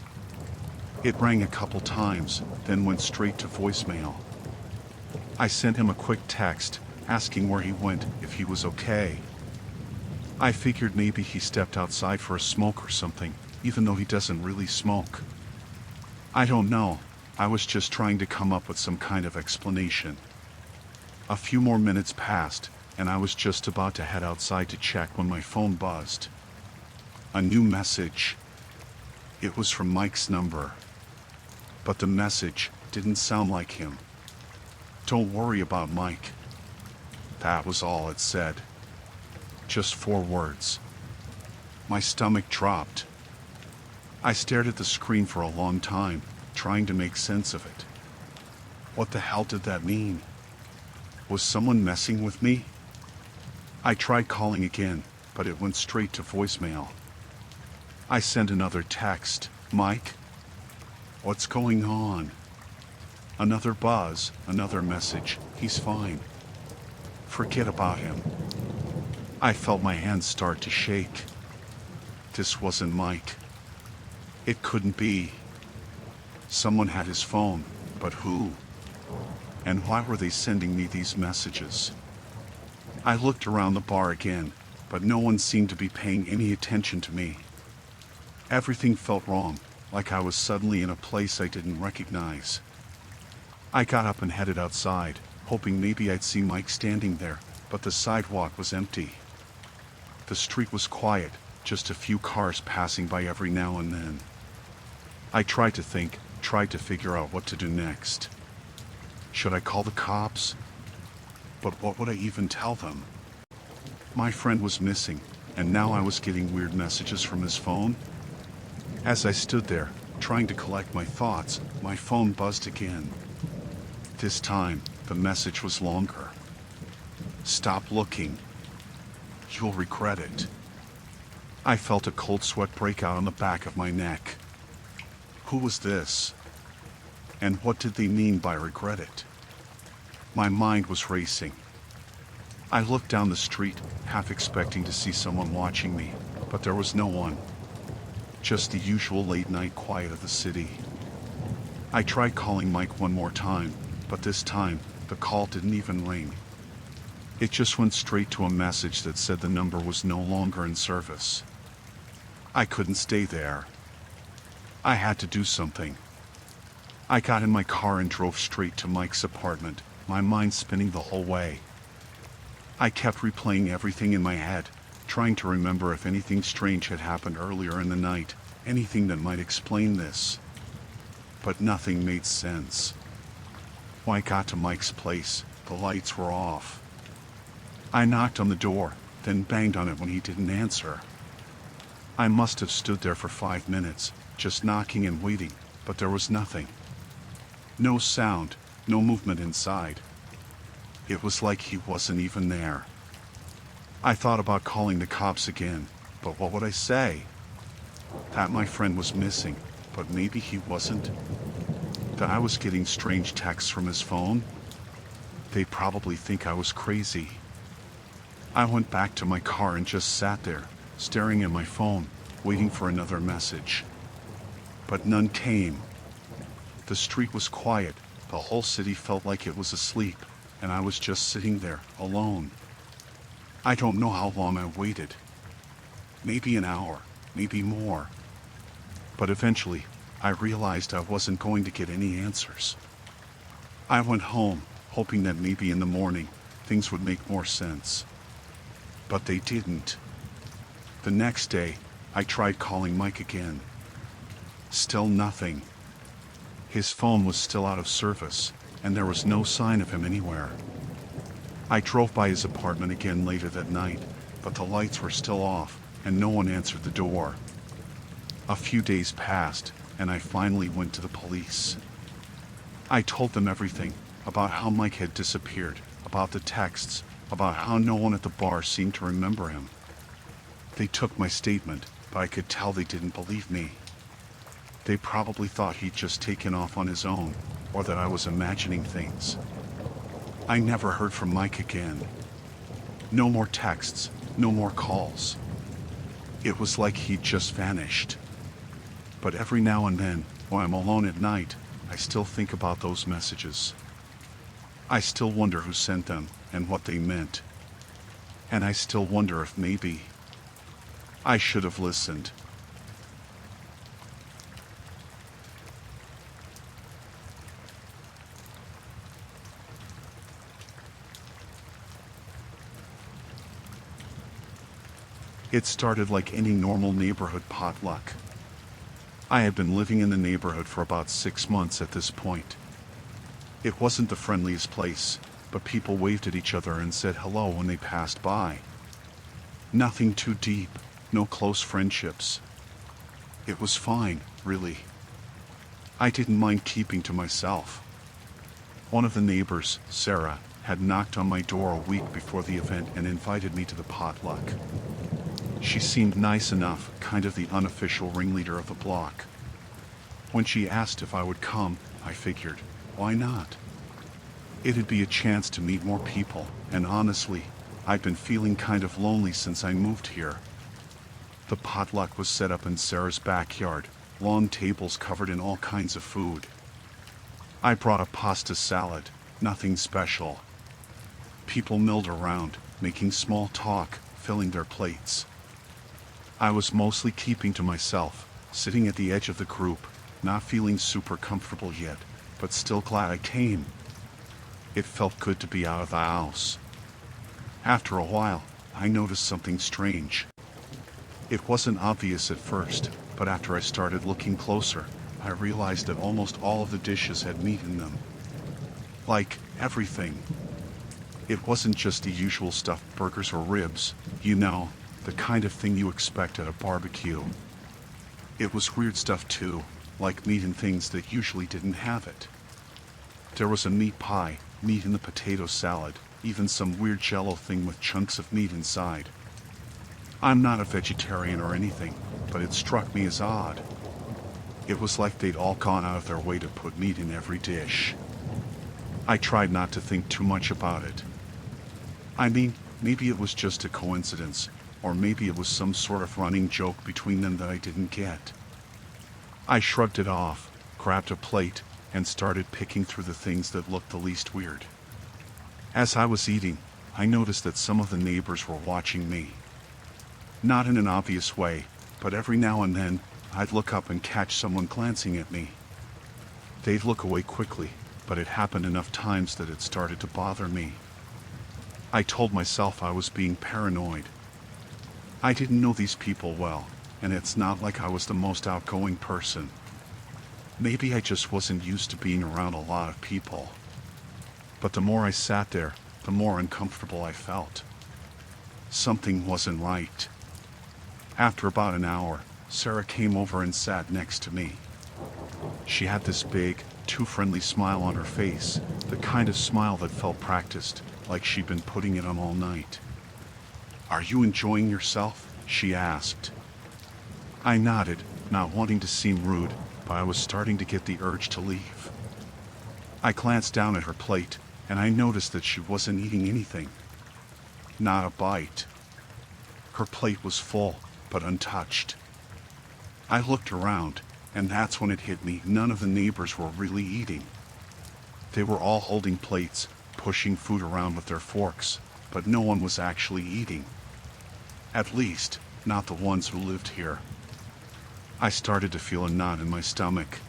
It rang a couple times, then went straight to voicemail. I sent him a quick text, asking where he went, if he was okay. I figured maybe he stepped outside for a smoke or something, even though he doesn't really smoke. I don't know, I was just trying to come up with some kind of explanation. A few more minutes passed, and I was just about to head outside to check when my phone buzzed. A new message. It was from Mike's number. But the message didn't sound like him. "Don't worry about Mike." That was all it said. Just 4 words. My stomach dropped. I stared at the screen for a long time, trying to make sense of it. What the hell did that mean? Was someone messing with me? I tried calling again, but it went straight to voicemail. I sent another text. "Mike? What's going on?" Another buzz, another message. "He's fine. Forget about him." I felt my hands start to shake. This wasn't Mike. It couldn't be. Someone had his phone, but who? And why were they sending me these messages? I looked around the bar again, but no one seemed to be paying any attention to me. Everything felt wrong, like I was suddenly in a place I didn't recognize. I got up and headed outside, hoping maybe I'd see Mike standing there, but the sidewalk was empty. The street was quiet, just a few cars passing by every now and then. I tried to think, tried to figure out what to do next. Should I call the cops? But what would I even tell them? My friend was missing, and now I was getting weird messages from his phone. As I stood there, trying to collect my thoughts, my phone buzzed again. This time, the message was longer. "Stop looking. You'll regret it." I felt a cold sweat break out on the back of my neck. Who was this? And what did they mean by regret it? My mind was racing. I looked down the street, half expecting to see someone watching me, but there was no one. Just the usual late-night quiet of the city. I tried calling Mike one more time, but this time, the call didn't even ring. It just went straight to a message that said the number was no longer in service. I couldn't stay there. I had to do something. I got in my car and drove straight to Mike's apartment, my mind spinning the whole way. I kept replaying everything in my head, trying to remember if anything strange had happened earlier in the night, anything that might explain this. But nothing made sense. When I got to Mike's place, the lights were off. I knocked on the door, then banged on it when he didn't answer. I must have stood there for 5 minutes, just knocking and waiting, but there was nothing. No sound, no movement inside. It was like he wasn't even there. I thought about calling the cops again, but what would I say? That my friend was missing, but maybe he wasn't? That I was getting strange texts from his phone? They'd probably think I was crazy. I went back to my car and just sat there, staring at my phone, waiting for another message. But none came. The street was quiet, the whole city felt like it was asleep, and I was just sitting there, alone. I don't know how long I waited. maybe an hour, maybe more. But eventually, I realized I wasn't going to get any answers. I went home, hoping that maybe in the morning, things would make more sense. But they didn't. The next day, I tried calling Mike again. Still nothing. His phone was still out of service, and there was no sign of him anywhere. I drove by his apartment again later that night, but the lights were still off, and no one answered the door. A few days passed, and I finally went to the police. I told them everything, about how Mike had disappeared, about the texts, about how no one at the bar seemed to remember him. They took my statement, but I could tell they didn't believe me. They probably thought he'd just taken off on his own, or that I was imagining things. I never heard from Mike again. No more texts, no more calls. It was like he'd just vanished. But every now and then, when I'm alone at night, I still think about those messages. I still wonder who sent them and what they meant. And I still wonder if maybe I should have listened. It started like any normal neighborhood potluck. I had been living in the neighborhood for about 6 months at this point. It wasn't the friendliest place, but people waved at each other and said hello when they passed by. Nothing too deep, no close friendships. It was fine, really. I didn't mind keeping to myself. One of the neighbors, Sarah, had knocked on my door a week before the event and invited me to the potluck. She seemed nice enough, kind of the unofficial ringleader of the block. When she asked if I would come, I figured, why not? It'd be a chance to meet more people, and honestly, I'd been feeling kind of lonely since I moved here. The potluck was set up in Sarah's backyard, long tables covered in all kinds of food. I brought a pasta salad, nothing special. People milled around, making small talk, filling their plates. I was mostly keeping to myself, sitting at the edge of the group, not feeling super comfortable yet, but still glad I came. It felt good to be out of the house. After a while, I noticed something strange. It wasn't obvious at first, but after I started looking closer, I realized that almost all of the dishes had meat in them. Like, everything. It wasn't just the usual stuffed burgers or ribs, you know, the kind of thing you expect at a barbecue. It was weird stuff too, like meat and things that usually didn't have it. There was a meat pie, meat in the potato salad, even some weird jello thing with chunks of meat inside. I'm not a vegetarian or anything, but it struck me as odd. It was like they'd all gone out of their way to put meat in every dish. I tried not to think too much about it. I mean, maybe it was just a coincidence, or maybe it was some sort of running joke between them that I didn't get. I shrugged it off, grabbed a plate, and started picking through the things that looked the least weird. As I was eating, I noticed that some of the neighbors were watching me. Not in an obvious way, but every now and then, I'd look up and catch someone glancing at me. They'd look away quickly, but it happened enough times that it started to bother me. I told myself I was being paranoid. I didn't know these people well, and it's not like I was the most outgoing person. Maybe I just wasn't used to being around a lot of people. But the more I sat there, the more uncomfortable I felt. Something wasn't right. After about an hour, Sarah came over and sat next to me. She had this big, too friendly smile on her face, the kind of smile that felt practiced, like she'd been putting it on all night. "Are you enjoying yourself?" she asked. I nodded, not wanting to seem rude, but I was starting to get the urge to leave. I glanced down at her plate, and I noticed that she wasn't eating anything. Not a bite. Her plate was full, but untouched. I looked around, and that's when it hit me. None of the neighbors were really eating. They were all holding plates, pushing food around with their forks, but no one was actually eating. At least, not the ones who lived here. I started to feel a knot in my stomach.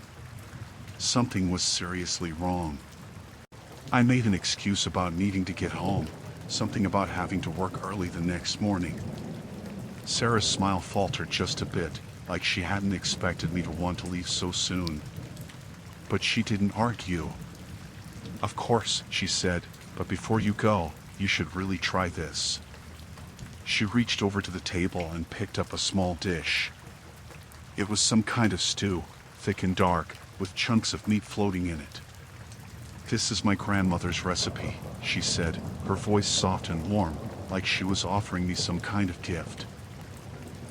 Something was seriously wrong. I made an excuse about needing to get home, something about having to work early the next morning. Sarah's smile faltered just a bit, like she hadn't expected me to want to leave so soon. But she didn't argue. "Of course," she said, "but before you go, you should really try this." She reached over to the table and picked up a small dish. It was some kind of stew, thick and dark, with chunks of meat floating in it. "This is my grandmother's recipe," she said, her voice soft and warm, like she was offering me some kind of gift.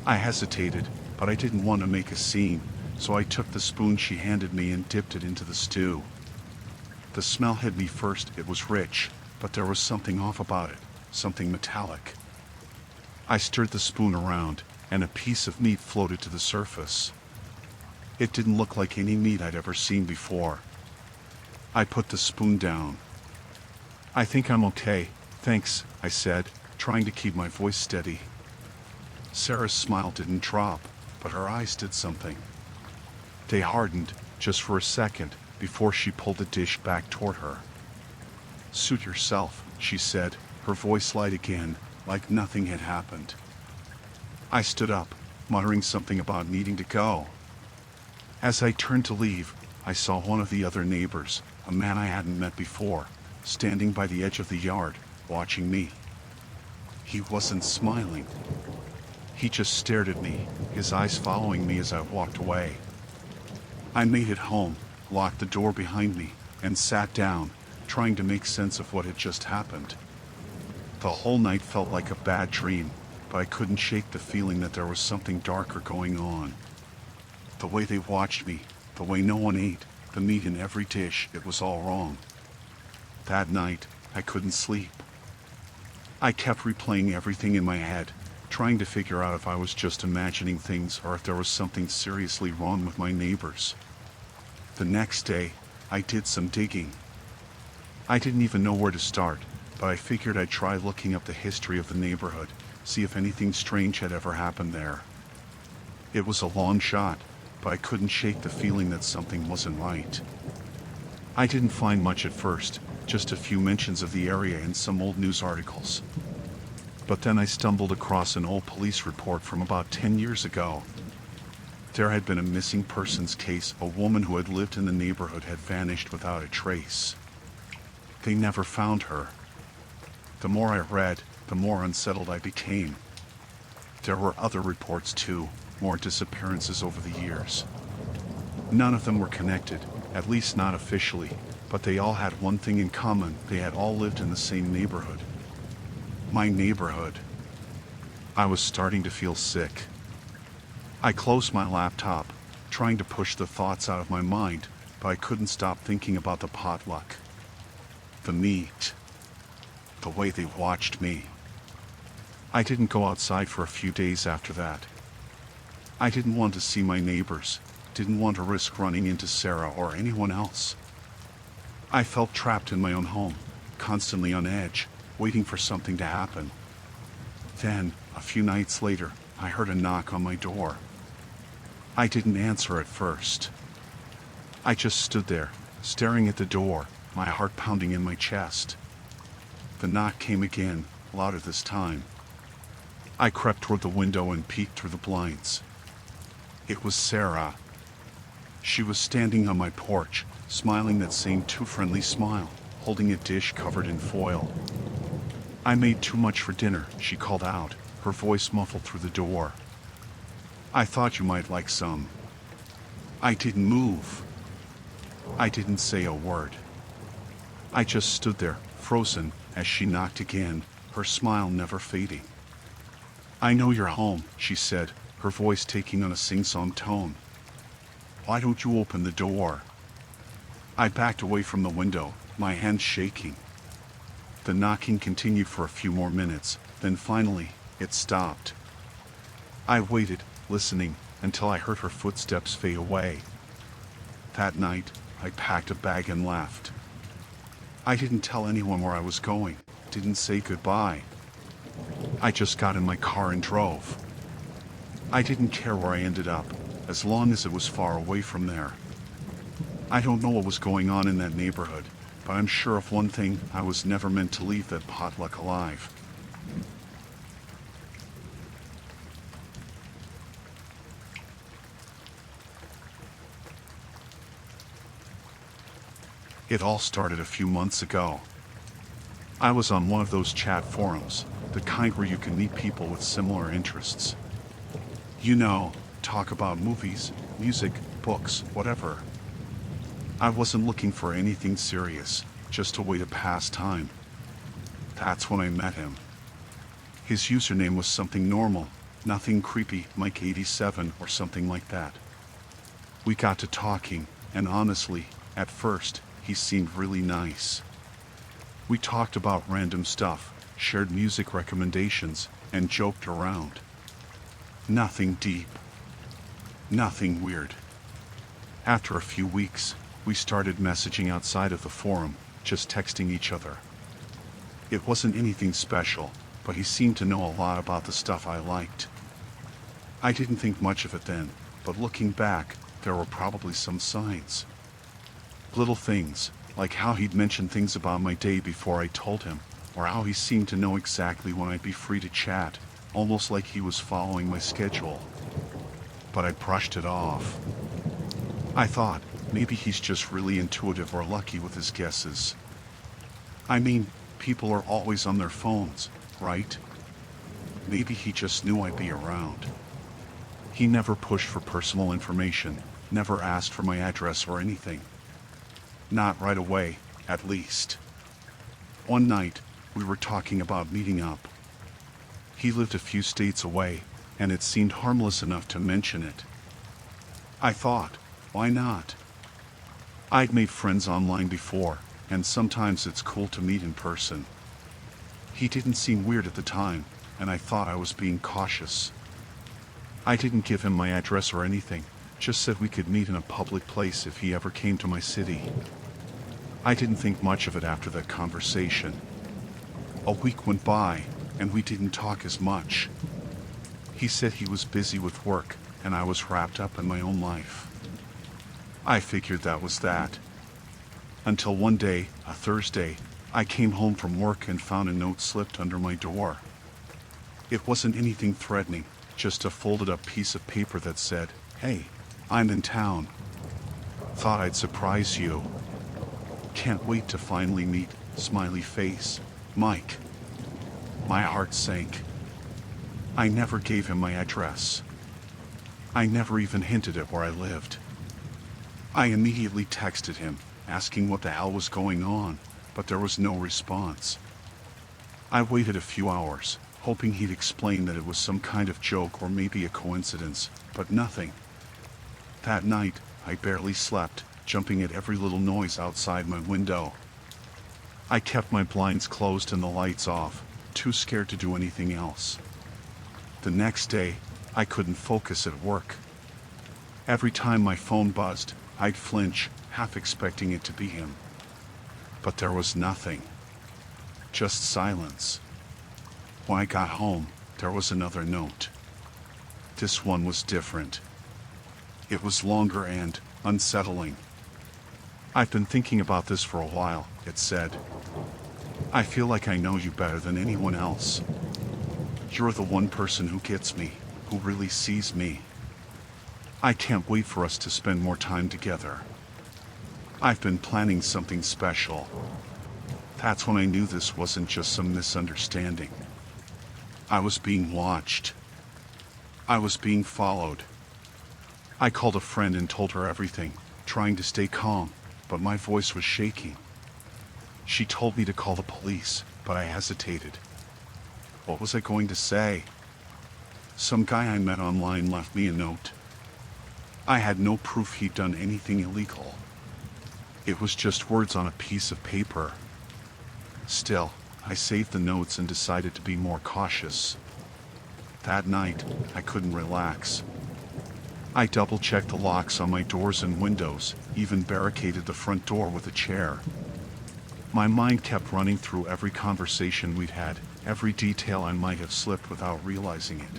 I hesitated, but I didn't want to make a scene, so I took the spoon she handed me and dipped it into the stew. The smell hit me first. It was rich, but there was something off about it, something metallic. I stirred the spoon around, and a piece of meat floated to the surface. It didn't look like any meat I'd ever seen before. I put the spoon down. "I think I'm okay, thanks," I said, trying to keep my voice steady. Sarah's smile didn't drop, but her eyes did something. They hardened, just for a second, before she pulled the dish back toward her. "Suit yourself," she said, her voice light again, like nothing had happened. I stood up, muttering something about needing to go. As I turned to leave, I saw one of the other neighbors, a man I hadn't met before, standing by the edge of the yard, watching me. He wasn't smiling. He just stared at me, his eyes following me as I walked away. I made it home, locked the door behind me, and sat down, trying to make sense of what had just happened. The whole night felt like a bad dream, but I couldn't shake the feeling that there was something darker going on. The way they watched me, the way no one ate, the meat in every dish, it was all wrong. That night, I couldn't sleep. I kept replaying everything in my head, trying to figure out if I was just imagining things or if there was something seriously wrong with my neighbors. The next day, I did some digging. I didn't even know where to start, but I figured I'd try looking up the history of the neighborhood, see if anything strange had ever happened there. It was a long shot, but I couldn't shake the feeling that something wasn't right. I didn't find much at first, just a few mentions of the area in some old news articles. But then I stumbled across an old police report from about 10 years ago. There had been a missing persons case. A woman who had lived in the neighborhood had vanished without a trace. They never found her. The more I read, the more unsettled I became. There were other reports too, more disappearances over the years. None of them were connected, at least not officially, but they all had one thing in common: they had all lived in the same neighborhood. My neighborhood. I was starting to feel sick. I closed my laptop, trying to push the thoughts out of my mind, but I couldn't stop thinking about the potluck. The meat. The way they watched me. I didn't go outside for a few days after that. I didn't want to see my neighbors, didn't want to risk running into Sarah or anyone else. I felt trapped in my own home, constantly on edge, waiting for something to happen. Then, a few nights later, I heard a knock on my door. I didn't answer at first. I just stood there, staring at the door, my heart pounding in my chest. The knock came again, louder this time. I crept toward the window and peeked through the blinds. It was Sarah. She was standing on my porch, smiling that same too friendly smile, holding a dish covered in foil. "I made too much for dinner," she called out, her voice muffled through the door. "I thought you might like some." I didn't move. I didn't say a word. I just stood there, frozen, as she knocked again, her smile never fading. "I know you're home," she said, her voice taking on a sing-song tone. "Why don't you open the door?" I backed away from the window, my hands shaking. The knocking continued for a few more minutes, then finally, it stopped. I waited, listening, until I heard her footsteps fade away. That night, I packed a bag and left. I didn't tell anyone where I was going, didn't say goodbye. I just got in my car and drove. I didn't care where I ended up, as long as it was far away from there. I don't know what was going on in that neighborhood, but I'm sure of one thing: I was never meant to leave that potluck alive. It all started a few months ago. I was on one of those chat forums, the kind where you can meet people with similar interests. You know, talk about movies, music, books, whatever. I wasn't looking for anything serious, just a way to pass time. That's when I met him. His username was something normal, nothing creepy, Mike 87 or something like that. We got to talking, and honestly, at first, he seemed really nice. We talked about random stuff, shared music recommendations, and joked around. Nothing deep. Nothing weird. After a few weeks, we started messaging outside of the forum, just texting each other. It wasn't anything special, but he seemed to know a lot about the stuff I liked. I didn't think much of it then, but looking back, there were probably some signs. Little things, like how he'd mention things about my day before I told him, or how he seemed to know exactly when I'd be free to chat, almost like he was following my schedule. But I brushed it off. I thought, maybe he's just really intuitive or lucky with his guesses. I mean, people are always on their phones, right? Maybe he just knew I'd be around. He never pushed for personal information, never asked for my address or anything. Not right away, at least. One night, we were talking about meeting up. He lived a few states away, and it seemed harmless enough to mention it. I thought, why not? I'd made friends online before, and sometimes it's cool to meet in person. He didn't seem weird at the time, and I thought I was being cautious. I didn't give him my address or anything, just said we could meet in a public place if he ever came to my city. I didn't think much of it after that conversation. A week went by, and we didn't talk as much. He said he was busy with work, and I was wrapped up in my own life. I figured that was that. Until one day, a Thursday, I came home from work and found a note slipped under my door. It wasn't anything threatening, just a folded up piece of paper that said, "Hey, I'm in town. Thought I'd surprise you. Can't wait to finally meet, smiley face, Mike." My heart sank. I never gave him my address. I never even hinted at where I lived. I immediately texted him, asking what the hell was going on, but there was no response. I waited a few hours, hoping he'd explain that it was some kind of joke or maybe a coincidence, but nothing. That night, I barely slept, jumping at every little noise outside my window. I kept my blinds closed and the lights off, too scared to do anything else. The next day, I couldn't focus at work. Every time my phone buzzed, I'd flinch, half expecting it to be him. But there was nothing. Just silence. When I got home, there was another note. This one was different. It was longer and unsettling. "I've been thinking about this for a while," it said. "I feel like I know you better than anyone else. You're the one person who gets me, who really sees me. I can't wait for us to spend more time together. I've been planning something special." That's when I knew this wasn't just some misunderstanding. I was being watched. I was being followed. I called a friend and told her everything, trying to stay calm, but my voice was shaking. She told me to call the police, but I hesitated. What was I going to say? Some guy I met online left me a note. I had no proof he'd done anything illegal. It was just words on a piece of paper. Still, I saved the notes and decided to be more cautious. That night, I couldn't relax. I double-checked the locks on my doors and windows, even barricaded the front door with a chair. My mind kept running through every conversation we'd had, every detail I might have slipped without realizing it.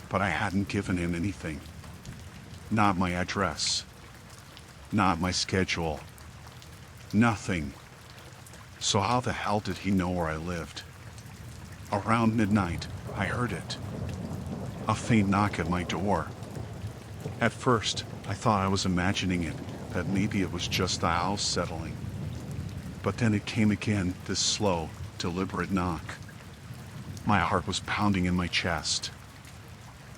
but I hadn't given him anything. Not my address. Not my schedule. Nothing. So how the hell did he know where I lived? Around midnight, I heard it. A faint knock at my door. At first, I thought I was imagining it, that maybe it was just the house settling. But then it came again, this slow, deliberate knock. My heart was pounding in my chest.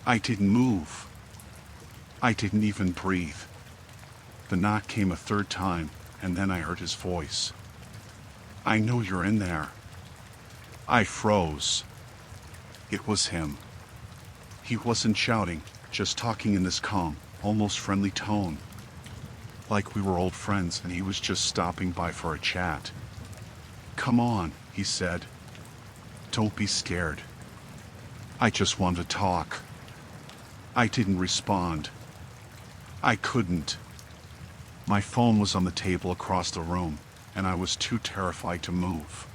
I didn't move. I didn't even breathe. The knock came a third time, and then I heard his voice. "I know you're in there." I froze. It was him. He wasn't shouting, just talking in this calm, almost friendly tone. Like we were old friends and he was just stopping by for a chat. "Come on," he said. "Don't be scared. I just want to talk." I didn't respond. I couldn't. My phone was on the table across the room, and I was too terrified to move.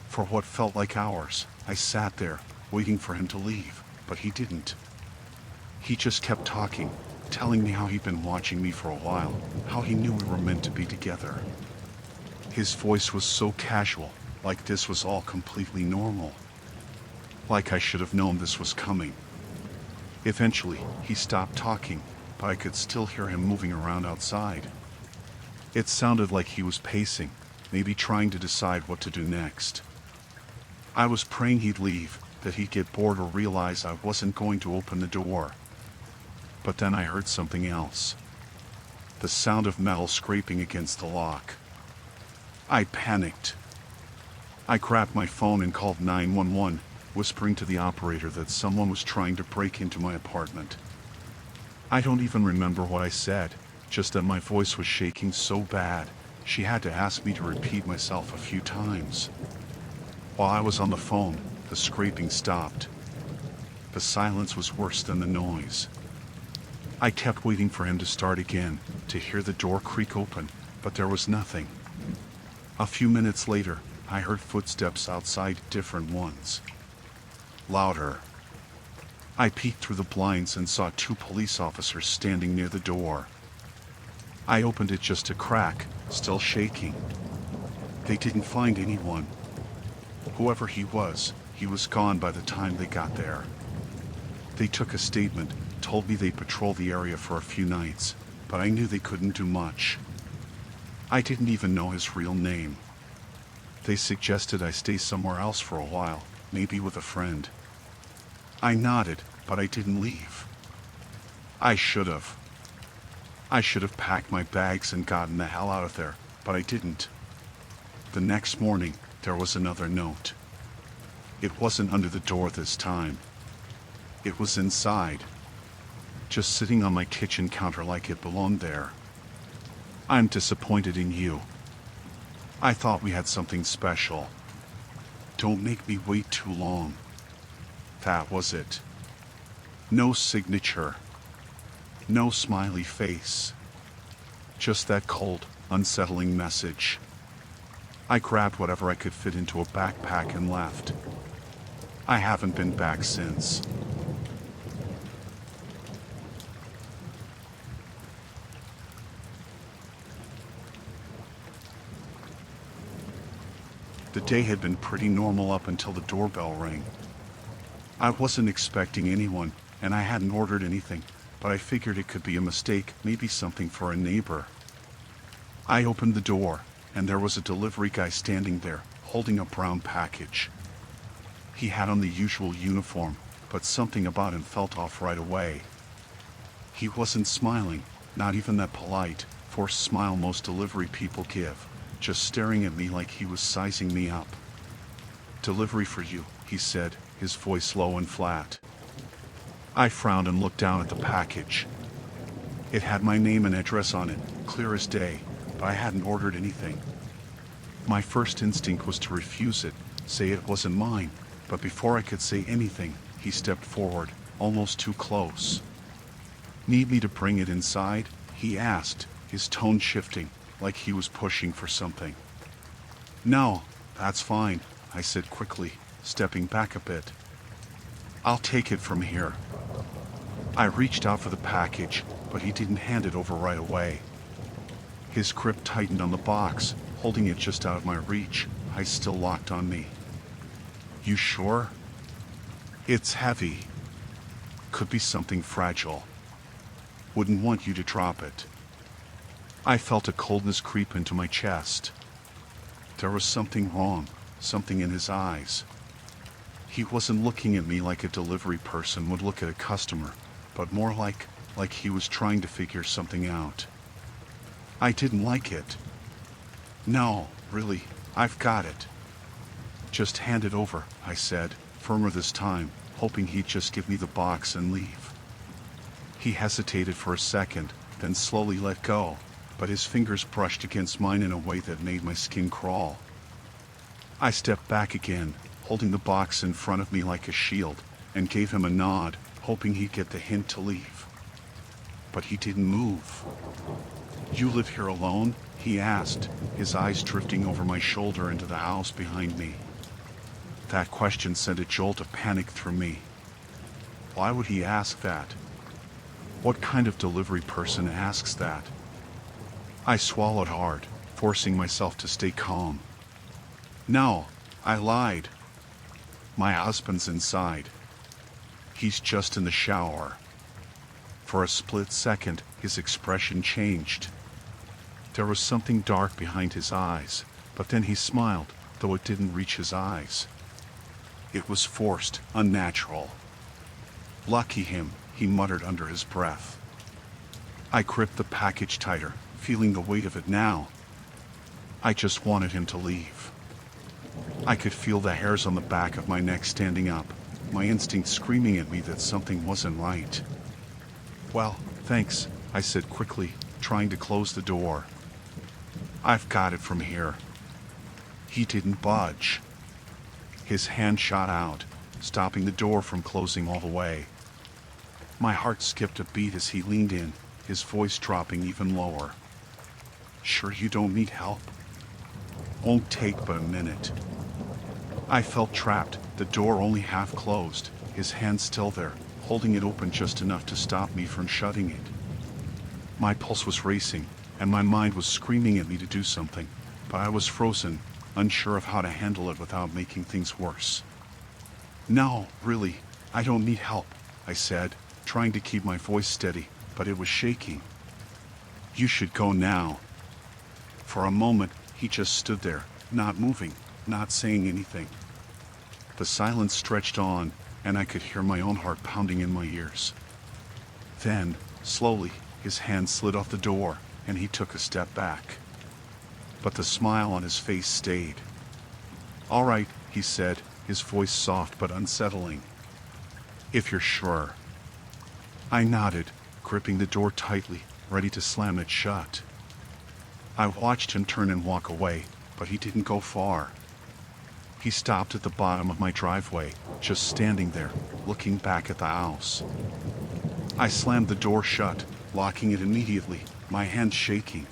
For what felt like hours, I sat there, waiting for him to leave, but he didn't. He just kept talking, telling me how he'd been watching me for a while, how he knew we were meant to be together. His voice was so casual, like this was all completely normal. Like I should have known this was coming. Eventually, he stopped talking, but I could still hear him moving around outside. It sounded like he was pacing, maybe trying to decide what to do next. I was praying he'd leave, that he'd get bored or realize I wasn't going to open the door. But then I heard something else. The sound of metal scraping against the lock. I panicked. I grabbed my phone and called 911, whispering to the operator that someone was trying to break into my apartment. I don't even remember what I said, just that my voice was shaking so bad, she had to ask me to repeat myself a few times. While I was on the phone, the scraping stopped. The silence was worse than the noise. I kept waiting for him to start again, to hear the door creak open, but there was nothing. A few minutes later, I heard footsteps outside, different ones. Louder. I peeked through the blinds and saw 2 police officers standing near the door. I opened it just a crack, still shaking. They didn't find anyone. Whoever he was gone by the time they got there. They took a statement, told me they'd patrol the area for a few nights, but I knew they couldn't do much. I didn't even know his real name. They suggested I stay somewhere else for a while, maybe with a friend. I nodded, but I didn't leave. I should have. I should have packed my bags and gotten the hell out of there, but I didn't. The next morning, there was another note. It wasn't under the door this time. It was inside. Just sitting on my kitchen counter like it belonged there. "I'm disappointed in you. I thought we had something special. Don't make me wait too long." That was it. No signature. No smiley face. Just that cold, unsettling message. I grabbed whatever I could fit into a backpack and left. I haven't been back since. The day had been pretty normal up until the doorbell rang. I wasn't expecting anyone, and I hadn't ordered anything, but I figured it could be a mistake, maybe something for a neighbor. I opened the door, and there was a delivery guy standing there, holding a brown package. He had on the usual uniform, but something about him felt off right away. He wasn't smiling, not even that polite, forced smile most delivery people give, just staring at me like he was sizing me up. "Delivery for you," he said, his voice low and flat. I frowned and looked down at the package. It had my name and address on it, clear as day, but I hadn't ordered anything. My first instinct was to refuse it, say it wasn't mine, but before I could say anything, he stepped forward, almost too close. "Need me to bring it inside?" he asked, his tone shifting, like he was pushing for something. "No, that's fine," I said quickly, stepping back a bit. "I'll take it from here." I reached out for the package, but he didn't hand it over right away. His grip tightened on the box, holding it just out of my reach, eyes still locked on me. You sure? It's heavy. Could be something fragile. Wouldn't want you to drop it. I felt a coldness creep into my chest. There was something wrong, something in his eyes. He wasn't looking at me like a delivery person would look at a customer, but more like he was trying to figure something out. I didn't like it. No, really, I've got it. Just hand it over, I said, firmer this time, hoping he'd just give me the box and leave. He hesitated for a second, then slowly let go, but his fingers brushed against mine in a way that made my skin crawl. I stepped back again, holding the box in front of me like a shield, and gave him a nod, hoping he'd get the hint to leave. But he didn't move. You live here alone? He asked, his eyes drifting over my shoulder into the house behind me. That question sent a jolt of panic through me. Why would he ask that? What kind of delivery person asks that? I swallowed hard, forcing myself to stay calm. No, I lied. My husband's inside. He's just in the shower. For a split second, his expression changed. There was something dark behind his eyes, but then he smiled, though it didn't reach his eyes. It was forced, unnatural. Lucky him, he muttered under his breath. I gripped the package tighter, feeling the weight of it now. I just wanted him to leave. I could feel the hairs on the back of my neck standing up, my instinct screaming at me that something wasn't right. Well, thanks, I said quickly, trying to close the door. I've got it from here. He didn't budge. His hand shot out, stopping the door from closing all the way. My heart skipped a beat as he leaned in, his voice dropping even lower. Sure you don't need help? Won't take but a minute. I felt trapped, the door only half closed, his hand still there, holding it open just enough to stop me from shutting it. My pulse was racing, and my mind was screaming at me to do something, but I was frozen, unsure of how to handle it without making things worse. No, really, I don't need help, I said, trying to keep my voice steady, but it was shaking. You should go now. For a moment, he just stood there, not moving, not saying anything. The silence stretched on, and I could hear my own heart pounding in my ears. Then, slowly, his hand slid off the door, and he took a step back. But the smile on his face stayed. All right, he said, his voice soft but unsettling. If you're sure. I nodded, gripping the door tightly, ready to slam it shut. I watched him turn and walk away, but he didn't go far. He stopped at the bottom of my driveway, just standing there, looking back at the house. I slammed the door shut, locking it immediately, my hands shaking.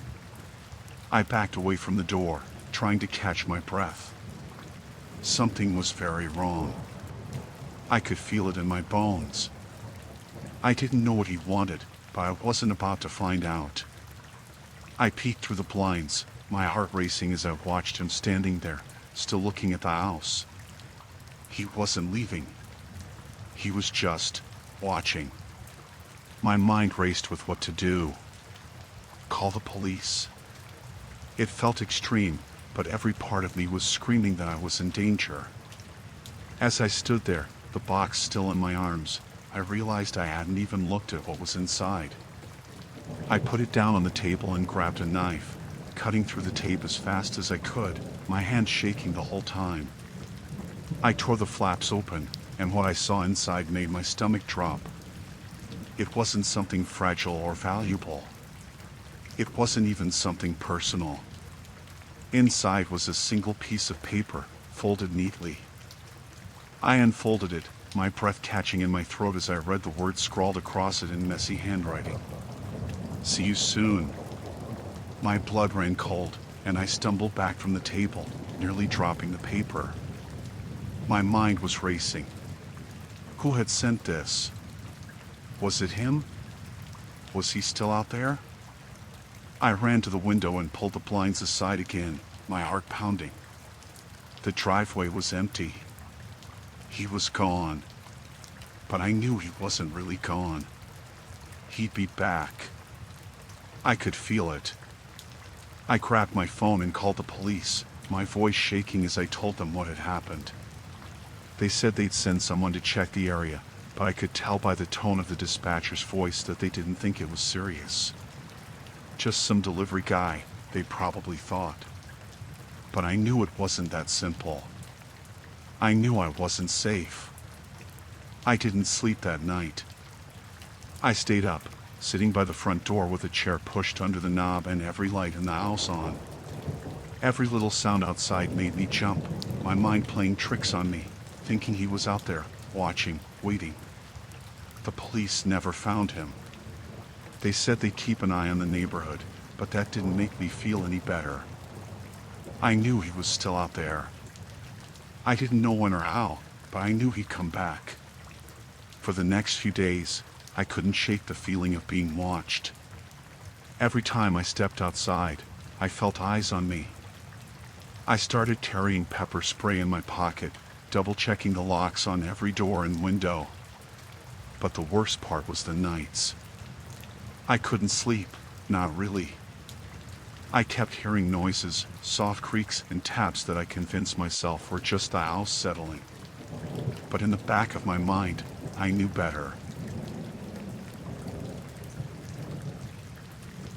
I backed away from the door, trying to catch my breath. Something was very wrong. I could feel it in my bones. I didn't know what he wanted, but I wasn't about to find out. I peeked through the blinds, my heart racing as I watched him standing there, still looking at the house. He wasn't leaving. He was just watching. My mind raced with what to do. Call the police. It felt extreme, but every part of me was screaming that I was in danger. As I stood there, the box still in my arms, I realized I hadn't even looked at what was inside. I put it down on the table and grabbed a knife, cutting through the tape as fast as I could, my hands shaking the whole time. I tore the flaps open, and what I saw inside made my stomach drop. It wasn't something fragile or valuable. It wasn't even something personal. Inside was a single piece of paper, folded neatly. I unfolded it, my breath catching in my throat as I read the words scrawled across it in messy handwriting. See you soon. My blood ran cold, and I stumbled back from the table, nearly dropping the paper. My mind was racing. Who had sent this? Was it him? Was he still out there? I ran to the window and pulled the blinds aside again, my heart pounding. The driveway was empty. He was gone. But I knew he wasn't really gone. He'd be back. I could feel it. I grabbed my phone and called the police, my voice shaking as I told them what had happened. They said they'd send someone to check the area, but I could tell by the tone of the dispatcher's voice that they didn't think it was serious. Just some delivery guy, they probably thought. But I knew it wasn't that simple. I knew I wasn't safe. I didn't sleep that night. I stayed up, sitting by the front door with a chair pushed under the knob and every light in the house on. Every little sound outside made me jump, my mind playing tricks on me, thinking he was out there, watching, waiting. The police never found him. They said they'd keep an eye on the neighborhood, but that didn't make me feel any better. I knew he was still out there. I didn't know when or how, but I knew he'd come back. For the next few days, I couldn't shake the feeling of being watched. Every time I stepped outside, I felt eyes on me. I started carrying pepper spray in my pocket, double-checking the locks on every door and window. But the worst part was the nights. I couldn't sleep, not really. I kept hearing noises, soft creaks and taps that I convinced myself were just the house settling. But in the back of my mind, I knew better.